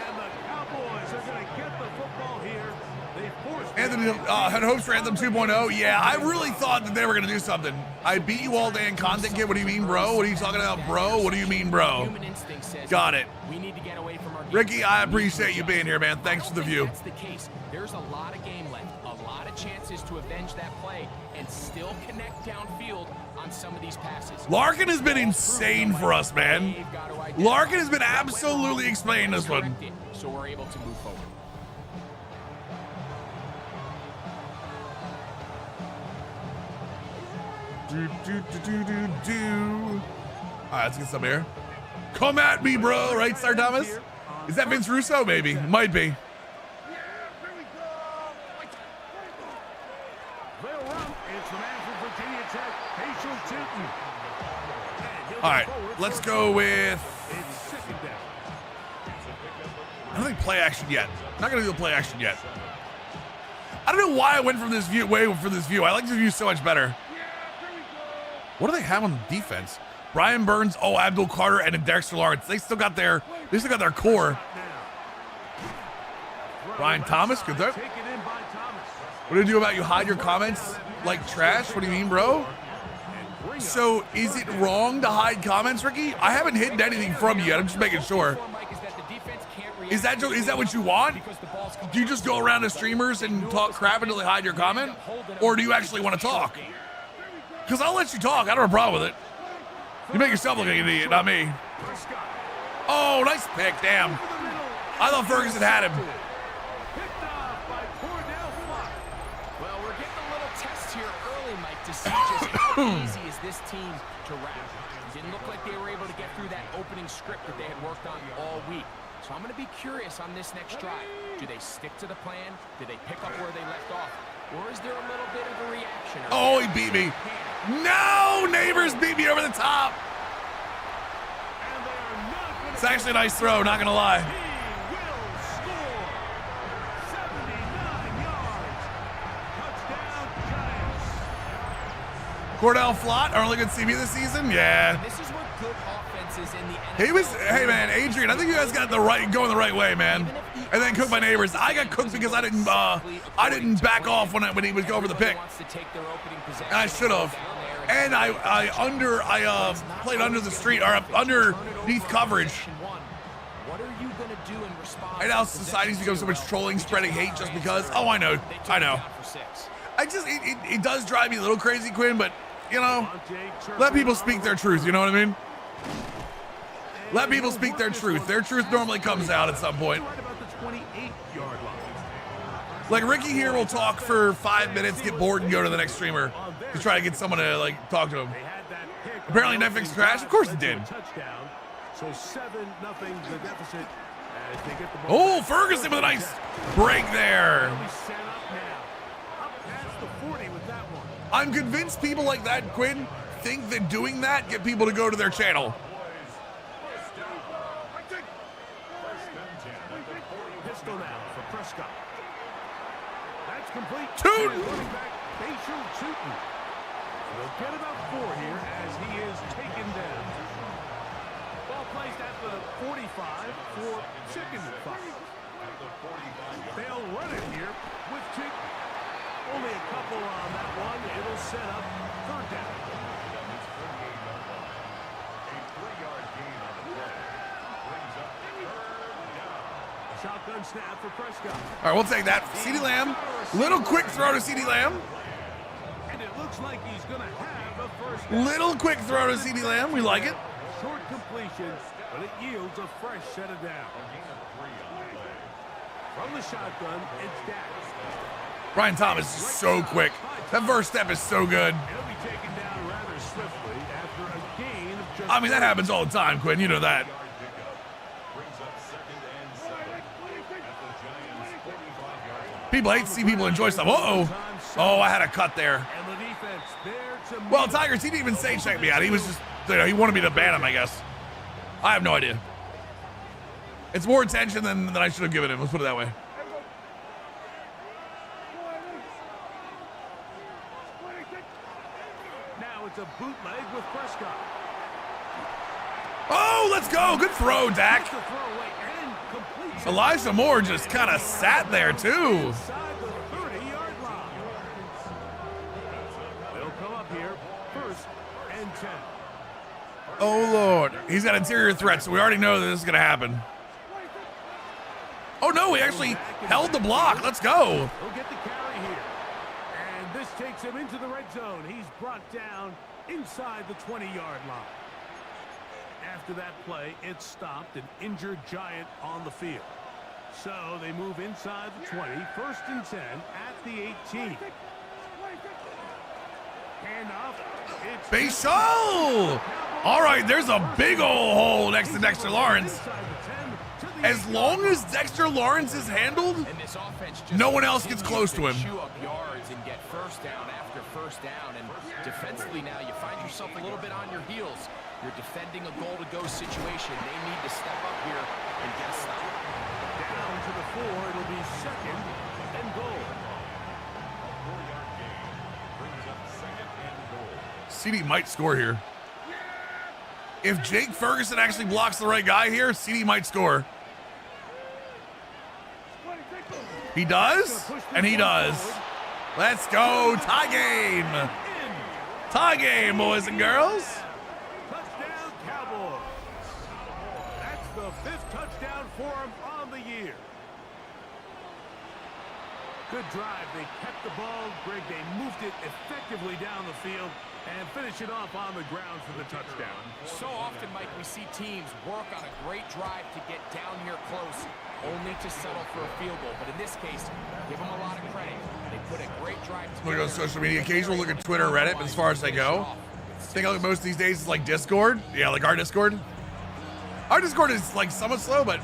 And the Cowboys are going to get the football here. They forced Anthony had hopes for Anthem 2.0. Yeah, I really thought that they were going to do something. I beat you all day in content kid. What do you mean, bro? What are you talking about, bro? What do you mean, bro? Human instinct says Got it. we need to get away from our game. Ricky, I appreciate you being here, man. Thanks for the view. That's the case. There's a lot of game left, a lot of chances to avenge that play and still connect downfield on some of these passes. Larkin has been insane for us, man. Larkin has been absolutely insane this one. So we're able to move forward. All right, let's get some here. Come at me, bro. Right, Star Thomas? Is that Vince Russo? Maybe. Might be. All right, let's go with... I don't think play action yet. Not going to do the play action yet. I don't know why I went from this view, for this view. I like this view so much better. What do they have on defense? Brian Burns, Abdul Carter, and Dexter Lawrence. They still got their core. Brian Thomas, good there. What do you do about you hide your comments like trash? What do you mean, bro? So is it wrong to hide comments, Ricky? I haven't hidden anything from you yet. I'm just making sure. Is that what you want? Do you just go around to streamers and talk crap until they hide your comment? Or do you actually want to talk? Because I'll let you talk. I don't have a problem with it. You make yourself look like an idiot, not me. Oh, nice pick. Damn. I thought Ferguson had him. easy is this team to wrap? Didn't look like they were able to get through that opening script that they had worked on all week. So I'm going to be curious on this next drive. Do they stick to the plan? Do they pick up where they left off? Or is there a little bit of a reaction? Oh, he beat me. No, Neighbors beat me over the top. It's actually a nice throw, not going to lie. He will score 79 yards. Touchdown, Giants. Cordell Flott, our only good CB this season? Yeah. This is what good offenses in the NFL. He was, hey man, Adrian, I think you guys got going the right way, man. And then cooked my Neighbors. I got cooked because I didn't back off when he was going for the pick. And I should have. And I played under the street, or underneath coverage. What are you gonna do in response? And now society's become so much trolling, spreading hate just because. Oh, I know. It does drive me a little crazy, Quinn, but you know, let people speak their truth. You know what I mean? Let people speak their truth. Their truth normally comes out at some point. Like Ricky here will talk for 5 minutes, get bored, and go to the next streamer to try to get someone to like talk to him. Apparently Netflix crashed. Of course it did. So 7-0 the deficit as they get the ball. Oh, Ferguson with a nice break there. I'm convinced people like that, Quinn, think that doing that get people to go to their channel. Pistol now for Prescott. That's complete. Two. They'll get about 4 here as he is taken down. Ball placed at the 45 for second and 5. They'll run it here with 2. Only a couple on that one. It'll set up 3rd down. Shotgun snap for Prescott. All right, we'll take that. CeeDee Lamb. Little quick throw to CeeDee Lamb. And it looks like he's going to have a first down. Little quick throw to CeeDee Lamb. We like it. Short completion, but it yields a fresh set of down. From the shotgun, it's Dak. Brian Thomas is so quick. That first step is so good. He'll be taken down rather swiftly after a gain of just. I mean, that happens all the time, Quinn. You know that. People hate to see people enjoy stuff. Uh-oh. Oh, I had a cut there. Well, Tigers, he didn't even say check me out. He was just, he wanted me to ban him, I guess. I have no idea. It's more attention than I should have given him. Let's put it that way. Now it's a bootleg with Prescott. Oh, let's go. Good throw, Dak. Elijah Moore just kind of sat there, too. Inside the 30-yard line. They'll come up here, 1st and 10. Oh, Lord. He's got interior threats, so we already know that this is going to happen. Oh, no, he actually held the block. Let's go. He'll get the carry here. And this takes him into the red zone. He's brought down inside the 20-yard line. After that play, it stopped an injured Giant on the field. So they move inside the 20, 1st and 10 at the 18. Handoff. It's Base hole. All right, there's a big old hole next to Dexter Lawrence. As long as Dexter Lawrence is handled, no one else gets close to him. Chew up yards and get 1st down after 1st down, and defensively now you find yourself a little bit on your heels. You're defending a goal-to-go situation. They need to step up here and get a stop. down to the 4. It'll be 2nd and goal. CD might score here. If Jake Ferguson actually blocks the right guy here, CD might score. He does, and he does. Let's go, tie game. Tie game, boys and girls. Touchdown, Cowboys. That's the 5th touchdown for him on the year. Good drive. They kept the ball. Greg, they moved it effectively down the field. And finish it off on the ground for the touchdown. So often, Mike, we see teams work on a great drive to get down here close, only to settle for a field goal. But in this case, give them a lot of credit. They put a great drive Look together. at social media. Occasional look at Twitter, Reddit, but as far as they go, I think I look most these days is like Discord. Yeah, like our Discord. Our Discord is like somewhat slow, but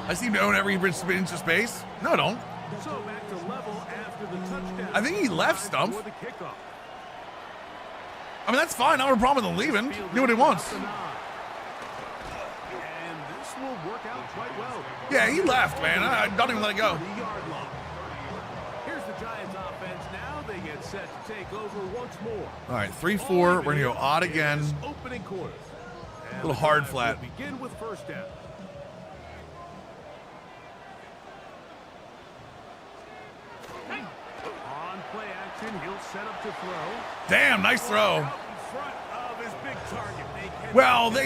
I seem to own every inch of space. No, I don't. So back to level after the touchdown. I think he left Stump. For the kickoff. I mean, that's fine. I don't have a problem with him leaving. Do what he wants. And this will work out quite well. Yeah, he left, man. I don't even let it go. 30-yard line. Here's the Giants offense now. They get set to take over once more. All right, 3-4. We're going to go odd again. Opening quarter. A little hard flat. Begin with first down. On play action, he'll set up to throw. Damn, nice throw. Out in front of his big target. Well,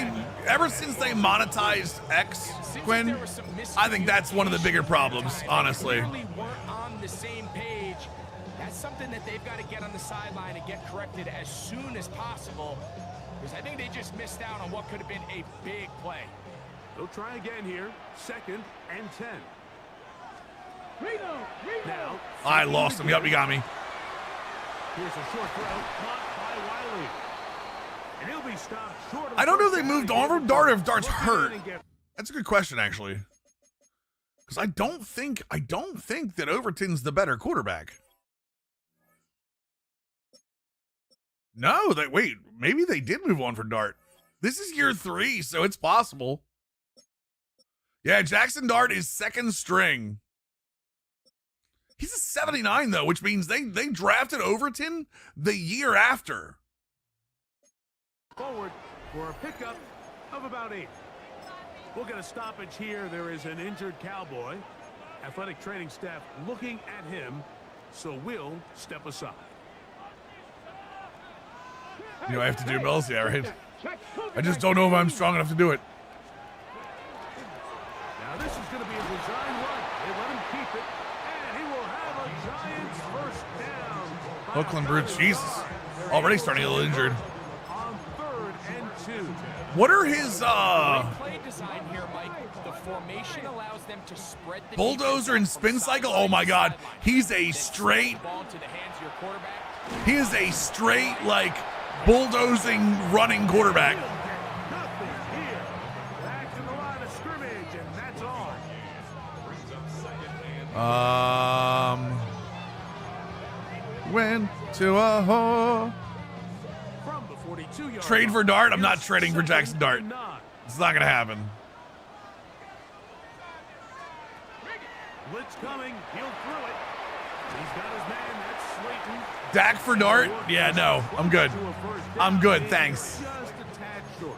ever since they monetized X, Quinn, I think that's one of the bigger problems, honestly. Clearly weren't on the same page. That's something that they've got to get on the sideline and get corrected as soon as possible, because I think they just missed out on what could have been a big play. They'll try again here. 2nd and 10. Now, I lost him. Yep, he got me. here's a short throw caught by Wiley. And he'll be stopped short of I don't know if they first moved down. on from Dart or if Dart's Look in hurt. and get- That's a good question, actually. Because I don't think that Overton's the better quarterback. No, wait, maybe they did move on for Dart. This is year 3, so it's possible. Yeah, Jackson Dart is 2nd string. He's a 79 though, which means they drafted Overton the year after. Forward for a pickup of about 8. We'll get a stoppage here. There is an injured Cowboy. Athletic training staff looking at him, so we'll step aside. You know what I have to do, Mills? Yeah, right. I just don't know if I'm strong enough to do it. Now this is going to be a design run. They let him keep it, and he will have a Giants first down. Oakland Brute, Jesus. Already starting a little injured. On 3rd and 2. What are his Great play design here, Mike. The formation allows them to spread the bulldozer and spin cycle? Oh my God. He's a straight, ball to the hands of your quarterback. he is a straight, like, bulldozing, running quarterback. Nothing here. Back to the line of scrimmage, and that's on. Went to a hole. From the 42-yard Trade for line, Dart? I'm not here's trading for 2nd Jackson Dart. and 9. It's not going to happen. Blitz coming. He'll throw it. He's got his man. That's Slayton. Dak for Dart? Yeah, no. I'm good. I'm good, thanks. Just a tad short.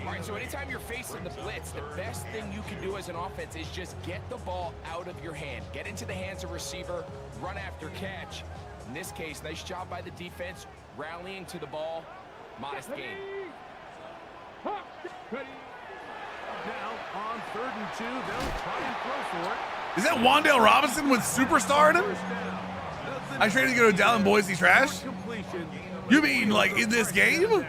All right, so anytime you're facing the blitz, the best thing you can do as an offense is just get the ball out of your hand. Get into the hands of receiver, run after catch. In this case, nice job by the defense, rallying to the ball. Modest gain. Now, on 3rd and 2, they'll try and throw for it. Is that Wandale Robinson with superstar in him? First down. Nothing I traded to go to Dallin Boise trash? completion. You mean like in this game?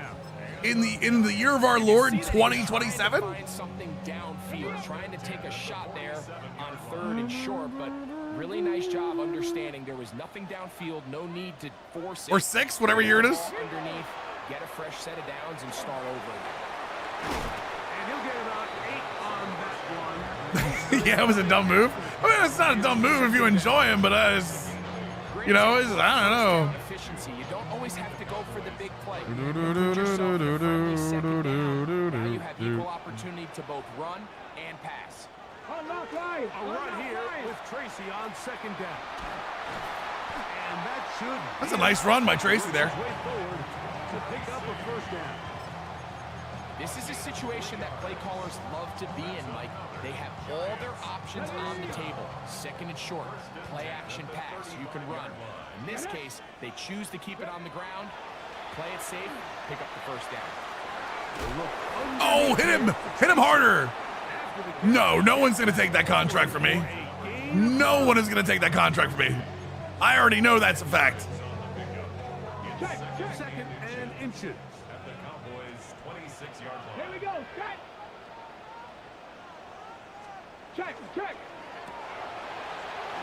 In the year of our Lord 2027? Find something downfield, trying to take a shot there on 3rd and short, but really nice job understanding there was nothing downfield, no need to force it. Or 6, whatever year it is. Underneath, get a fresh set of downs and start over. And he'll get about 8 on that one. Yeah, it was a dumb move. I mean, it's not a dumb move if you enjoy him, but it's, you know, it's, I don't know. Efficiency. You don't always have to go for the big play. Put yourself in a friendly second down. Now you have equal opportunity to both run and pass. A run here with Tracy on 2nd down. And that should That's a nice run by Tracy there. way forward to pick up a first down. This is a situation that play callers love to be in, Mike. They have all their options on the table. 2nd and short, play action pass, you can run. In this case, they choose to keep it on the ground, play it safe, pick up the first down. Oh, hit him harder. No one's going to take that contract from me. No one is going to take that contract from me. I already know that's a fact. Second and inches. At the Cowboys' 26-yard line. Here we go. Check. Check. Check.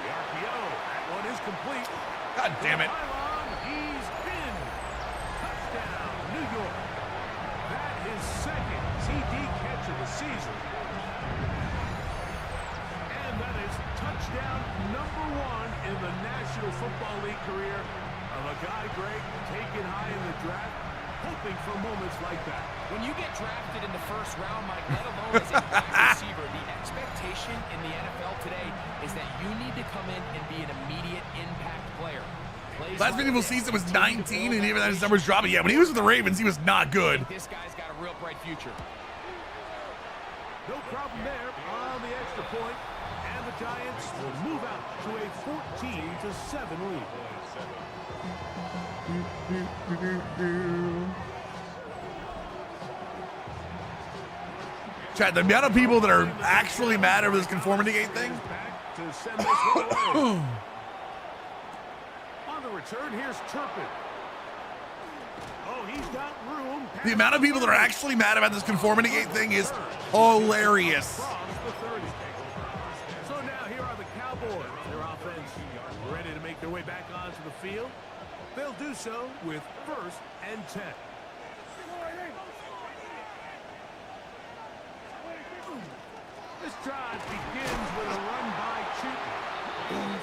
The RPO. That one is complete. God damn it. Pylon, he's in. Touchdown, New York. That is second TD catch of the season. And that is touchdown number 1 in the National Football League career of a guy, Greg, taken high in the draft, hoping for moments like that. When you get drafted in the first round, Mike, let alone as a wide receiver, the expectation in the NFL today is that you need to come in and be an immediate impact player. Last meaningful season was 19, and even that his numbers dropping. Yeah, when he was with the Ravens, he was not good. This guy's got a real bright future. No problem there on the extra point, and the Giants will move out to a 14-7 lead. Chad, the amount of people that are actually mad over this conformity gate thing. Back to send this one away. On the return, here's Turpin. Oh, he's got room. The amount of people that are actually mad about this conformity gate thing is hilarious. Across the 30. So now here are the Cowboys. Their offense ready to make their way back onto the field. They'll do so with 1st and 10. This drive begins with a run by Chutin.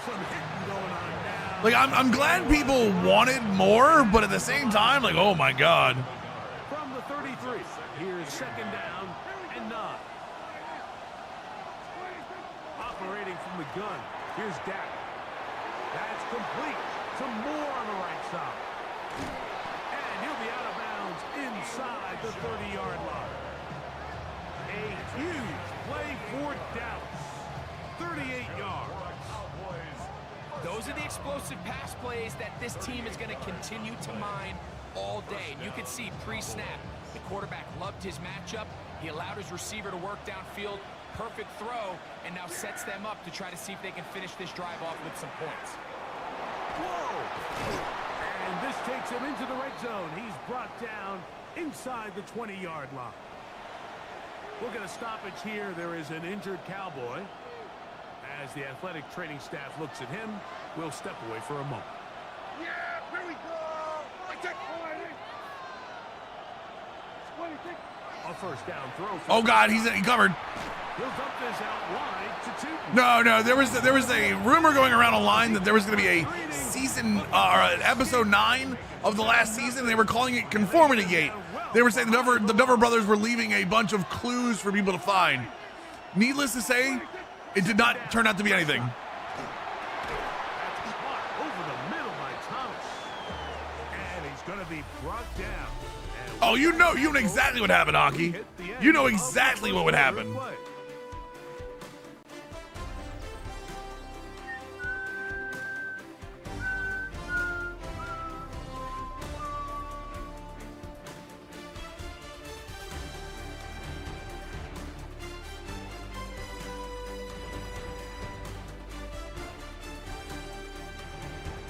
Some hitting going on now. Like, I'm glad people wanted more, but at the same time, like, oh my God. From the 33, here's 2nd down and 9. Operating from the gun, here's Dak. That's complete. Some more on the right side. And he'll be out of bounds inside the 30-yard line. A huge play for Dallas. 38 yards. Those are the explosive pass plays that this team is going to continue to mine all day. And you can see pre-snap, the quarterback loved his matchup. He allowed his receiver to work downfield. Perfect throw, and now sets them up to try to see if they can finish this drive off with some points. Whoa! And this takes him into the red zone. He's brought down inside the 20-yard line. We'll get a stoppage here. There is an injured Cowboy. As the athletic training staff looks at him, we'll step away for a moment. Yeah, here we go. A 1st down throw. Oh God, he covered. He'll dump this out wide to Chutin. No, there was a rumor going around online that there was going to be a season or an episode 9 of the last season. They were calling it Conformity Gate. They were saying the Duffer brothers were leaving a bunch of clues for people to find. Needless to say, it did not turn out to be anything. That's caught over the middle by Thomas. And he's going to be brought down. Oh, you know exactly what happened, Aki. You know exactly what would happen.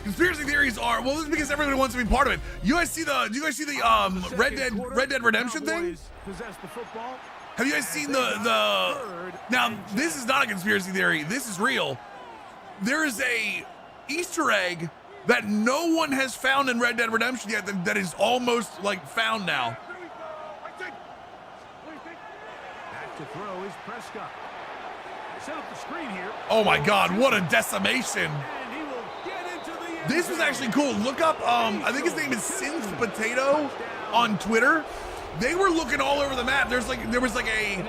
Conspiracy theories are, well, this is because everybody wants to be part of it. Do you guys see the Red Dead Redemption thing? Have you guys seen the now, this is not a conspiracy theory. This is real. There is a Easter egg that no one has found in Red Dead Redemption yet that is almost like found now. Back to throw is Prescott. Set up the screen here. Oh my God, what a decimation. And he will get into the end This was zone. actually cool. Look up, I think his name is Synth Potato on Twitter. They were looking all over the map. There was like a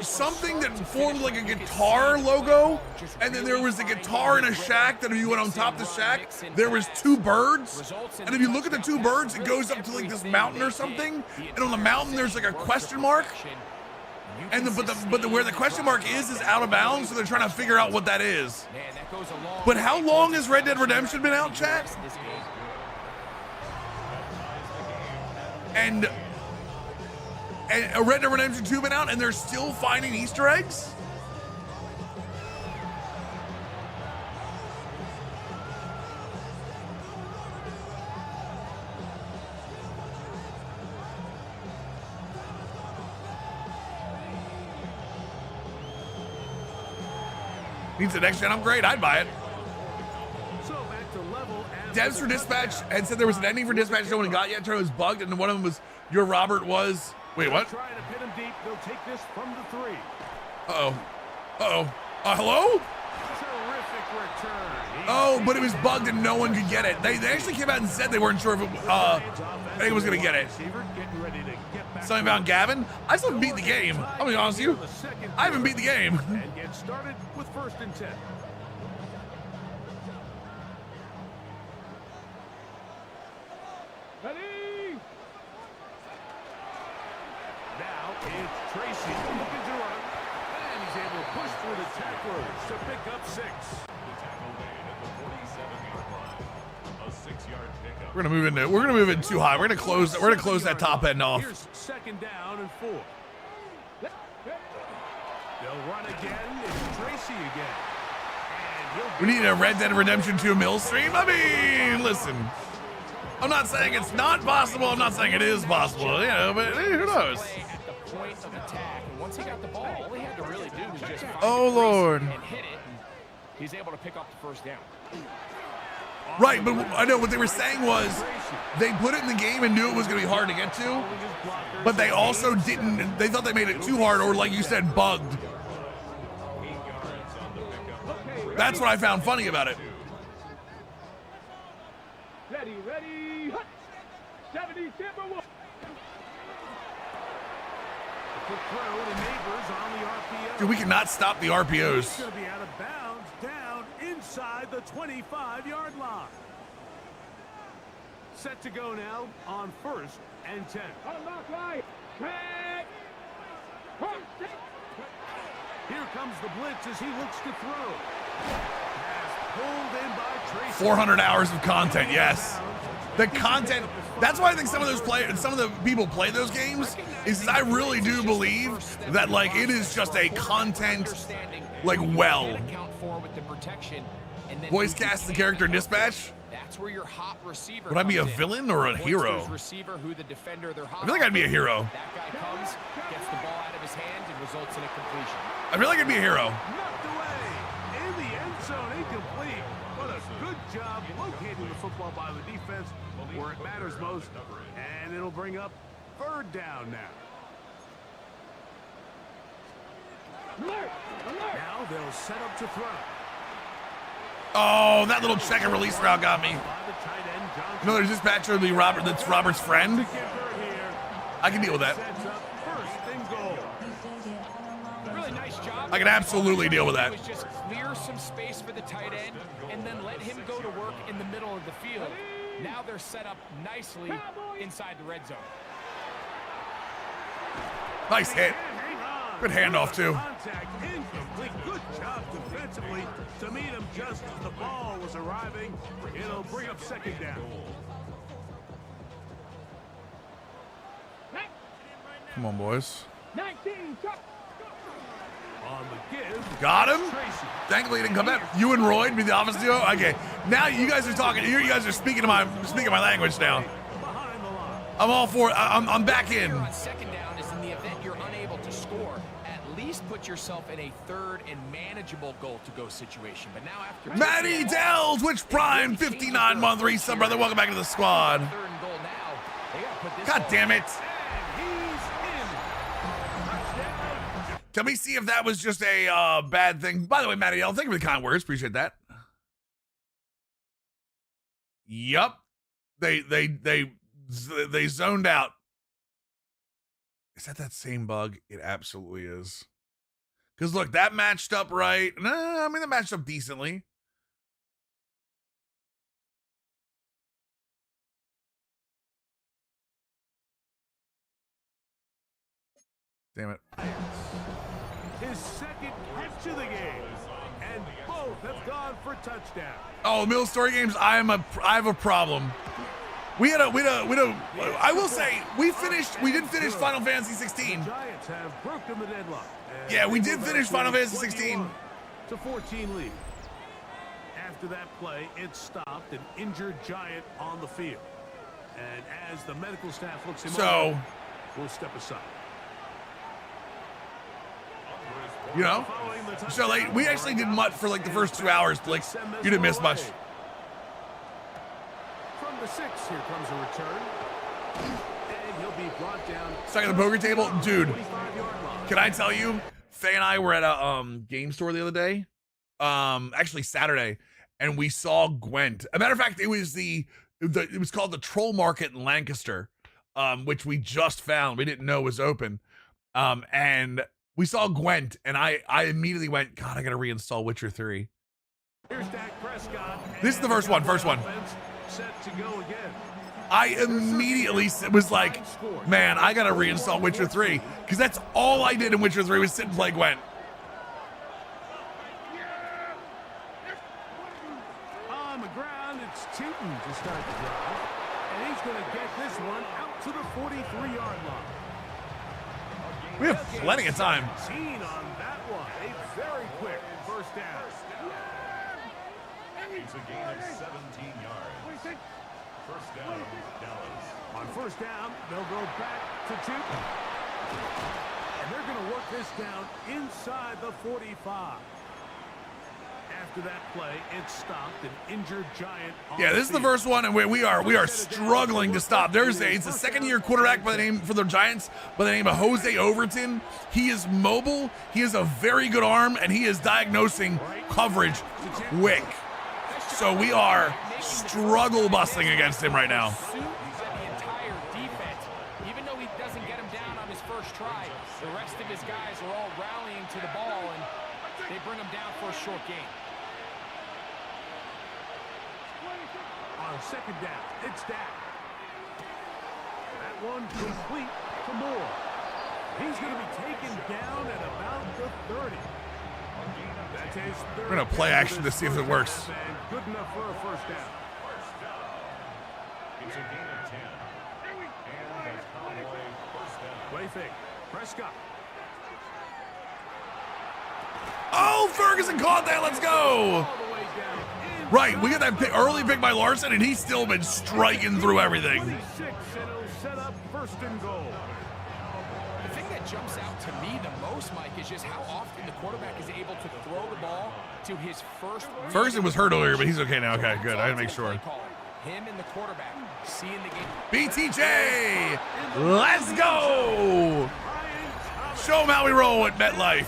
something that formed like a guitar logo, and then there was a guitar in a shack that if you went on top of the shack, there was 2 birds. And if you look at the 2 birds, it goes up to like this mountain or something. And on the mountain, there's like a question mark. And where the question mark is out of bounds, so they're trying to figure out what that is. But how long has Red Dead Redemption been out, chat? And Red Dead Redemption 2 been out, and they're still finding Easter eggs? Needs the next gen upgrade. I'd buy it. So back to level. Devs for Dispatch had said there was an ending for Dispatch no one got yet. It was bugged, and one of them was your Robert was. Wait, what? Trying to pin him deep. They'll take this from the 3. Hello? Terrific return. Oh, but it was bugged and no one could get it. They actually came out and said they weren't sure if anyone was gonna get it. Something about Gavin? I still haven't beat the game. I'll be honest with you. I haven't beat the game. And get started with 1st and 10. Ready? Now it's Tracy looking to run. And he's able to push through the tacklers to pick up 6. The tackle made at the 47-yard line. A 6-yard pickup. We're gonna move it too high. We're gonna close that top end off. Here's 2nd down and 4. They'll run again. It's Tracy again. We need a Red Dead Redemption 2 mill stream. I mean, listen. I'm not saying it's not possible. I'm not saying it is possible. You know, but who knows? At the point of attack, and once he got the ball, all he had to really do was just find Oh, the Lord. and hit it. And he's able to pick up the 1st down. Right, but I know what they were saying was they put it in the game and knew it was going to be hard to get to, but they also didn't. They thought they made it too hard, or like you said, bugged. That's what I found funny about it. Ready, ready. Hut. 70 Timberwolves. Quick throw to Neighbors on the RPO. Dude, we cannot stop the RPOs. It's going to be out of bounds down inside the 25-yard line. Set to go now on 1st and 10. Unlock right. Track. Here comes the blitz as he looks to throw. Pass pulled in by Tracy. 400 hours of content, yes. The content. That's why I think some of the people play those games is I really do believe that like it is just a content like well. Voice cast the character in Dispatch. That's where your hot receiver Would I be a comes in. villain or a hero? Receiver who the defender they're I feel like I'd be a hero. That guy comes, gets the ball out of his hand, and results in a completion. I feel like I'd be a hero. Knocked away in the end zone, incomplete. What a good job locating the football by the defense where it matters most. And it'll bring up 3rd down now. Alert. Alert. Now they'll set up to throw. Oh, that little check and release route got me. By the tight end, Johnson. Another dispatcher will be Robert. That's Robert's friend. Get her here. I can deal with that. Sets up 1st and goal. Really nice job. I can absolutely deal with that. Was just clear some space for the tight end and then let him go to work in the middle of the field. Now they're set up nicely inside the red zone. Nice hit. Good handoff too. Contact incomplete. Good job defensively to meet him just as the ball was arriving. It'll bring up 2nd down. Come on, boys. 19. On the give. Got him. Tracy. Thankfully, he didn't come back. You and Royd be the office duo. Okay, now you guys are talking. You guys are speaking my language now. Behind the line. I'm all for it. I'm back in. Here on 2nd down is in the event you're unable to score. At least put yourself in a 3rd and manageable goal-to-go situation. But now after Matty Dell, Twitch Prime, 59-month resub, brother. Welcome back to the squad. 3rd and goal now. They gotta put this God ball damn it. And he's in. Touchdown. Can we see if that was just a bad thing? By the way, Matty Dell, thank you for the kind words. Appreciate that. Yup. They zoned out. Is that same bug? It absolutely is. Because look, that matched up right. Nah, I mean, that matched up decently. Damn it. His 2nd catch of the game. And both have gone for touchdown. Oh, Mill Story Games, I have a problem. I will say, we did finish Final Fantasy 16. Giants have broken the deadlock. Yeah, we did finish Final Fantasy 16. To 14 lead. After that play, it stopped, an injured Giant on the field. And as the medical staff looks him over, we'll step aside. You know? So like we actually did much for like the first 2 hours. Like you didn't miss much. From the 6, here comes a return. And he'll be brought down. Stuck at the poker table, dude. 25-yard line. Can I tell you? Faye and I were at a game store the other day. Actually Saturday, and we saw Gwent. As a matter of fact, it was it was called the Troll Market in Lancaster, which we just found. We didn't know was open. And we saw Gwent, and I immediately went, God, I gotta reinstall Witcher 3. Here's Dak Prescott. This is the first one. Set to go again. I immediately was like, man, I gotta reinstall Witcher 3, because that's all I did in Witcher 3 was sit and play Gwent. On the ground, it's Tootin to start the drive. And he's going to get this one out to the 43-yard line. We have plenty of time. 17 on that one. A very quick first down. It's a gain of 17 yards. First down, Dallas. On first down, they'll go back to Tootin. And they're going to work this down inside the 45. After that play, it stopped an injured Giant. Yeah, this is the first one, and we are struggling to stop. It's a second-year quarterback by the name for the Giants by the name of Jose Overton. He is mobile. He has a very good arm, and he is diagnosing coverage quick. So we are struggle busting against him right now. The entire defense, even though he doesn't get him down on his first try, the rest of his guys are all rallying to the ball, and they bring him down for a short gain. On second down, it's Dak. That one complete to Moore. He's going to be taken down at about the 30. That's his third. We're gonna play action to see if it works. And good enough for a first down. It's a gain of 10. And that's Cowboy first down. Play fake. Prescott. Oh, Ferguson caught that. Let's go. All the way down. Right, we got that early pick by Larson, and he's still been striking through everything. 26, and it'll set up first and goal. The thing that jumps out to me the most, Mike, is just how often the quarterback is able to throw the ball to his first. Ferguson was hurt earlier, but he's okay now. Okay, good. I had to make sure. Him and the quarterback seeing the game. BTJ, let's go. Show them how we roll at MetLife.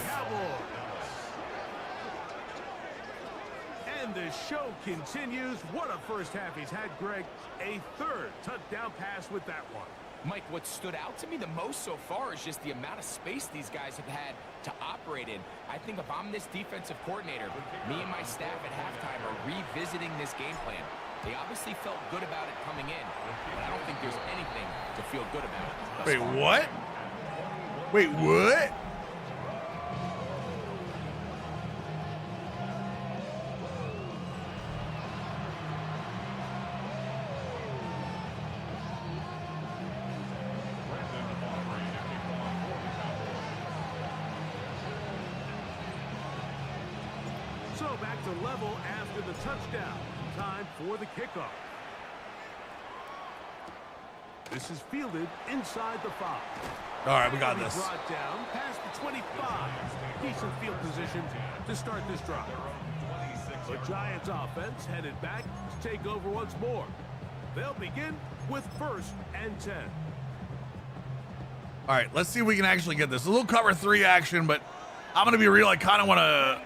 And the show continues. What a first half he's had, Greg. A third touchdown pass with that one. Mike, what stood out to me the most so far is just the amount of space these guys have had to operate in. I think if I'm this defensive coordinator, me and my staff at halftime are revisiting this game plan. They obviously felt good about it coming in, but I don't think there's anything to feel good about. Wait, what? Wait, what? So back to level after the touchdown. Time for the kickoff. This is fielded inside the 5. All right, we got this. Brought down past the 25. Decent field position to start this drive. The Giants offense headed back to take over once more. They'll begin with 1st and 10. All right, let's see if we can actually get this. A little cover 3 action, but I'm going to be real. I kind of want to.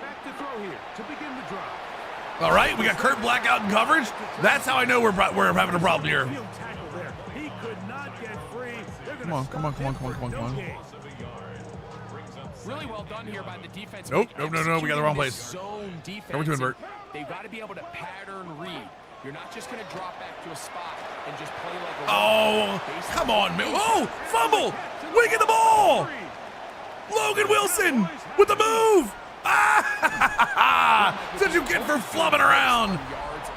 Back to throw here to begin the drive. All right, we got Kurt Black out in coverage. That's how I know we're having a problem here. Field tackle there. He could not get free. They're Come gonna on, come on, stop come on, him come on, for come on, no come on. gain. Really well done here by the defense. Nope, nope, no, no, we got the wrong Executing this place. Zone defense. Cover 2 invert. They've got to be able to pattern read. You're not just going to drop back to a spot and just play like a Oh, come on, man. Oh, fumble. We get the ball. Logan Wilson with the move. Ah, that's what you get for flubbing around.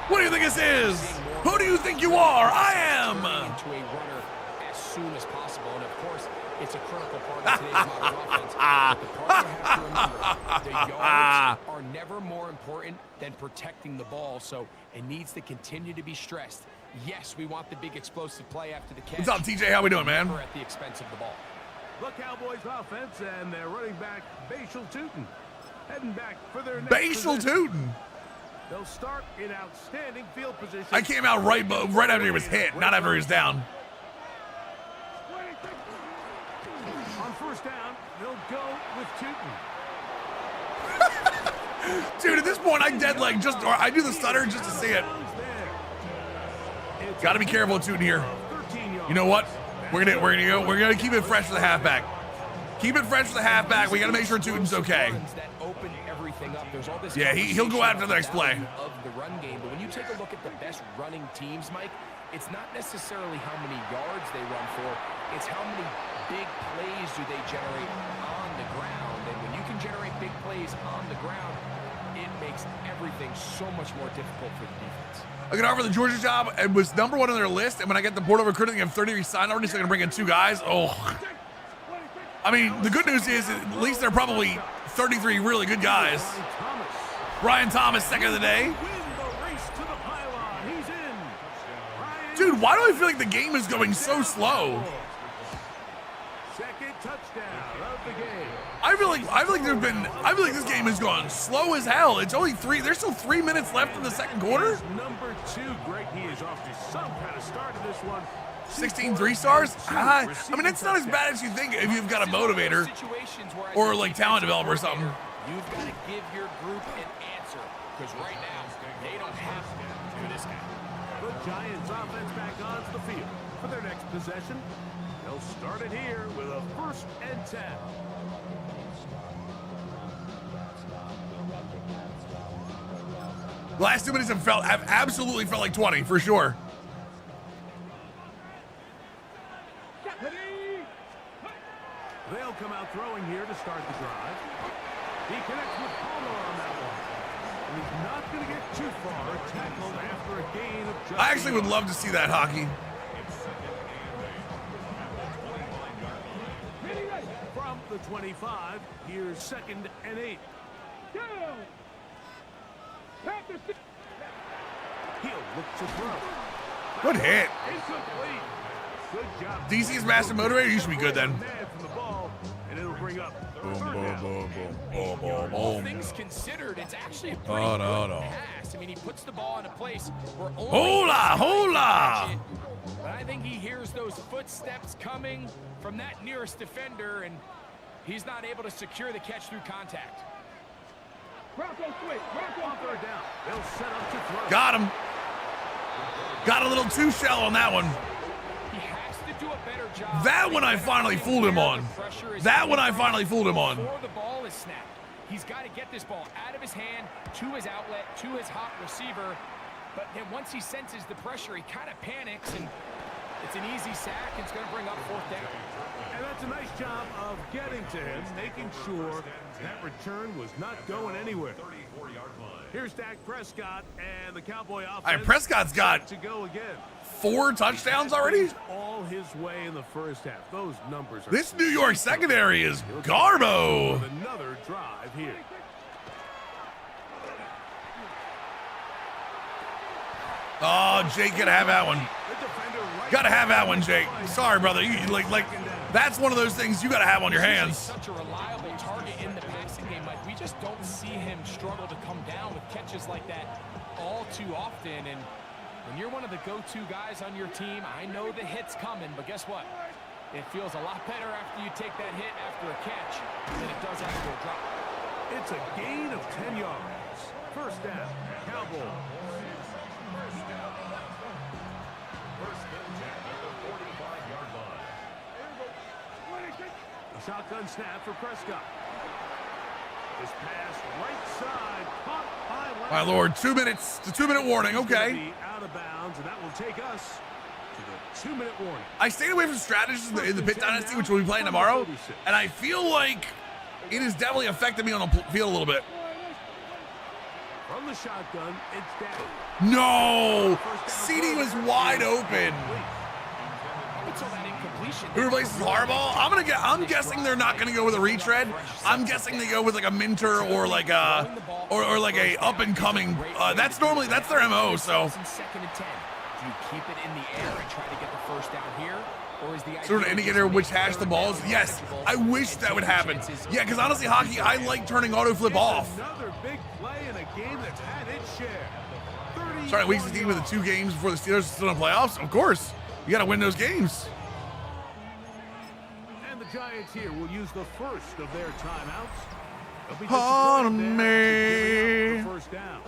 What do you think this is? Who do you think you are? I am. Into a runner as soon as possible, and of course, it's a critical part of today's modern offense. But the part you have to remember, the yards are never more important than protecting the ball, so it needs to continue to be stressed. Yes, we want the big explosive play after the catch. What's up, TJ? How we doing, man? Never at the expense of the ball. The Cowboys offense and their running back, Bashal Tootin, heading back for their next Bashal possession. Tootin. They'll start in outstanding field position. I came out right after he was hit, not after he was down. On first down, they'll go with Tootin. Dude, at this point, I dead leg or I do the stutter just to see it. Got to be careful with Tootin here. You know what? We're gonna keep it fresh for the halfback. Keep it fresh for the halfback. We got to make sure Tootin's okay. Yeah, he'll go after the next play. Of the run game, but when you take a look at the best running teams, Mike, it's not necessarily how many yards they run for, it's how many big plays do they generate on the ground. And when you can generate big plays on the ground, it makes everything so much more difficult for the defense. I got offer the Georgia job. It was number 1 on their list, and when I get the board over recruiting, they have 33 signed already, so they're gonna bring in 2 guys. Oh, I mean, the good news is at least they're probably 33 really good guys. Brian Thomas, second of the day. Dude, why do I feel like the game is going so slow? Second touchdown of the game. I feel like this game has gone slow as hell. It's only 3. There's still 3 minutes left in the second quarter. Number 2, Greg, he is off to some kind of start in this one. 16 3-stars? I mean, it's not as bad as you think if you've got a motivator or like talent developer or something. You've got to give your group an answer, because right now they don't have to do this guy. The Giants offense back onto the field for their next possession. They'll start it here with a 1st and 10. The last 2 minutes have absolutely felt like 20 for sure. They'll come out throwing here to start the drive. He connects with Palmer on that one. And he's not going to get too far tackled after a gain of just. I actually would love to see that hockey. From the 25, here's 2nd and 8. He'll look to throw. Good hit. Incomplete. Good job. DC's master motivator. You should be good then. From the ball, and it'll bring up Boom, third boom, down. boom, boom, boom, All boom. things considered, it's actually a pretty Oh, good no. pass. I mean, he puts the ball in a place where only Hola, hola. But I think he hears those footsteps coming from that nearest defender, and he's not able to secure the catch through contact. Bronco switch. Bronco On third down, they'll set up to throw. Got him. Got a little too shallow on that one. He has to do a better job. That one I finally fooled him on. That one I finally fooled him on. Before the ball is snapped, he's got to get this ball out of his hand to his outlet, to his hot receiver. But then once he senses the pressure, he kind of panics, and it's an easy sack. It's going to bring up 4th down. And that's a nice job of getting to him, making sure that return was not going anywhere. Here's Dak Prescott and the Cowboy offense. All right, Prescott's got to go again. 4 touchdowns already. All his way in the first half. Those numbers are. This New York secondary is garbo. With another drive here. Oh, Jake, gotta have that one. Gotta have that one, Jake. Sorry, brother. You like that's one of those things you gotta have on your hands. Such a reliable target in the passing game, Mike. We just don't see him struggle to come down with catches like that all too often. And when you're one of the go-to guys on your team, I know the hit's coming, but guess what? It feels a lot better after you take that hit after a catch than it does after a drop. It's a gain of 10 yards. First down, Cowboys. A shotgun snap for Prescott. This pass right side, caught by My lord, 2 minutes. It's a 2-minute warning. Okay. Out of bounds, and that will take us to the 2-minute warning. I stayed away from strategies in the Pit Dynasty, which we'll be playing tomorrow, and I feel like it has definitely affected me on the field a little bit. From the shotgun, it's down. No! CD was wide open. Who replaces Harbaugh? I'm guessing they're not gonna go with a retread. I'm guessing they go with like a Minter or like a or like a up and coming. That's their MO. So Do you keep it in the air and try to get the first down here? Or is the Sort of idea indicator just which make hash the third balls. down Yes, manageable I wish and that would take your happen. chances? Yeah, because honestly, hockey, I like turning auto flip off. Another big play in a game that's had its share. Starting week 16 with the 2 games before the Steelers are still in the playoffs. Of course, you got to win those games. And the Giants here will use the first of their timeouts. They'll be On disappointed there me. after giving up the first down.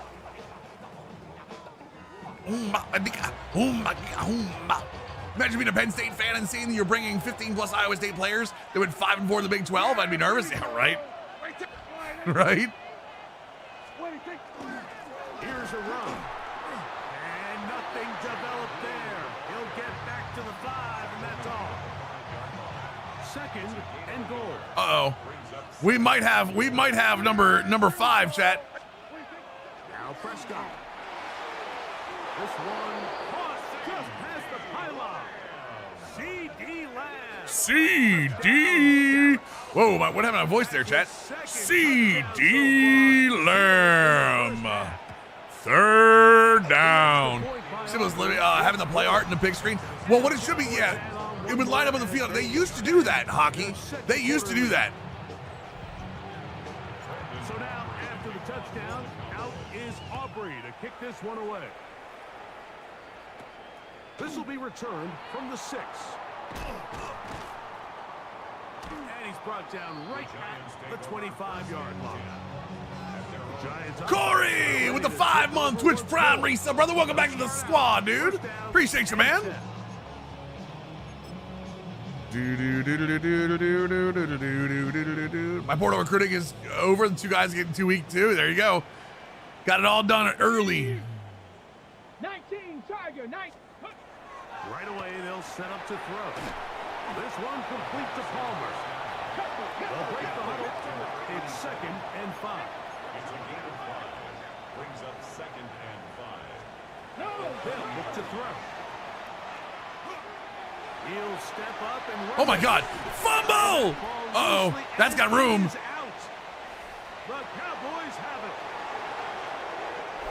Imagine being a Penn State fan and seeing that you're bringing 15 plus Iowa State players that went 5-4 in the Big 12. I'd be nervous. Yeah, right. Right. Here's a run. And nothing developed there. He'll get back to the 5, and that's all. 2nd and goal. Uh-oh. We might have number 5, chat. Now Prescott. This one caught just past the pylon. C.D. Lamb. CD. Whoa, what happened to my voice there, chat? CD Lamb. 3rd down. Simba's having the play art in the big screen. Well, what it should be, yeah, it would line up on the field. They used to do that, hockey. They used to do that. So now, after the touchdown, out is Aubrey to kick this one away. This will be returned from the 6. And he's brought down right at the 25-yard line. Corey with the 5-month Twitch Prime resub, brother. Welcome back to the squad, dude. Appreciate you, man. My portal recruiting is over. The 2 guys getting 2 week 2. There you go. Got it all done early. 19 Tiger, 9. Right away, they'll set up to throw. This one complete to Palmer. They'll break the huddle. It's 2nd and 5. It's a gain of 5. Brings up 2nd and 5. They'll look to throw. He'll step up and run. Oh my God. Fumble. Uh-oh. That's got room. He's out. The Cowboys have it.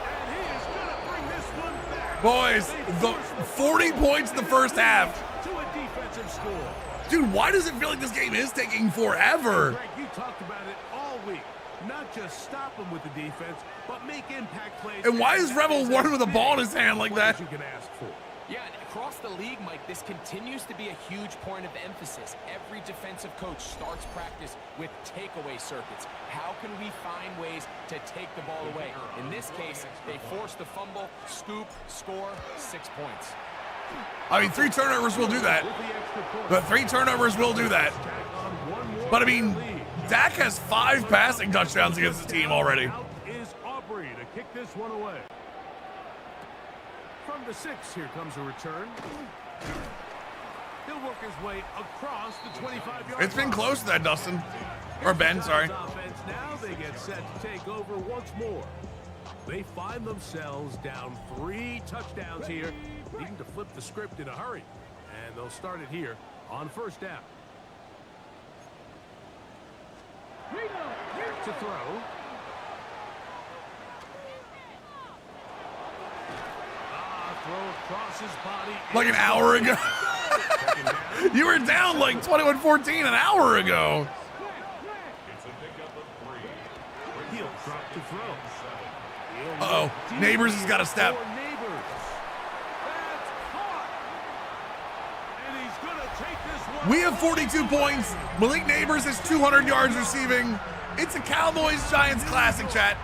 And he is going to bring this one back. Boys, the 40 points in the first half. To a defensive score. Dude, why does it feel like this game is taking forever? Greg, you talked about it all week. Not just stop them with the defense, but make impact plays. And why is Rebel running with a ball in his hand like that? You can ask for. Yeah, and across the league, Mike, this continues to be a huge point of emphasis. Every defensive coach starts practice with takeaway circuits. How can we find ways to take the ball away? In this case, they forced the fumble, scoop, score, 6 points. I mean, 3 turnovers will do that. The 3 turnovers will do that. But I mean, Dak has 5 passing touchdowns against the team already. Out is Aubrey to kick this one away. From the 6, here comes a return. He'll work his way across the 25-yard It's been close to that, Dustin. Or Ben, sorry. Now they get set to take over once more. They find themselves down 3 touchdowns here, needing to flip the script in a hurry. And they'll start it here on 1st down. To throw. Throw across his body. Like an hour ago. You were down like 21-14 an hour ago. It's a pickup of 3. He'll drop to throw. Uh-oh. Neighbors has got a step. For Neighbors. That's caught. And he's going to take this one. We have 42 points. Malik Neighbors has 200 yards receiving. It's a Cowboys-Giants classic, chat.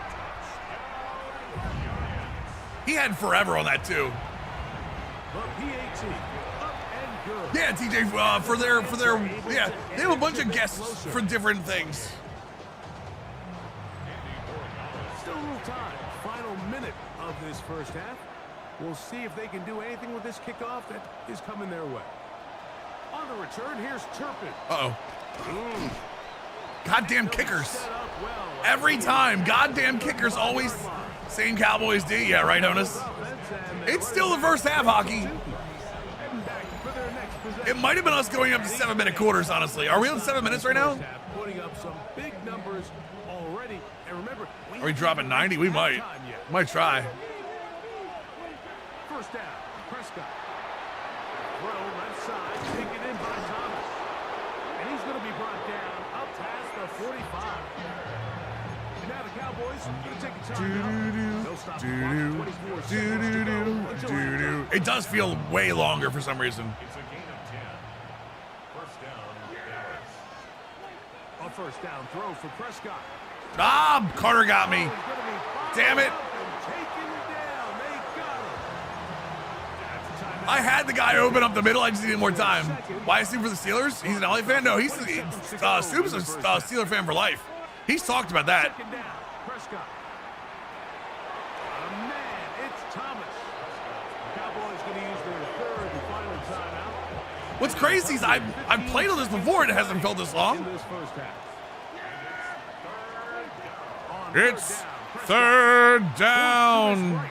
He had forever on that, too. The PAT up and good. Yeah, TJ, for their, yeah, they have a bunch of guests for different things. Still a little time. Final minute of this first half. We'll see if they can do anything with this kickoff that is coming their way. On the return, here's Turpin. Uh-oh. Goddamn kickers. Set up well. Every time, goddamn kickers always, same Cowboys D, yeah, right, Honus? It's still the first half, hockey. It might have been us going up to 7-minute quarters, honestly. Are we on 7 minutes right now? Putting up some big numbers already. And remember, Are we dropping 90? We might. Might try. First down. Prescott. Throw left side, taken in by Thomas. And he's going to be brought down up past the 45. And now the Cowboys are going to take a timeout. They'll stop the clock at 24 seconds to go until halftime. It does feel way longer for some reason. It's a gain of 10. First down, Dallas. A first down throw for Prescott. Ah, Carter got me. He's gonna be followed Damn it. up and taken down. They got him. That's a timeout. I had the guy open up the middle. I just needed more time. Why is he for the Steelers? He's an LA fan? No, he's Soup's a Steeler fan for life. He's talked about that. Second down, Prescott. Man, it's Thomas. Cowboys going to use their third and final timeout. What's crazy is I've played on this before and it hasn't felt this In long. this first half. On It's third third down, Prescott. down.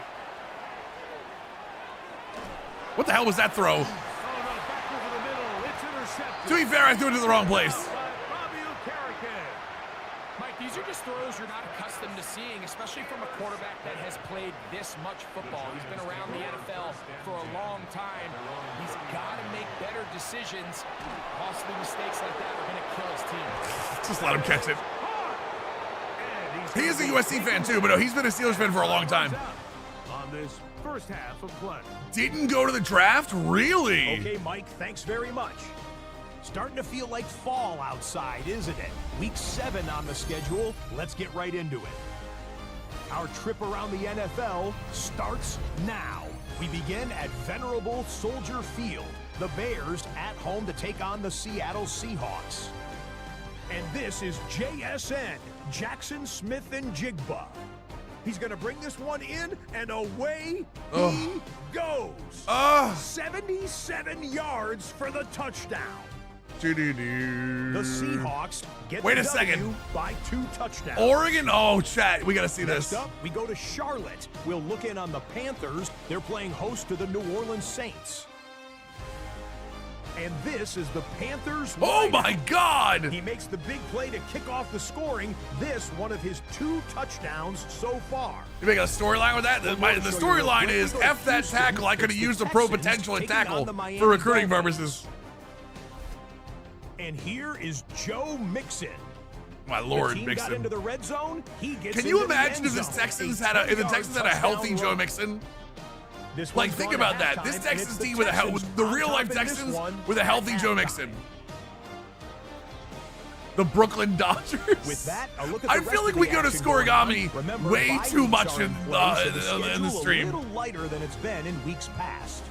What the hell was that throw? Oh, no, back over the middle. It's intercepted. To be fair, I threw it to the wrong place. By Bobby Okereke. Mike, these are just throws you're not accustomed to seeing, especially from a quarterback that has played this much football. He's been around the NFL for a long time. He's got to make better decisions. Costly mistakes like that are going to kill his team. Just let him catch it. And he's He is a USC fan too, but no, he's been a Steelers fan for a long time. on this first half of play. Didn't go to the draft? Really? Okay, Mike, thanks very much. Starting to feel like fall outside, isn't it? Week 7 on the schedule. Let's get right into it. Our trip around the NFL starts now. We begin at venerable Soldier Field. The Bears at home to take on the Seattle Seahawks. And this is JSN, Jackson Smith and Jigba. He's going to bring this one in, and away he goes. 77 yards for the touchdown. The Seahawks get Wait the a second. W by 2 touchdowns. Oregon? Oh, chat. We got to see Next this. up, we go to Charlotte. We'll look in on the Panthers. They're playing host to the New Orleans Saints. And this is the Panthers. Oh, lineup. my God. He makes the big play to kick off the scoring. This one of his 2 touchdowns so far. You make a storyline with that? The storyline is F that tackle. I could have used the pro potential at tackle for recruiting purposes. And here is Joe Mixon. My The Lord, team got into Mixon. the red zone. He gets Can you into the imagine end if the zone. Texans A had a 10-yard healthy touchdown Joe run. Mixon? This Like, one's think gone to about that. halftime, This and Texans it's the team with Texans the on real top life in this Texans one with a healthy at Joe halftime. Mixon. The Brooklyn Dodgers. With that, a look at I the feel rest like of we the go to action going Scorigami on. Remember, way bye too weeks much are in place, so the schedule stream. A little lighter than it's been in weeks past.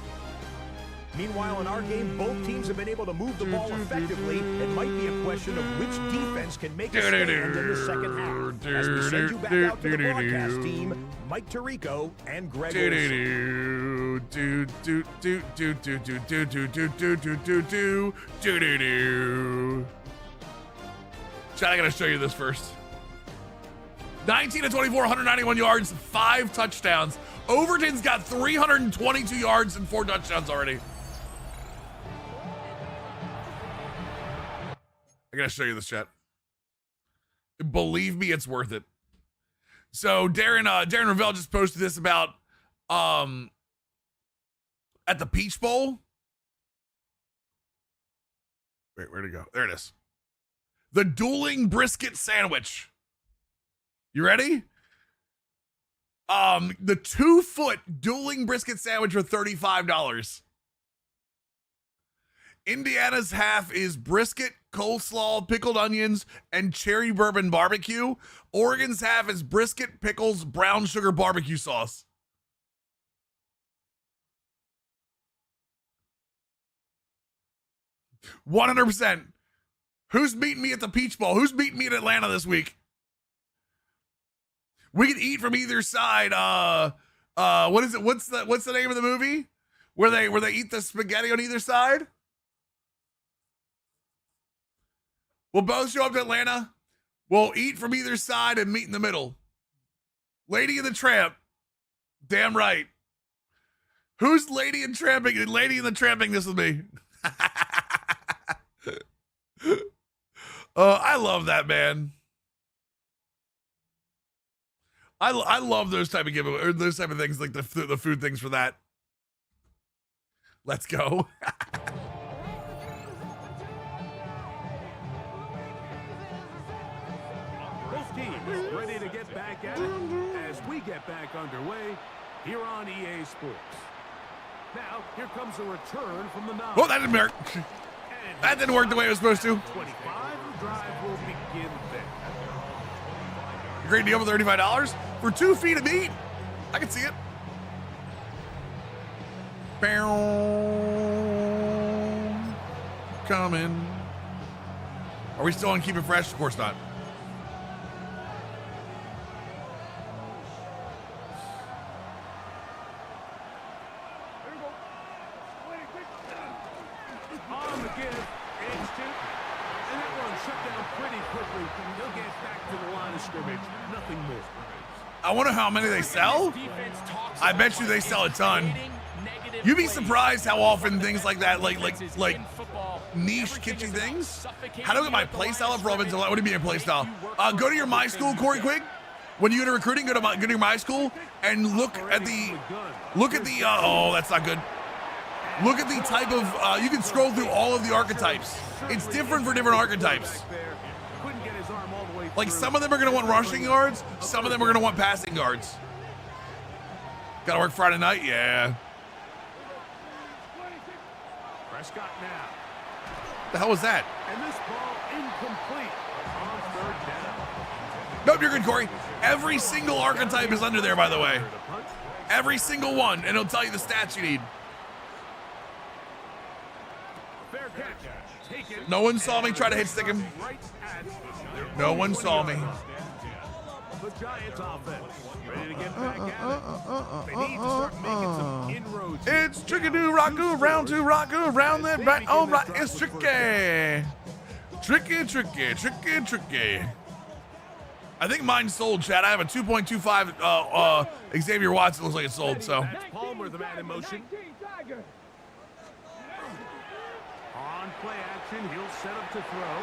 Meanwhile, in our game, both teams have been able to move the ball effectively. It might be a question of which defense can make a stand in the second half. As we send you back out to the broadcast team, Mike Tirico and Greg Olson. Chad, I gotta show you this first. 19 to 24, 191 yards, 5 touchdowns. Overton's got 322 yards and 4 touchdowns already. I gotta show you this, chat. Believe me, it's worth it. So Darren Ravel just posted this about at the Peach Bowl. Wait, where'd it go? There it is. The dueling brisket sandwich. You ready? The 2-foot dueling brisket sandwich for $35. Indiana's half is brisket, coleslaw, pickled onions, and cherry bourbon barbecue. Oregon's half is brisket, pickles, brown sugar barbecue sauce. $100%. Who's meeting me at the Peach Bowl? Who's meeting me in Atlanta this week? We can eat from either side. What is it? What's the name of the movie? Where they eat the spaghetti on either side? We'll both show up to Atlanta. We'll eat from either side and meet in the middle. Lady and the Tramp. Damn right. Who's Lady and Tramping? Lady and the Tramping this with me. I love that, man. I love those type of giveaways, or those type of things, like the food things for that. Let's go. Both teams ready to get back at it as we get back underway here on EA Sports. Now, here comes a return from the nine. Oh, that didn't work. That didn't work the way it was supposed to. 25, the drive will begin there. Great deal for $35 for 2 feet of meat. I can see it. Coming. Are we still on Keep It Fresh? Of course not. On the give, it's two. And that one shut down pretty quickly. He'll get back to the line of scrimmage. Nothing more. I wonder how many they sell. I bet you they sell a ton. You'd be surprised how often things like that, like niche kitschy things. How do I get my play style up, Robin? What do you mean play style? Go to your My School, Corey Quigg. When you go to recruiting, go to your My School and look at the oh, that's not good. Look at the type of you can scroll through all of the archetypes. It's different for different archetypes. Like some of them are going to want rushing yards, some of them are going to want passing yards. Got to work Friday night, yeah. Prescott now. The hell was that? And this ball incomplete on third down. Nope, you're good, Corey. Every single archetype is under there, by the way. Every single one, and it'll tell you the stats you need. Fair catch. Taken. No one saw me try to hit stick him. Right at No one saw me. the Giants offense. Ready to get back at it. They need to start making some inroads. It's tricky to Raku, round two Raku, around that back. Oh, right, it's tricky. Tricky. I think mine's sold, Chad. I have a 2.25 Xavier Watson. Looks like it's sold, so. That's Palmer, the man in motion. 19 Tiger. On play action, he'll set up to throw.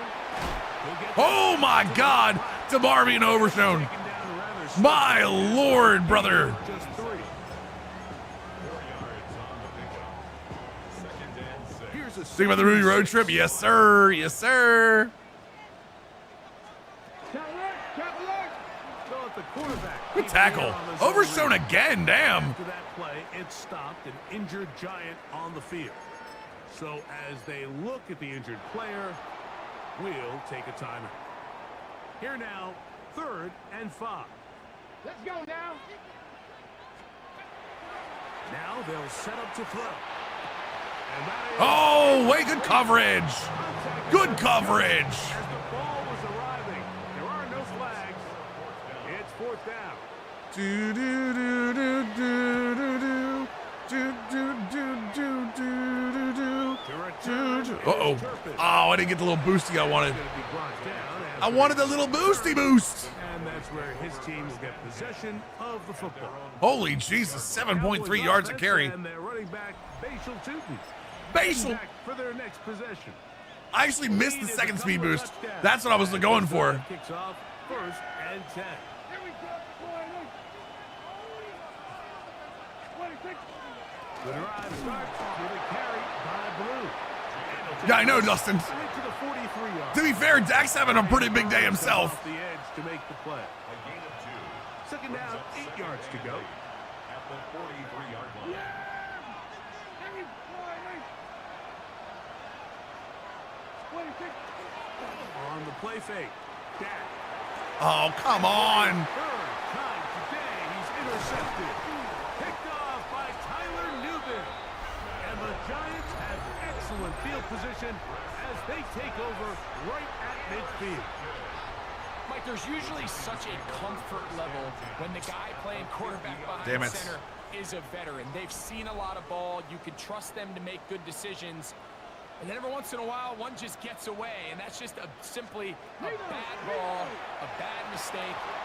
He'll get Oh my God, DeMar being overshown. taken down rather slow. My Lord, brother. Just three. 4 yards on the pickup. 2nd and 6. Here's a Think about the Ruby road trip? Yes, sir. Yes, sir. So at the quarterback. Good tackle. Overshown again. Damn. After that play, it stopped an injured Giant on the field. So as they look at the injured player, we'll take a timeout. Here now, 3rd and 5. Let's go now. Now they'll set up to throw. And that is Oh, wait, good coverage. Good coverage. as the ball was arriving. There are no flags. It's 4th down. Do do do do do do do do do do do do do. To return, Uh-oh. it's Turpin. Oh, I didn't get the little boosty I wanted. Gonna be brought down I after- wanted the little boosty boost. And that's where his team will get possession of the football. Holy Jesus, 7.3 yards a carry. And they're running back Bashal Tootin. Basil. Back for their next possession. I actually missed the second speed boost. That's what I was going for. Kicks off 1st and 10. Here we go. 26. The drive starts with a carry by Blue. Yeah, I know, Dustin. To the 43-yard. To be fair, Dak's having a pretty big day himself. Off the edge to make the play. A gain of 2. 2nd down, 8 yards to go. At the 43-yard line. Here we go. 26. On the play fake. Dak. Oh, come on. 3rd time today, he's intercepted. Picked off by Tyler Newman. And the Giants have excellent field position as they take over right at midfield. Mike, there's usually such a comfort level when the guy playing quarterback Damn behind it. center is a veteran. They've seen a lot of ball. You can trust them to make good decisions. And then every once in a while, one just gets away, and that's just simply a bad ball, a bad mistake.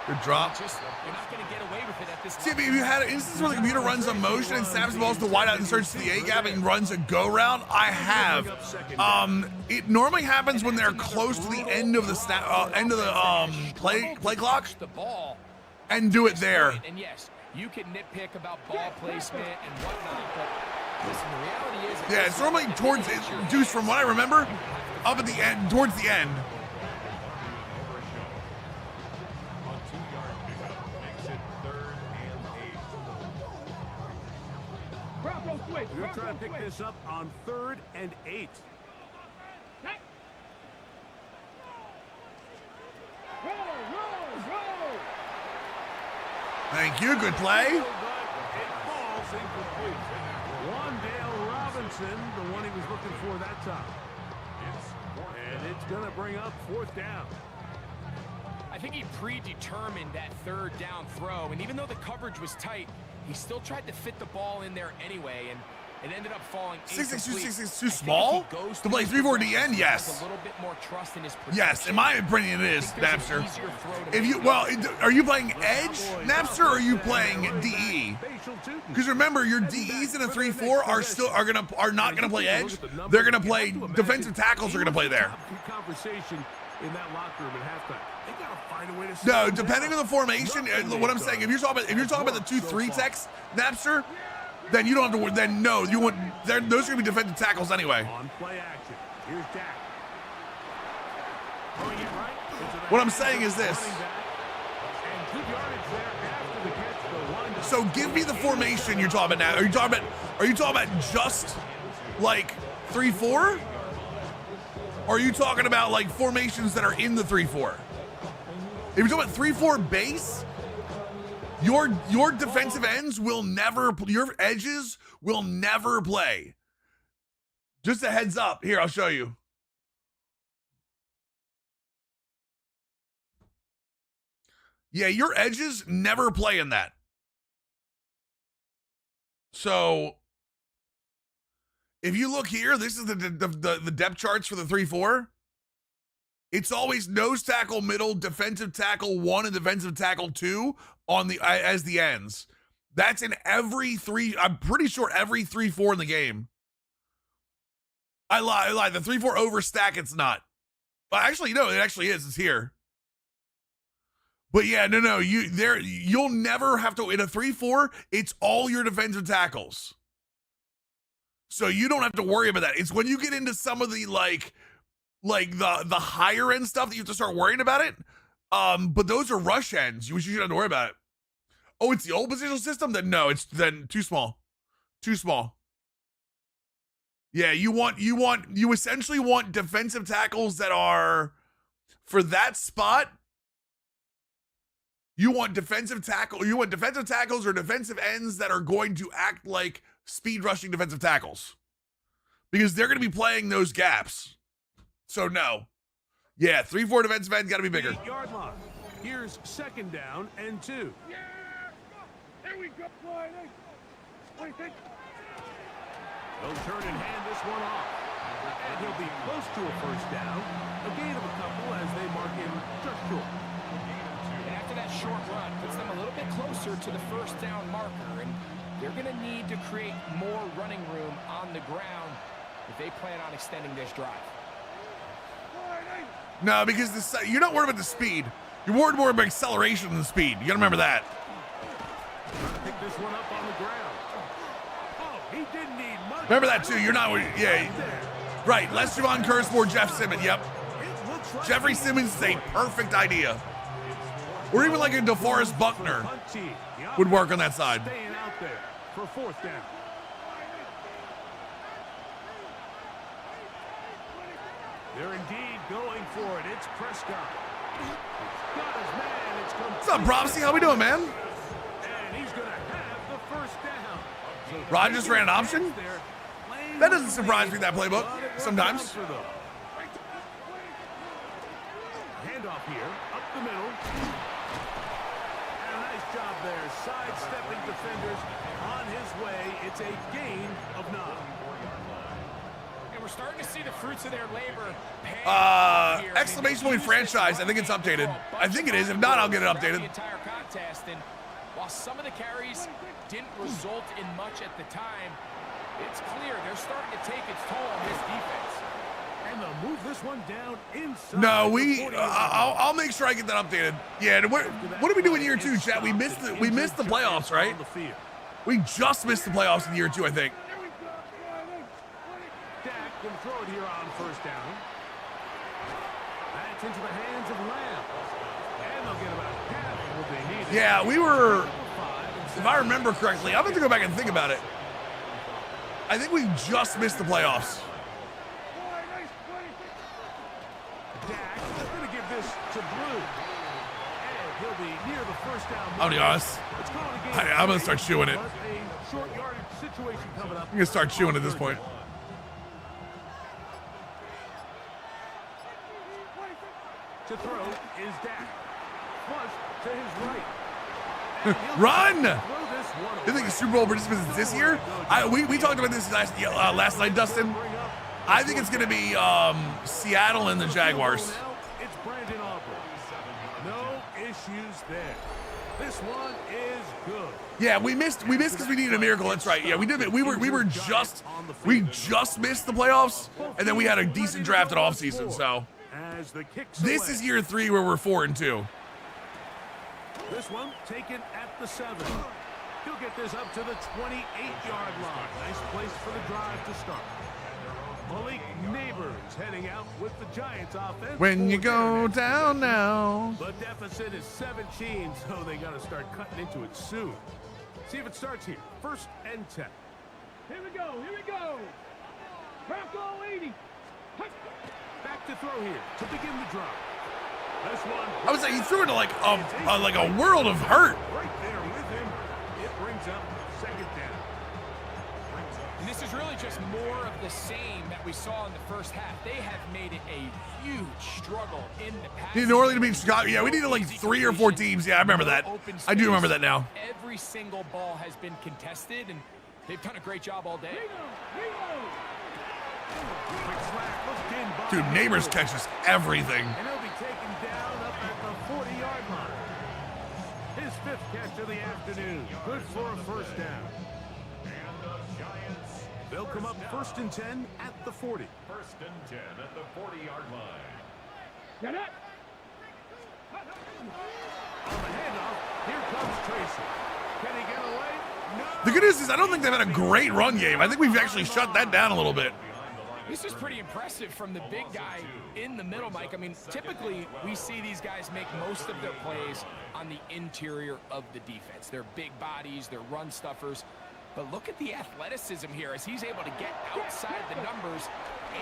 Good drop. You're not going to get away with it at this See, level. if you had an instance where the computer runs a motion and snaps the balls to the wideout and searches the A gap and runs a go route, I have. It normally happens when they're close to the end of the play clock The ball. and do it there. And yes, you can nitpick about ball placement and whatnot, but Listen, the reality is, Yeah, it's normally towards Deuce, from what I remember, up at the end, towards the end. A 2-yard pickup makes it 3rd and 8. Bronco switch. You're trying to Bronco pick switch. this up on 3rd and 8. Hey. Roll. Thank you. Good play. It falls incomplete. Wandale Robinson, the one he was looking for that time. And it's going to bring up 4th down. I think he predetermined that 3rd down throw, and even though the coverage was tight, he still tried to fit the ball in there anyway, and it ended up falling 6'6", too small to play 3-4 DN. Yes. A little bit more trust in his Yes, in my opinion, it is, I think there's an Napster. easier throw to If you, make. well, are you playing edge, Napster, or are you playing DE? Because remember, your DEs in a 3-4 are not gonna play edge. They're gonna play defensive tackles. Are gonna play there. Conversation in that locker room at halftime. They gotta find a way to. No, depending on the formation. What I'm saying, if you're talking about the 2-3 techs, Napster, then you don't have to. Then no, you want. Those are gonna be defensive tackles anyway. On play action. Here's Dak. Throwing it right into the What I'm saying is this. running back. And good yardage there after the catch. The wind up. So give me the formation you're talking about now. Are you talking about just like 3-4? Or are you talking about like formations that are in the 3-4? If you're talking about 3-4 base, your defensive ends will never, your edges will never play. Just a heads up. Here, I'll show you. Yeah, your edges never play in that. So if you look here, this is the depth charts for the 3-4. It's always nose tackle middle, defensive tackle 1, and defensive tackle 2 on the as the ends. That's in every 3. I'm pretty sure every 3-4 in the game. I lie. The 3-4 overstack, it's not. Well, actually, no, it actually is. It's here. But yeah, no. You'll never have to in a 3-4. It's all your defensive tackles. So you don't have to worry about that. It's when you get into some of the like the higher end stuff that you have to start worrying about it. But those are rush ends. You shouldn't have to worry about it. Oh, it's the old positional system? Then no, it's then too small. Too small. Yeah, you essentially want defensive tackles that are for that spot. You want defensive tackles or defensive ends that are going to act like speed rushing defensive tackles. Because they're going to be playing those gaps. So no. Yeah, 3-4 defensive end got to be bigger. 8-yard line. Here's 2nd down and 2. Yeah. Here we go. Wide eight. What do you think? They'll turn and hand this one off. And he'll be close to a 1st down. A gain of a couple as they mark him just short. And after that short run, puts them a little bit closer to the 1st down marker, and they're going to need to create more running room on the ground if they plan on extending this drive. Wide eight. No, because you're not worried about the speed. You're worried more about acceleration than speed. You got to remember that. Pick this one up on the ground. Oh, he didn't need much. Remember that too. You're not, yeah. Right, less Javon Curse, more Jeff Simmons. Yep. It looks like Jeffrey Simmons is a perfect idea. Or even like a DeForest Buckner would work on that side. Staying out there for 4th down. They're indeed going for it. It's Prescott. He's got his man. It's What's up, Propsy? How we doing, man? And he's going to have the 1st down. So Rogers ran an option? there, playing That doesn't with surprise me, lead, that playbook, but it worked sometimes. out for them. Handoff here, up the middle. And a nice job there, sidestepping defenders on his way. It's a gain of 9. And we're starting to see the fruits of their labor. Exclamation point franchise. I think it's updated. I think it is. If not, I'll get it updated. The entire contest, and while some of the carries didn't result in much at the time, it's clear they're starting to take its toll on this defense. And they'll move this one down inside. No, the 40-yard line. I'll make sure I get that updated. Yeah, what did we do in year 2, chat? We missed the playoffs, right? On the field. We just missed the playoffs in year 2, I think. Here we go. Gonna throw it here on first down. That's into the hands of Lamb. And they'll get about half of what they need. Yeah, we were, if I remember correctly, I'm going to go back and think about it. I think we just missed the playoffs. Dak is going to give this to Blue. And he'll be near the first down. I'll be honest. Let's call it a game. I'm going to start chewing it. But a short yardage situation coming up. I'm going to start chewing at this point. To throw is Dak. Flush to his right. Run! Throw this one You think the Super Bowl participants this year? We talked about this last night, Dustin. I think it's going to be Seattle and the Jaguars. It's Brandon Aubrey. No issues there. This one is good. Yeah, we missed because we needed a miracle. That's right. Yeah, we did. We just missed the playoffs, and then we had a decent draft at offseason. So As the kicks this away. is year 3 where we're 4-2. This one taken at the 7. He'll get this up to the 28-yard line. Nice place for the drive to start. Malik Neighbors heading out with the Giants offense. When you for go their next down possession. now. The deficit is 17, so they got to start cutting into it soon. See if it starts here. 1st and 10. Here we go. Here we go. Bronco 80. Back to throw here to begin the drive. This one. I would say he threw it to like a world of hurt. Right there with him. It brings up 2nd down. And this is really just more of the same that we saw in the first half. They have made it a huge struggle in the pass. Need New Orleans to beat Chicago. Yeah, we needed like 3 or 4 teams. Yeah, I remember that. I do remember that now. Every single ball has been contested, and they've done a great job all day. Quick slack looked in by Dude, Neighbors catches everything. And he'll be taken down up at the 40-yard line. His 5th catch of the afternoon. Good for a 1st down. And the Giants. They'll come up 1st and 10 at the 40. 1st and 10 at the 40-yard line. Get it. On the handoff, here comes Tracy. Can he get away? No. The good news is I don't think they've had a great run game. I think we've actually shut that down a little bit. This is pretty impressive from the big guy in the middle, Mike. I mean, typically we see these guys make most of their plays on the interior of the defense. They're big bodies, they're run stuffers. But look at the athleticism here as he's able to get outside the numbers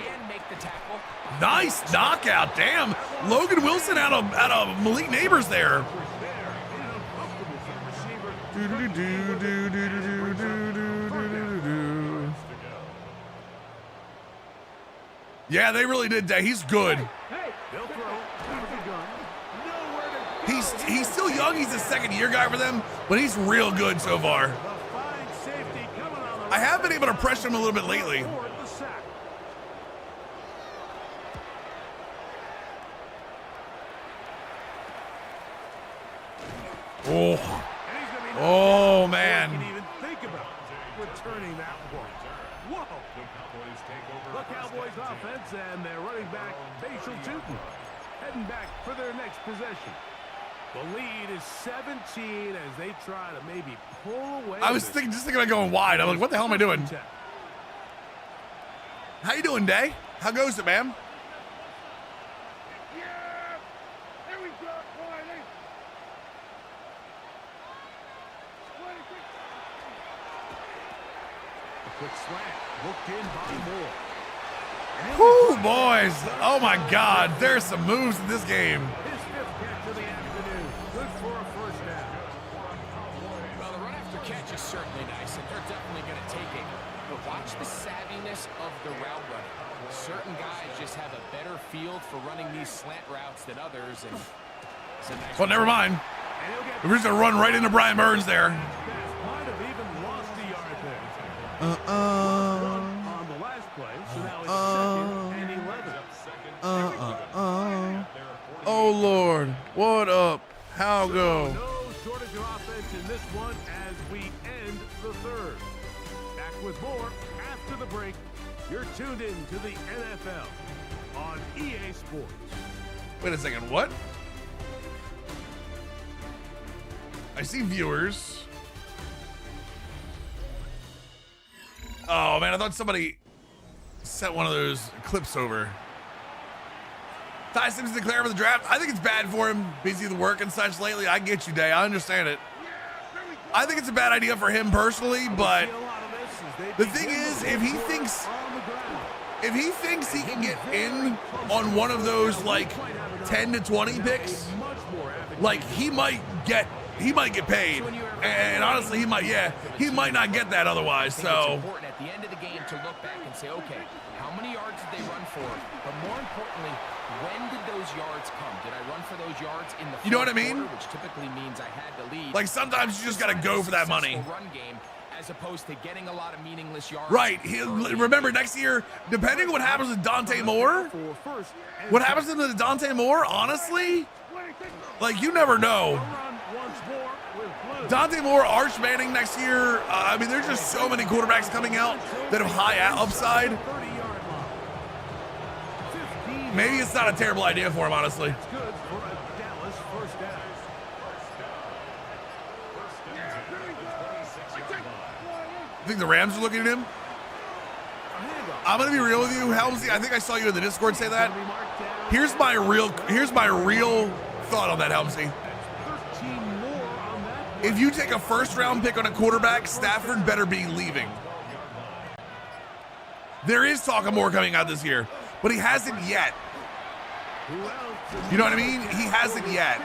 and make the tackle. Nice knockout. Damn. Logan Wilson out of Malik Neighbors there. Yeah, they really did that. He's good. They'll throw. Cover the gun. Nowhere to go. He's still young. He's a 2nd-year guy for them, but he's real good so far. The fine safety coming on the I have been able to pressure him a little bit lately. toward the sack. Oh, And he's gonna be oh Can man. even think about returning that one. Whoa! The Cowboys offense and their running back, Bashal Tootin, heading back for their next possession. The lead is 17 as they try to maybe pull away. I was just thinking about going wide. I'm like, what the hell am I doing? How you doing, Day? How goes it, man? Yeah. There we go. Quietly. A quick slant, hooked in by Moore. Whoo, boys. Oh my God. There's some moves in this game. His 5th catch of the afternoon. Good for a 1st down. Well, the run after catch is certainly nice, and they're definitely going to take it. But watch the savviness of the route running. Certain guys just have a better field for running these slant routes than others. And it's a nice Well, never mind. And he'll get We're just gonna run right into Brian Burns there. might have even lost a yard there. On the last play, so now it's 2nd and 11. Oh Lord, what up? How go? No shortage of offense in this one as we end the 3rd. Back with more after the break. You're tuned in to the NFL on EA Sports. Wait a second, what? I see viewers. Oh man, I thought somebody set one of those clips over. Ty Simpson declared for the draft. I think it's bad for him. Busy with work and such lately. I get you, Day. I understand it. I think it's a bad idea for him personally, but the thing is, if he thinks he can get in on one of those like 10 to 20 picks, like he might get paid. And honestly, he might not get that otherwise. So it's important at the end of the game to look back and say, okay, how many yards did they run for? But more importantly, when did those yards come? Did I run for those yards in the you know what I fourth mean? quarter, which typically means I had to lead. Like sometimes you just got to go for that money. Run game, as opposed to getting a lot of meaningless yards. Right. Remember, next year, depending on what happens with Dante Moore, honestly, like you never know. Dante Moore, Arch Manning next year. I mean, there's just so many quarterbacks coming out that have high upside. Maybe it's not a terrible idea for him, honestly. I think the Rams are looking at him. I'm gonna be real with you, Helmsy. I think I saw you in the Discord say that. Here's my real thought on that, Helmsy. If you take a first-round pick on a quarterback, Stafford better be leaving. There is talk of more coming out this year, but he hasn't yet. You know what I mean? He hasn't yet.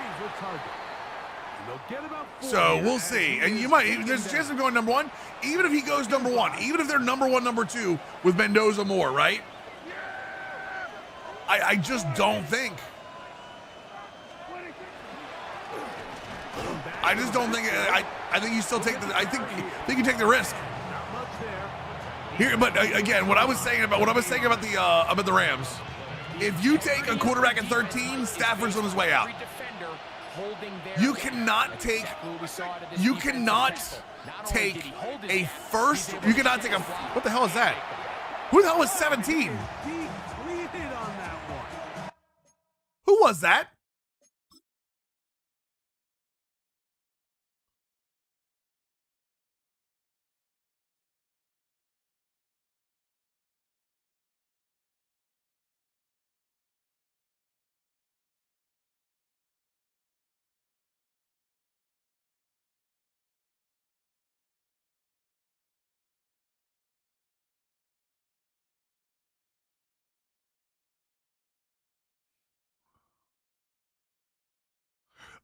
So we'll see. And there's a chance of going number one. Even if he goes number one, even if they're number one, number two with Mendoza Moore, right? I just don't think. I just don't think. I think you still take the. I think you take the risk. Here, but again, what I was saying about the Rams. If you take a quarterback at 13, Stafford's on his way out. You cannot take a first. You cannot take a. What the hell is that? Who the hell was 17? Who was that?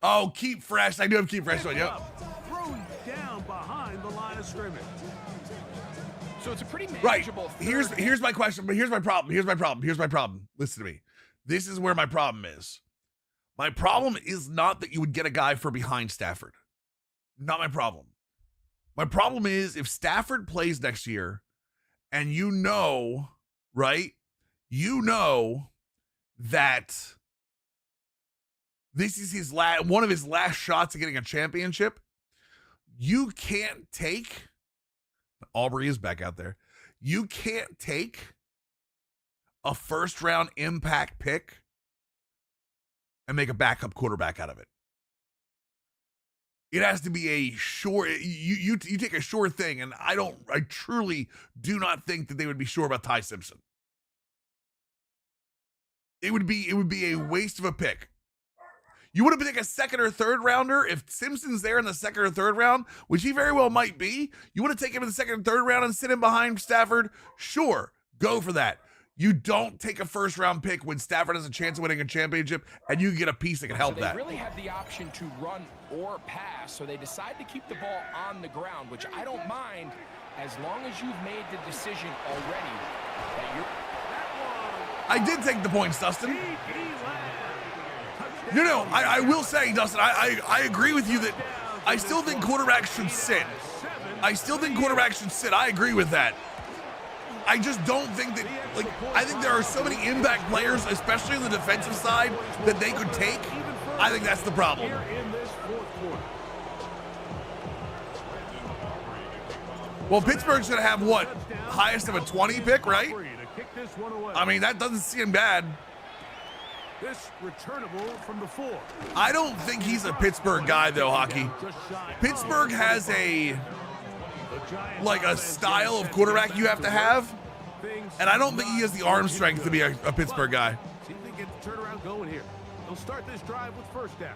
Oh, keep fresh. I do have keep fresh one. Yep. Thrown down behind the line of scrimmage. So it's a pretty right. manageable. Here's my question, but here's my problem. Listen to me. This is where my problem is. My problem is not that you would get a guy for behind Stafford. Not my problem. My problem is if Stafford plays next year and you know, right? You know that this is his one of his last shots at getting a championship. You can't take Aubrey is back out there. You can't take a first round impact pick and make a backup quarterback out of it. It has to be a sure. You take a sure thing, and I truly do not think that they would be sure about Ty Simpson. It would be a waste of a pick. You would have been like a second or third rounder if Simpson's there in the second or third round, which he very well might be. You want to take him in the second and third round and sit him behind Stafford? Sure, go for that. You don't take a first round pick when Stafford has a chance of winning a championship and you can get a piece that can help that. They really have the option to run or pass, so they decide to keep the ball on the ground, which I don't mind as long as you've made the decision already that you're. I did take the points, Dustin. No, I will say, Dustin, I agree with you that I still think quarterbacks should sit. I agree with that. I just don't think that, like, I think there are so many impact players, especially on the defensive side, that they could take. I think that's the problem. Well, Pittsburgh's going to have what? Highest of a 20 pick, right? I mean, that doesn't seem bad. This returnable from the 4. I don't think he's a Pittsburgh guy, though, Hockey. Pittsburgh has a style of quarterback you have to have And I don't think he has the arm strength to be a Pittsburgh guy. See if they get the turnaround going here. They'll start this drive with first down.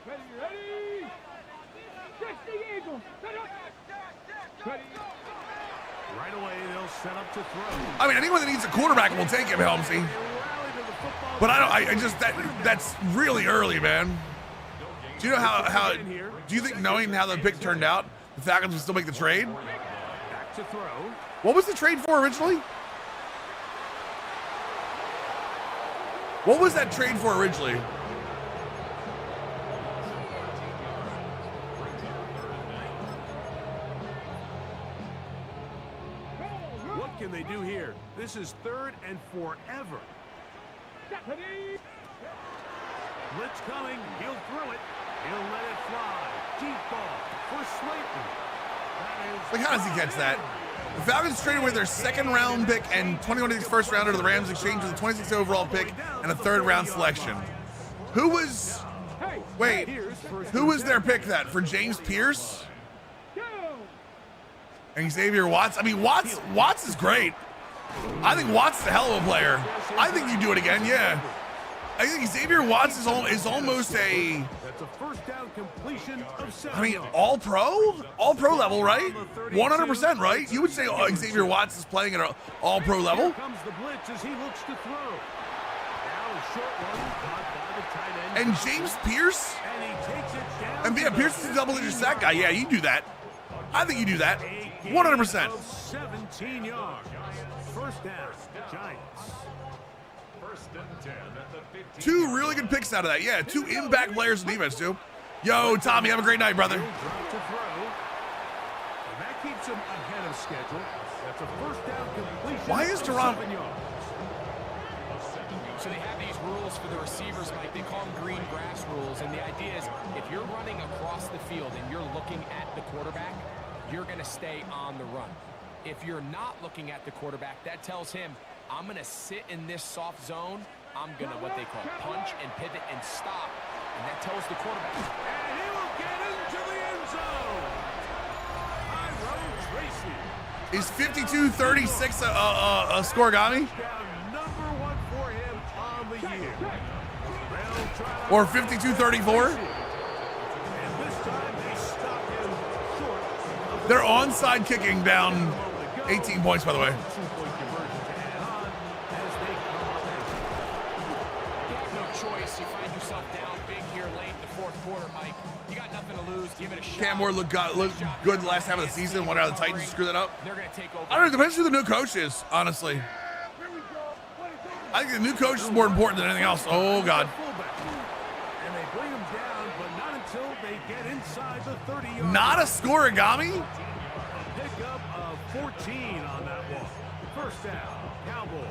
Ready, ready. Catch the eagle. Ready. Right away, they'll set up to throw. I mean, anyone that needs a quarterback will take him, Helmsy. But I just that's really early, man. Do you know how do you think, knowing how the pick turned out, the Falcons would still make the trade? Back to throw. What was the trade for originally? What was that trade for originally? What can they do here? This is 3rd and forever. Blitz coming. He'll throw it. He'll let it fly. Deep ball for Slayton. Like, how does he catch that? The Falcons traded away their 2nd round pick and 2026 first rounder to the Rams in exchange for the 26th overall pick and a 3rd round selection. Who was? Wait, who was their pick that for James Pierce? And Xavier Watts. I mean, Watts is great. I think Watts is a hell of a player. I think you do it again, yeah. I think Xavier Watts is almost a. That's a first down completion of 7 I mean, yards. all pro level, right? 100%, right? You would say Xavier Watts is playing at an all pro level. Here comes the blitz as he looks to throw. Now a short one caught by the tight end. And James Pierce. And he takes it down. And yeah, Pierce is a double-digit sack guy. Yeah, you do that. I think you do that. 100%. 17 yards. First down, Giants. First and 10 at the 15. 2 really good picks out of that. Yeah, 2 impact players in defense, too. Yo, Tommy, have a great night, brother. He'll drop to throw. And that keeps him ahead of schedule. That's a first down completion. Why is of Toronto- 7 yards. So they have these rules for the receivers, Mike. They call them green grass rules. And the idea is if you're running across the field and you're looking at the quarterback, you're going to stay on the run. If you're not looking at the quarterback, that tells him, I'm going to sit in this soft zone. I'm going to, what they call, punch and pivot and stop. And that tells the quarterback. And he will get into the end zone. Tyrone Tracy. Is 52-36 a scoregami? Down number 1 for him on the year. They'll try to- Or 52-34? And this time they stop him short of the They're onside kicking down 18 points, by the way. two-point conversion to add on as they come up empty. You have no choice. You find yourself down big here late in the 4th quarter, Mike. You got nothing to lose. Give it a shot. Cam Ward looked good the last half of the season. Wonder how the Titans screw that up. They're going to take over. I don't know. It depends who the new coach is, honestly. I think the new coach is more important than anything else. Oh, God. Fullback. And they bring him down, but not until they get inside the 30-yard Not a line. scoregami? A pickup of 14 on that one. First down, Cowboys.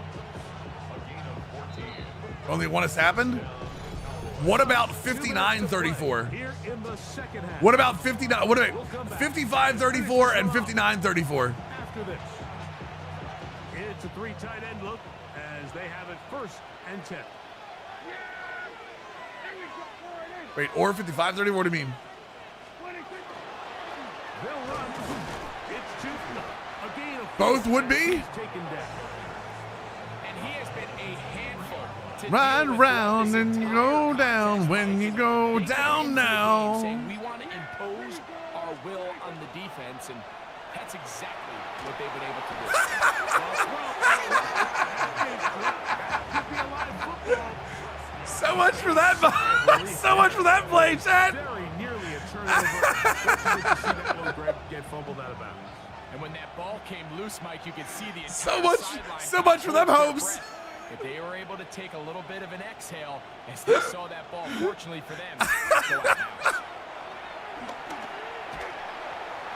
A gain of 14. Only one has happened? What about 59-34? Here in the second half. What about 59? What about 55-34 and 59-34? After this, it's a 3 tight end look as they have it first and 10. Wait, or 55-34? What do you mean? They'll run. It's 2. A gain of Both would be? taken down. And he has been a handful to Ride deal with round this and entire go down contest. when you go They down come into the game now. saying we want to impose our will on the defense, and that's exactly what they've been able to do. So much for that. So much for that play, Chad. Very nearly a turnover. Fortunate to see that one, Greg, get fumbled out of bounds. And when that ball came loose, Mike, you could see the entire So much for them hopes. But they were able to take a little bit of an exhale as they saw that ball, fortunately for them, go out of bounds.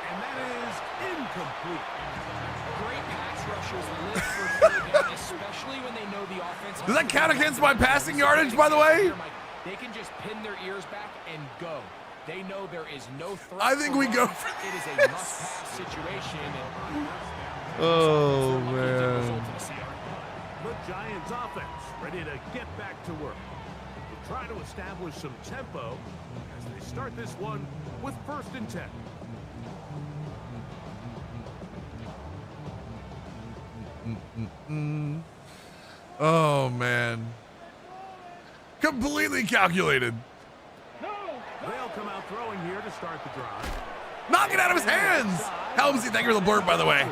And that is incomplete. Great pass rushers live for third down, especially when they know the offense. Does that count against my passing yardage, by the way? They can just pin their ears back and go. They know there is no threat. I think we go for for it is a this. must-pass situation. And Oh, lucky to man. result in a sack. The Giants offense ready to get back to work. They'll try to establish some tempo as they start this one with first and 10. Oh, man. Completely calculated. They'll come out throwing here to start the drive. Knock it out of his hands. Helmsy, thank you for the blurb, by the way.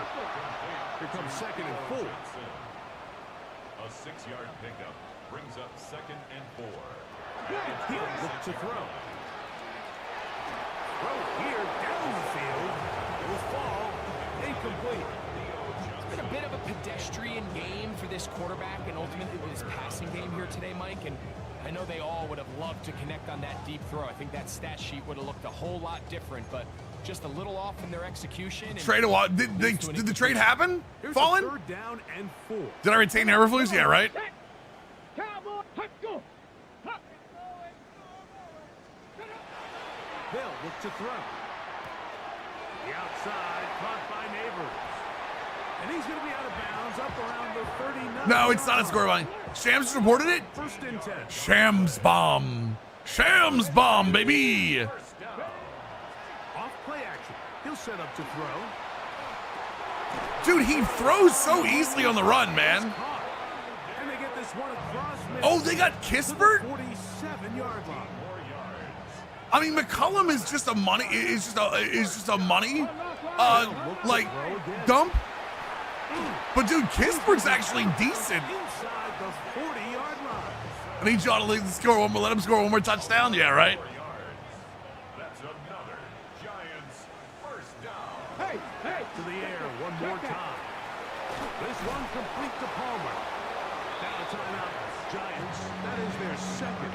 Here comes 2nd and 4. A 6-yard pickup brings up 2nd and 4. He'll look to throw. Throw here down the field. It will fall. Incomplete. It's been a bit of a pedestrian game for this quarterback and ultimately this passing game here today, Mike. And I know they all would have loved to connect on that deep throw. I think that stat sheet would have looked a whole lot different, but just a little off in their execution. Trade a lot. Did the trade happen? Here's Fallen? 3rd down and 4. Did I retain Everflus? Yeah, right? Cowboys, let's go. They'll look to throw. The outside caught by Neighbors. And he's going to be out of bounds up around the 39. No, it's not a score line. Shams reported it. 1st and 10. Shams bomb. Shams bomb, baby. Off play action. He'll set up to throw. Dude, he throws so easily on the run, man. Caught. And they get this one across midfield Oh, they got to the Kispert? 47-yard line. I mean, McCullum is just a money. Is just a money, like dump. But dude, Kispert's actually decent. Inside the 40-yard line. I need y'all to let him score one more touchdown. Yeah, right. That's another Giants first down. Hey, hey. To the air one more time. This one complete to Palmer. Now timeout. Giants. That is their 2nd.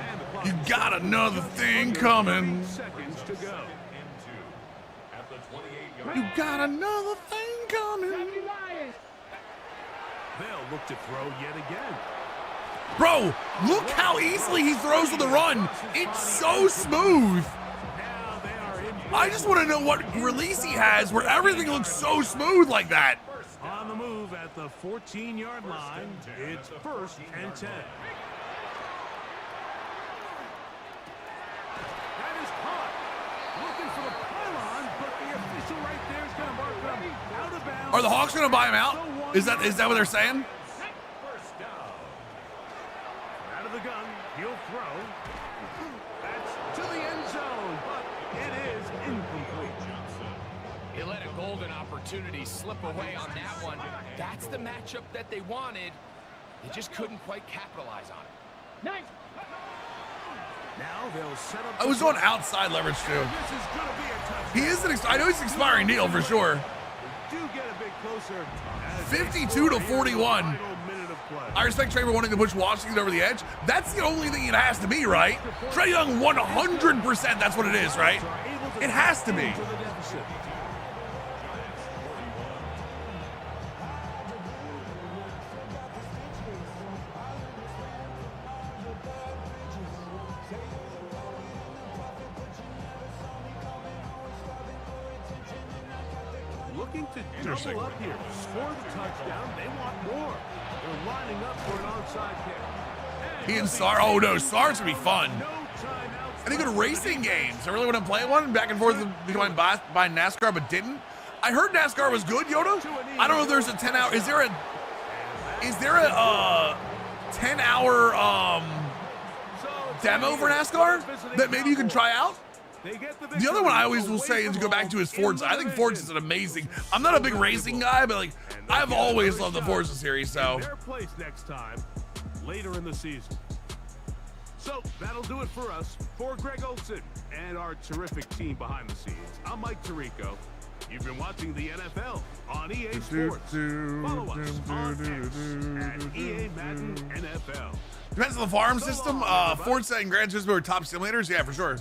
And the clock You got another thing coming. 30 seconds to go. And 2 at the 28-yard You got another thing coming. They'll look to throw yet again. Bro, look how easily he throws with the run. It's so smooth. Now they are in. I just want to know what release he has where everything looks so smooth like that. On the move at the 14-yard line. It's 1st and 10. That is caught. Looking for the pylon, but the official right there is going to mark them out of bounds. Are the Hawks going to buy him out? Is that what they're saying? first down. Out of the gun, he'll throw. That's to the end zone, but it is incomplete. He let a golden opportunity slip away on that one. That's the matchup that they wanted. They just couldn't quite capitalize on it. Nice. Now they'll set up. I was on outside leverage too. This is going to be a touchdown. He is I know he's an expiring deal for sure. Do get a bit closer. as 52 to 41. final minute of play. I respect Trey for wanting to push Washington over the edge. That's the only thing it has to be, right? Trey Young 100%. That's what it is, right? Are able to It has to be. into the deficit. Looking to double up here, score the touchdown. They want more. They're lining up for an onside kick. He and Sar. Oh no, Sar's gonna be fun. No timeouts. I think good racing games. I really want to play one back and forth between by NASCAR, but didn't. I heard NASCAR was good, Yoda. I don't know if there's a 10-hour. Is there a 10-hour demo for NASCAR that maybe you can try out? The other one I always will say is to go back to is Forza. I think Forza is an amazing. I'm not a big racing guy, but like I've always loved the Forza series. So Their place next time, later in the season. So that'll do it for us. For Greg Olson and our terrific team behind the scenes, I'm Mike Tirico. You've been watching the NFL on EA Sports. Follow us on X at EA Madden NFL. depends on the farm system. Forza and Gran Turismo are top simulators. Yeah, for sure.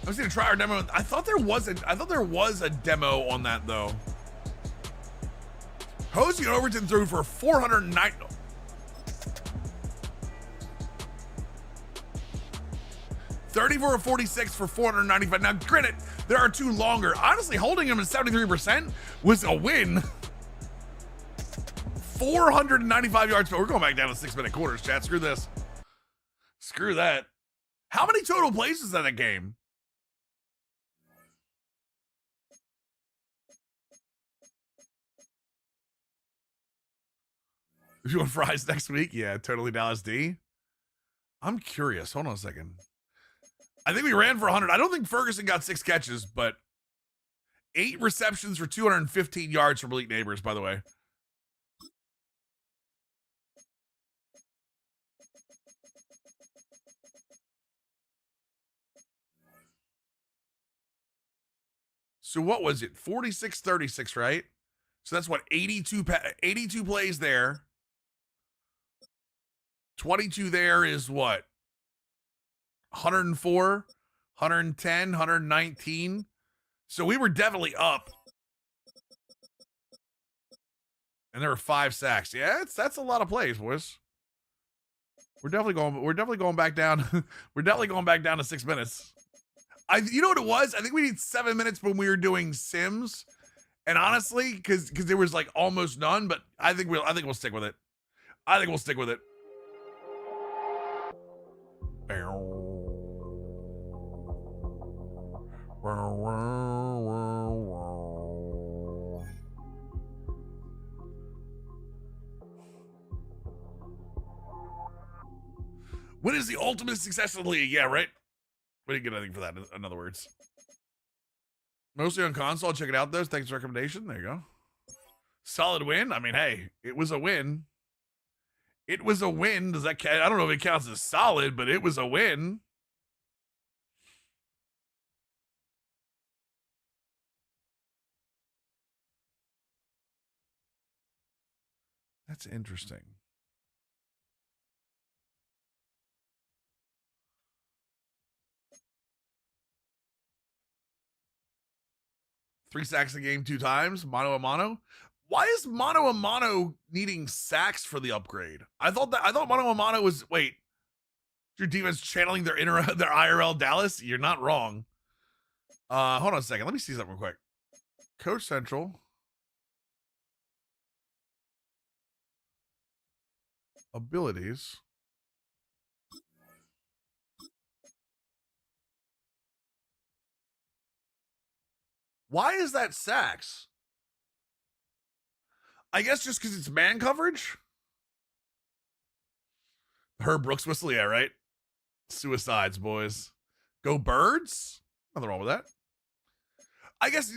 I was gonna try our demo. I thought there was a demo on that though. Hosey and Overton threw for 409. 34 of 46 for 495. Now, granted, there are two longer. Honestly, holding him at 73% was a win. 495 yards. But we're going back down to 6-minute quarters, chat. Screw this. Screw that. How many total plays is that a game? If you want fries next week, yeah, totally Dallas D. I'm curious. Hold on a second. I think we ran for 100. I don't think Ferguson got 6 catches, but 8 receptions for 215 yards from Elite Neighbors, by the way. So what was it? 46-36, right? So that's what, 82 plays there. 22 there is what? 104, 110, 119. So we were definitely up. And there were 5 sacks. Yeah, that's a lot of plays, boys. We're definitely going back down. We're definitely going back down to 6 minutes. You know what it was? I think we need 7 minutes when we were doing Sims. And honestly, because there was like almost none, but I think we'll stick with it. I think we'll stick with it. What is the ultimate success of the league? Yeah, right? We didn't get anything for that, in other words. Mostly on console. Check it out, though. Thanks for the recommendation. There you go. Solid win. I mean, hey, it was a win. It was a win. Does that count? I don't know if it counts as solid, but it was a win. That's interesting. Three sacks a game 2 times, mano a mano. Why is mano a mano needing sacks for the upgrade? I thought mano a mano was your defense channeling their IRL Dallas. You're not wrong. Hold on a second. Let me see something real quick. Coach Central. Abilities. Why is that sacks? I guess just because it's man coverage. Herb Brooks whistle, yeah, right? Suicides, boys. Go Birds. Nothing wrong with that. I guess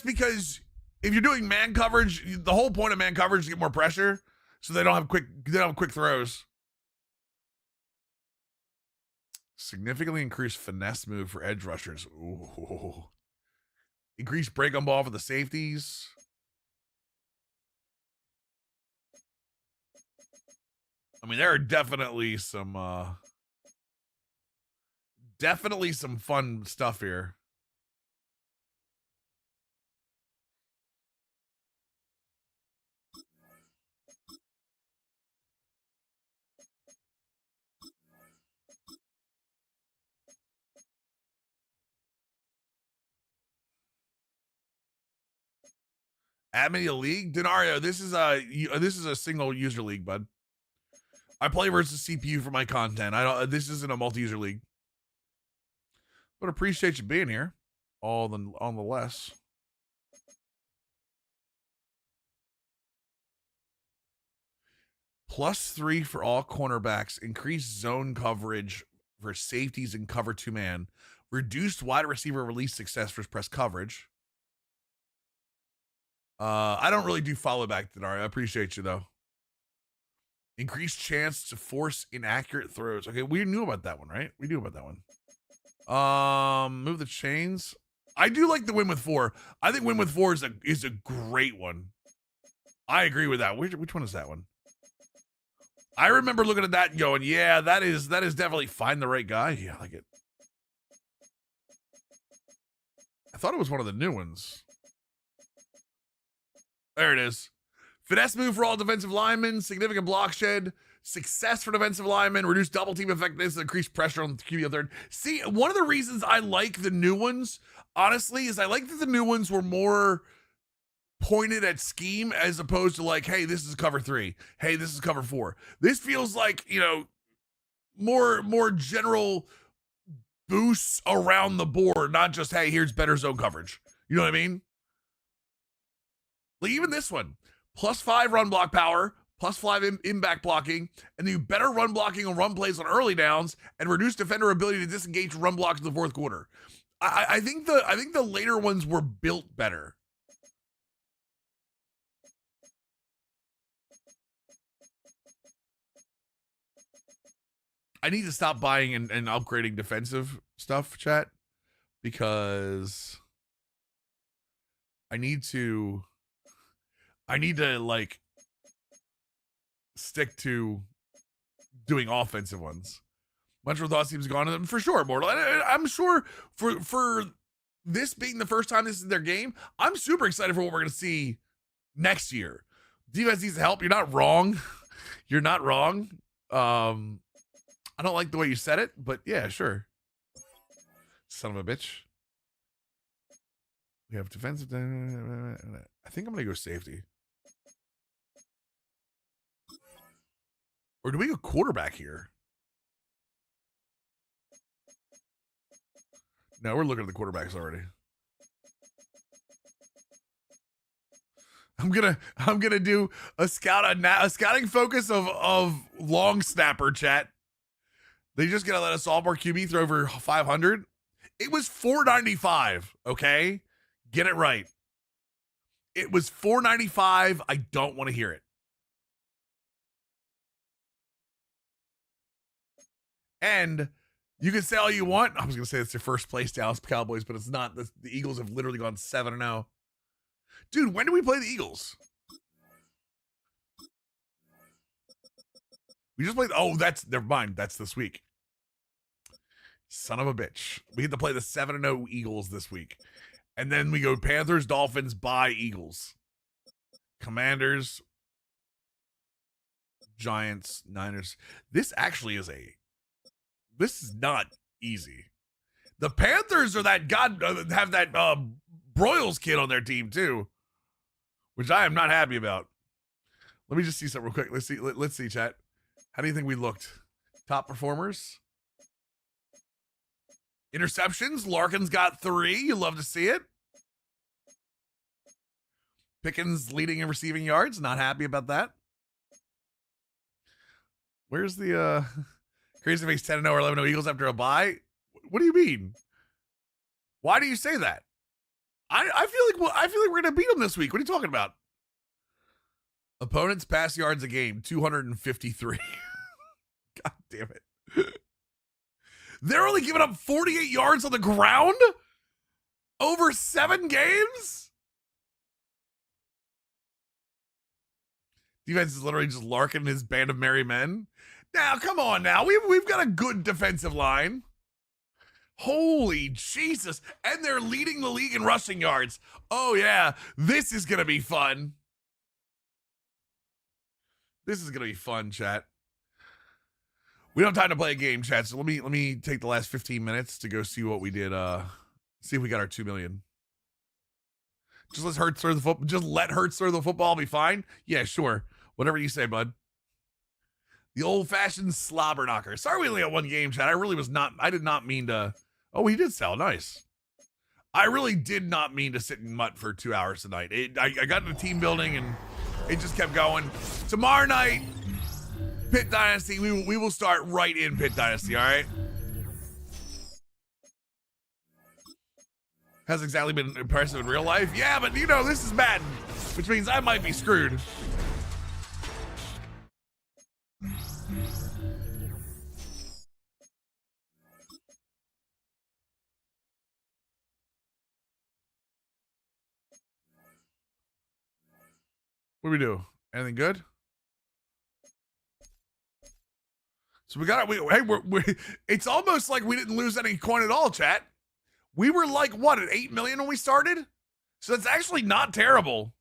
because if you're doing man coverage, the whole point of man coverage is to get more pressure, so they don't have quick throws. Significantly increased finesse move for edge rushers. Ooh. Increased break on ball for the safeties. I mean, there are definitely some fun stuff here. Admin a league, Denario. This is a single user league, bud. I play versus CPU for my content. This isn't a multi-user league. But appreciate you being here. On the less. +3 for all cornerbacks. Increased zone coverage for safeties and cover 2-man. Reduced wide receiver release success for press coverage. I don't really do follow back, Denari. I appreciate you, though. Increased chance to force inaccurate throws. Okay, we knew about that one, right? We knew about that one. Move the chains. I do like the win with 4. I think win with 4 is a great one. I agree with that. Which one is that one? I remember looking at that and going, yeah, that is definitely find the right guy. Yeah, I like it. I thought it was one of the new ones. There it is. Finesse move for all defensive linemen, significant block shed, success for defensive linemen, reduce double team effectiveness, increase pressure on the QB third. See, one of the reasons I like the new ones, honestly, is I like that the new ones were more pointed at scheme as opposed to like, hey, this is cover 3. Hey, this is cover 4. This feels like, more general boosts around the board, not just, hey, here's better zone coverage. You know what I mean? Like even this one, +5 run block power, +5 in back blocking, and do better run blocking on run plays on early downs, and reduce defender ability to disengage run blocks in the fourth quarter. I think the later ones were built better. I need to stop buying and upgrading defensive stuff, chat, because I need to like stick to doing offensive ones. Much more thought seems gone to them for sure, Mortal. I'm sure for this being the first time this is their game, I'm super excited for what we're gonna see next year. Defense needs help. You're not wrong. You're not wrong. I don't like the way you said it, but yeah, sure. Son of a bitch. We have defensive. I think I'm gonna go safety. Or do we go quarterback here? No, we're looking at the quarterbacks already. I'm gonna do a scouting focus of long snapper, chat. They just gotta let us all more QB throw over 500. It was 495. Okay, get it right. It was 495. I don't want to hear it. And you can say all you want. I was gonna say it's their first place, Dallas Cowboys, but it's not. The Eagles have literally gone 7-0. Dude, when do we play the Eagles? We just played. Oh, never mind. That's this week. Son of a bitch. We get to play the 7-0 Eagles this week. And then we go Panthers, Dolphins, bye Eagles. Commanders, Giants, Niners. This actually is this is not easy. The Panthers are that have that Broyles kid on their team too, which I am not happy about. Let me just see something real quick. Let's see, chat. How do you think we looked? Top performers? Interceptions. Larkin's got 3. You love to see it. Pickens leading in receiving yards. Not happy about that. Where's the Crazy Face 10-0 or 11-0 Eagles after a bye? What do you mean? Why do you say that? I feel like we're gonna beat them this week. What are you talking about? Opponents pass yards a game, 253. God damn it. They're only giving up 48 yards on the ground over 7 games? Defense is literally just Larkin and his band of merry men. Now, come on now. We've got a good defensive line. Holy Jesus. And they're leading the league in rushing yards. Oh, yeah. This is going to be fun. This is going to be fun, chat. We don't have time to play a game, chat. So let me take the last 15 minutes to go see what we did. See if we got our 2 million. Just let Hurts throw the football. Just let Hurts throw the football. Be fine. Yeah, sure. Whatever you say, bud. The old-fashioned slobber knocker. Sorry we only got 1 game, chat. I did not mean to. Oh, he did sell. Nice. I really did not mean to sit in mutt for 2 hours tonight. I got into team building and it just kept going. Tomorrow night, Pit Dynasty. We will start right in Pit Dynasty, all right? Hasn't exactly been impressive in real life. Yeah, but this is Madden, which means I might be screwed. What do we do? Anything good? So we got it. It's almost like we didn't lose any coin at all, chat. We were like, what, at 8 million when we started? So that's actually not terrible.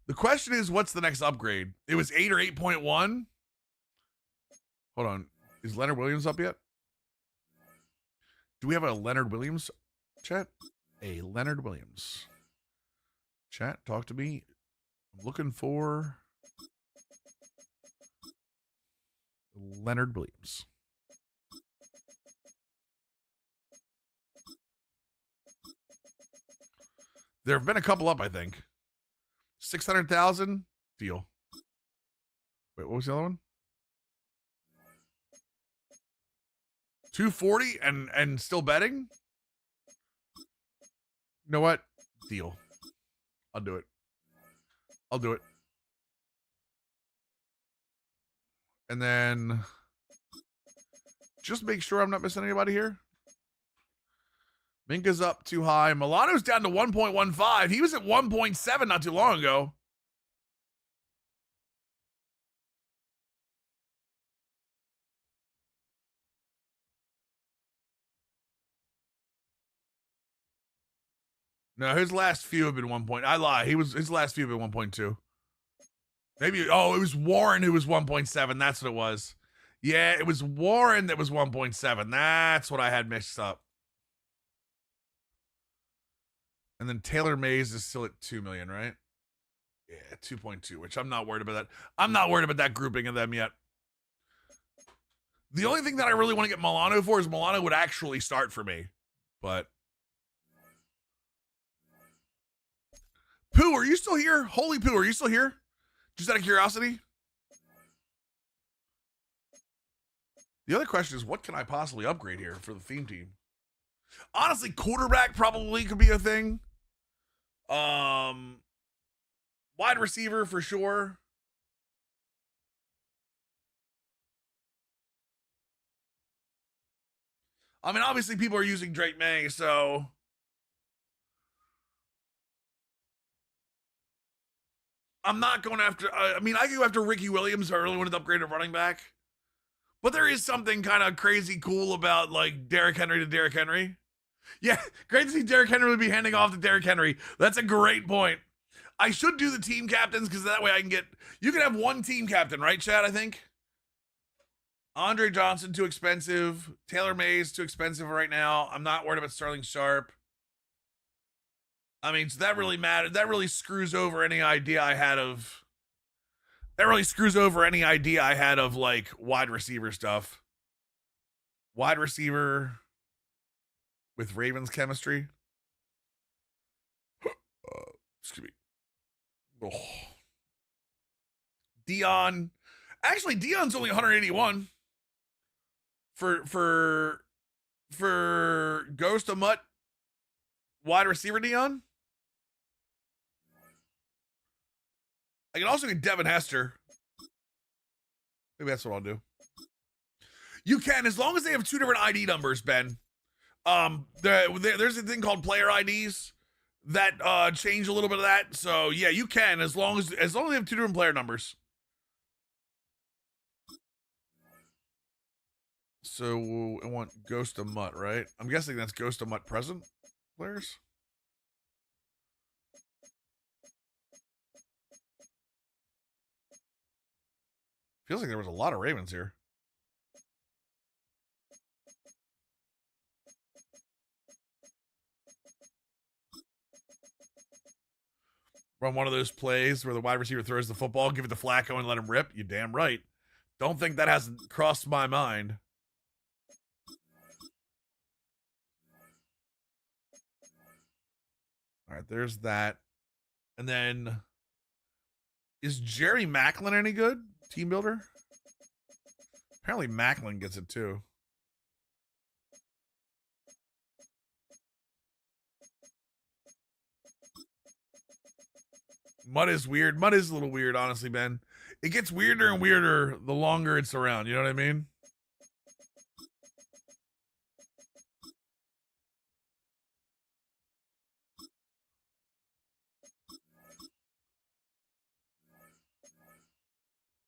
The question is, what's the next upgrade? It was 8 or 8.1. Hold on. Is Leonard Williams up yet? Do we have a Leonard Williams, chat? A Leonard Williams. Chat, talk to me. I'm looking for Leonard Williams. There have been a couple up, I think. 600,000 deal. Wait, what was the other one? 240 and still betting? You know what? Deal. I'll do it. I'll do it. And then just make sure I'm not missing anybody here. Minka's up too high. Milano's down to 1.15. He was at 1.7 not too long ago. No, his last few have been 1 point. I lie. His last few have been 1.2. Maybe, oh, it was Warren who was 1.7. That's what it was. Yeah, it was Warren that was 1.7. That's what I had mixed up. And then Taylor Mays is still at 2 million, right? Yeah, 2.2, which I'm not worried about that. I'm not worried about that grouping of them yet. The only thing that I really want to get Milano for is Milano would actually start for me. But Pooh, are you still here? Holy Pooh, are you still here? Just out of curiosity. The other question is, what can I possibly upgrade here for the theme team? Honestly, quarterback probably could be a thing. Wide receiver for sure. I mean, obviously people are using Drake May, so I'm not going after, I mean, I could go after Ricky Williams if I really wanted to upgrade a running back. But there is something kind of crazy cool about, like, Derrick Henry to Derrick Henry. Yeah, great to see Derrick Henry would be handing off to Derrick Henry. That's a great point. I should do the team captains because that way I can get, you can have one team captain, right, Chad, I think? Andre Johnson, too expensive. Taylor Mays, too expensive right now. I'm not worried about Sterling Sharp. I mean, so that really matters. That really screws over any idea I had of, like, wide receiver stuff. Wide receiver with Ravens chemistry. Excuse me. Oh. Dion. Actually, Dion's only 181 for Ghost of Mutt wide receiver Dion. I can also get Devin Hester. Maybe that's what I'll do. You can, as long as they have two different ID numbers, Ben. There's a thing called player IDs that change a little bit of that. So yeah, you can, as long as they have two different player numbers. So I want Ghost of Mutt, right? I'm guessing that's Ghost of Mutt present players. Feels like there was a lot of Ravens here. Run one of those plays where the wide receiver throws the football, give it to Flacco and let him rip. You damn right. Don't think that hasn't crossed my mind. All right, there's that. And then, is Jerry Macklin any good? Team builder? Apparently Macklin gets it too. Mud is weird. Mud is a little weird, honestly, Ben. It gets weirder and weirder the longer it's around. You know what I mean?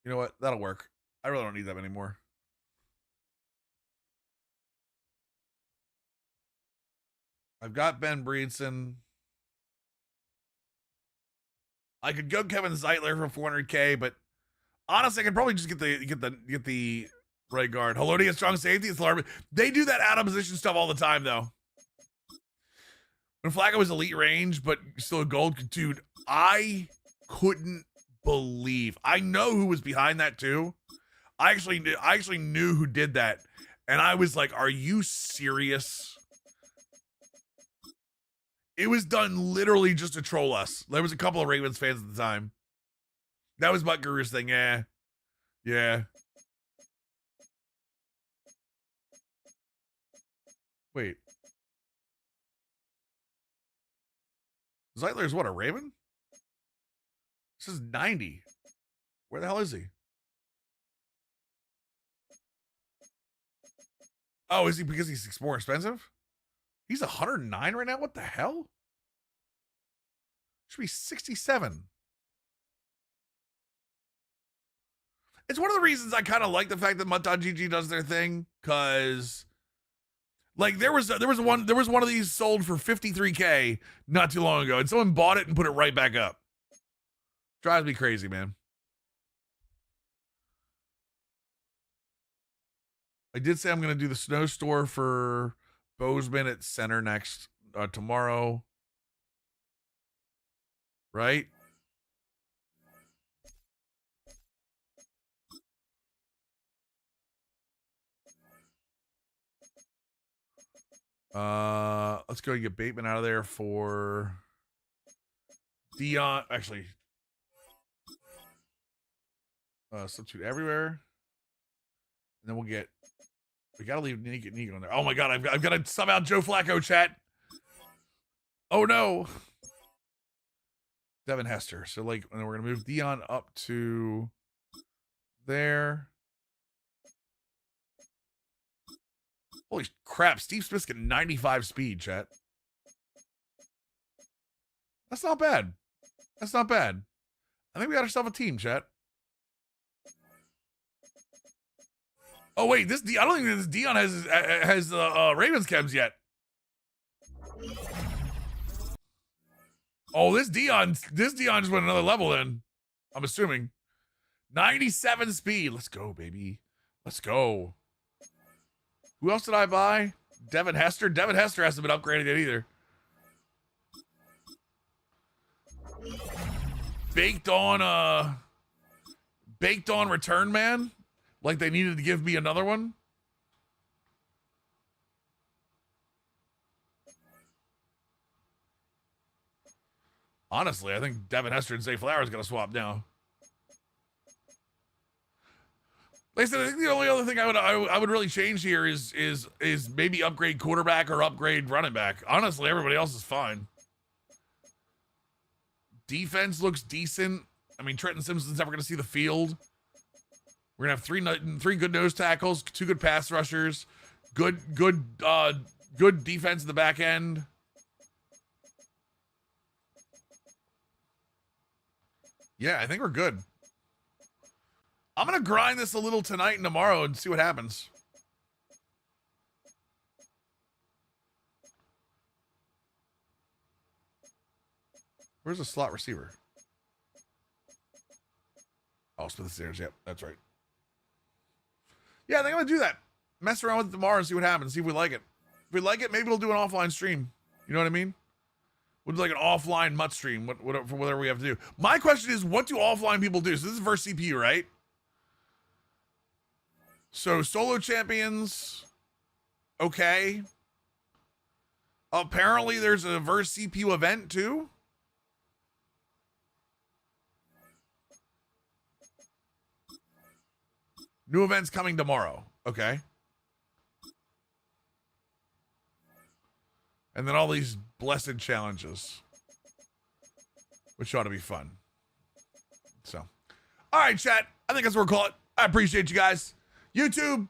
You know what? That'll work. I really don't need them anymore. I've got Ben Breedson. I could go Kevin Zeitler for 400K, but honestly, I could probably just get the right guard. Haloti a strong safety. It's alarming. They do that out of position stuff all the time, though. When Flacco was elite range, but still a gold, dude, I couldn't believe. I know who was behind that too. I actually knew who did that, and I was like, "Are you serious?" It was done literally just to troll us. There was a couple of Ravens fans at the time. That was Butt Guru's thing, yeah. Yeah. Wait. Zeitler's what, a Raven? This is 90. Where the hell is he? Oh, is he because he's more expensive? He's 109 right now? What the hell? Should be 67. It's one of the reasons I kind of like the fact that Mutt.gg does their thing, because like there was one of these sold for 53K not too long ago, and someone bought it and put it right back up. Drives me crazy, man. I did say I'm going to do the snow store for Bozeman at center next tomorrow. Right? Let's go get Bateman out of there for Dion. Actually, substitute everywhere. And then we gotta leave Nico in there. Oh my god, I've got to sub out Joe Flacco, chat. Oh no. Devin Hester. So like, and then we're gonna move Dion up to there. Holy crap, Steve Smith's getting 95 speed, chat. That's not bad. That's not bad. I think we got ourselves a team, chat. Oh wait, I don't think this Dion has Ravens chems yet. Oh, this Dion just went another level then. I'm assuming. 97 speed. Let's go, baby. Let's go. Who else did I buy? Devin Hester. Devin Hester hasn't been upgraded yet either. Baked on return man. Like they needed to give me another one. Honestly, I think Devin Hester and Zay Flowers gonna swap now. Like I said, I think the only other thing I would really change here is maybe upgrade quarterback or upgrade running back. Honestly, everybody else is fine. Defense looks decent. I mean, Trenton Simpson's never gonna see the field. We're gonna have three good nose tackles, 2 good pass rushers, good defense in the back end. Yeah, I think we're good. I'm gonna grind this a little tonight and tomorrow and see what happens. Where's the slot receiver? Oh, Smith Stairs. Yep, that's right. Yeah, I think I'm gonna do that. Mess around with it tomorrow and see what happens. See if we like it. If we like it, maybe we'll do an offline stream. You know what I mean? We'll do like an offline Mutt stream, for whatever we have to do. My question is, what do offline people do? So this is versus CPU, right? So solo champions, okay. Apparently there's a versus CPU event too. New events coming tomorrow. Okay. And then all these blessed challenges, which ought to be fun. So, all right, chat. I think that's what we'll call it. I appreciate you guys. YouTube,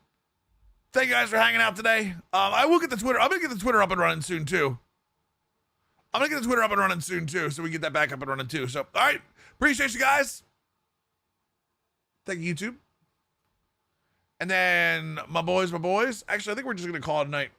thank you guys for hanging out today. I will get the Twitter. I'm going to get the Twitter up and running soon, too. So we get that back up and running, too. So, all right. Appreciate you guys. Thank you, YouTube. And then my boys. Actually, I think we're just going to call it a night.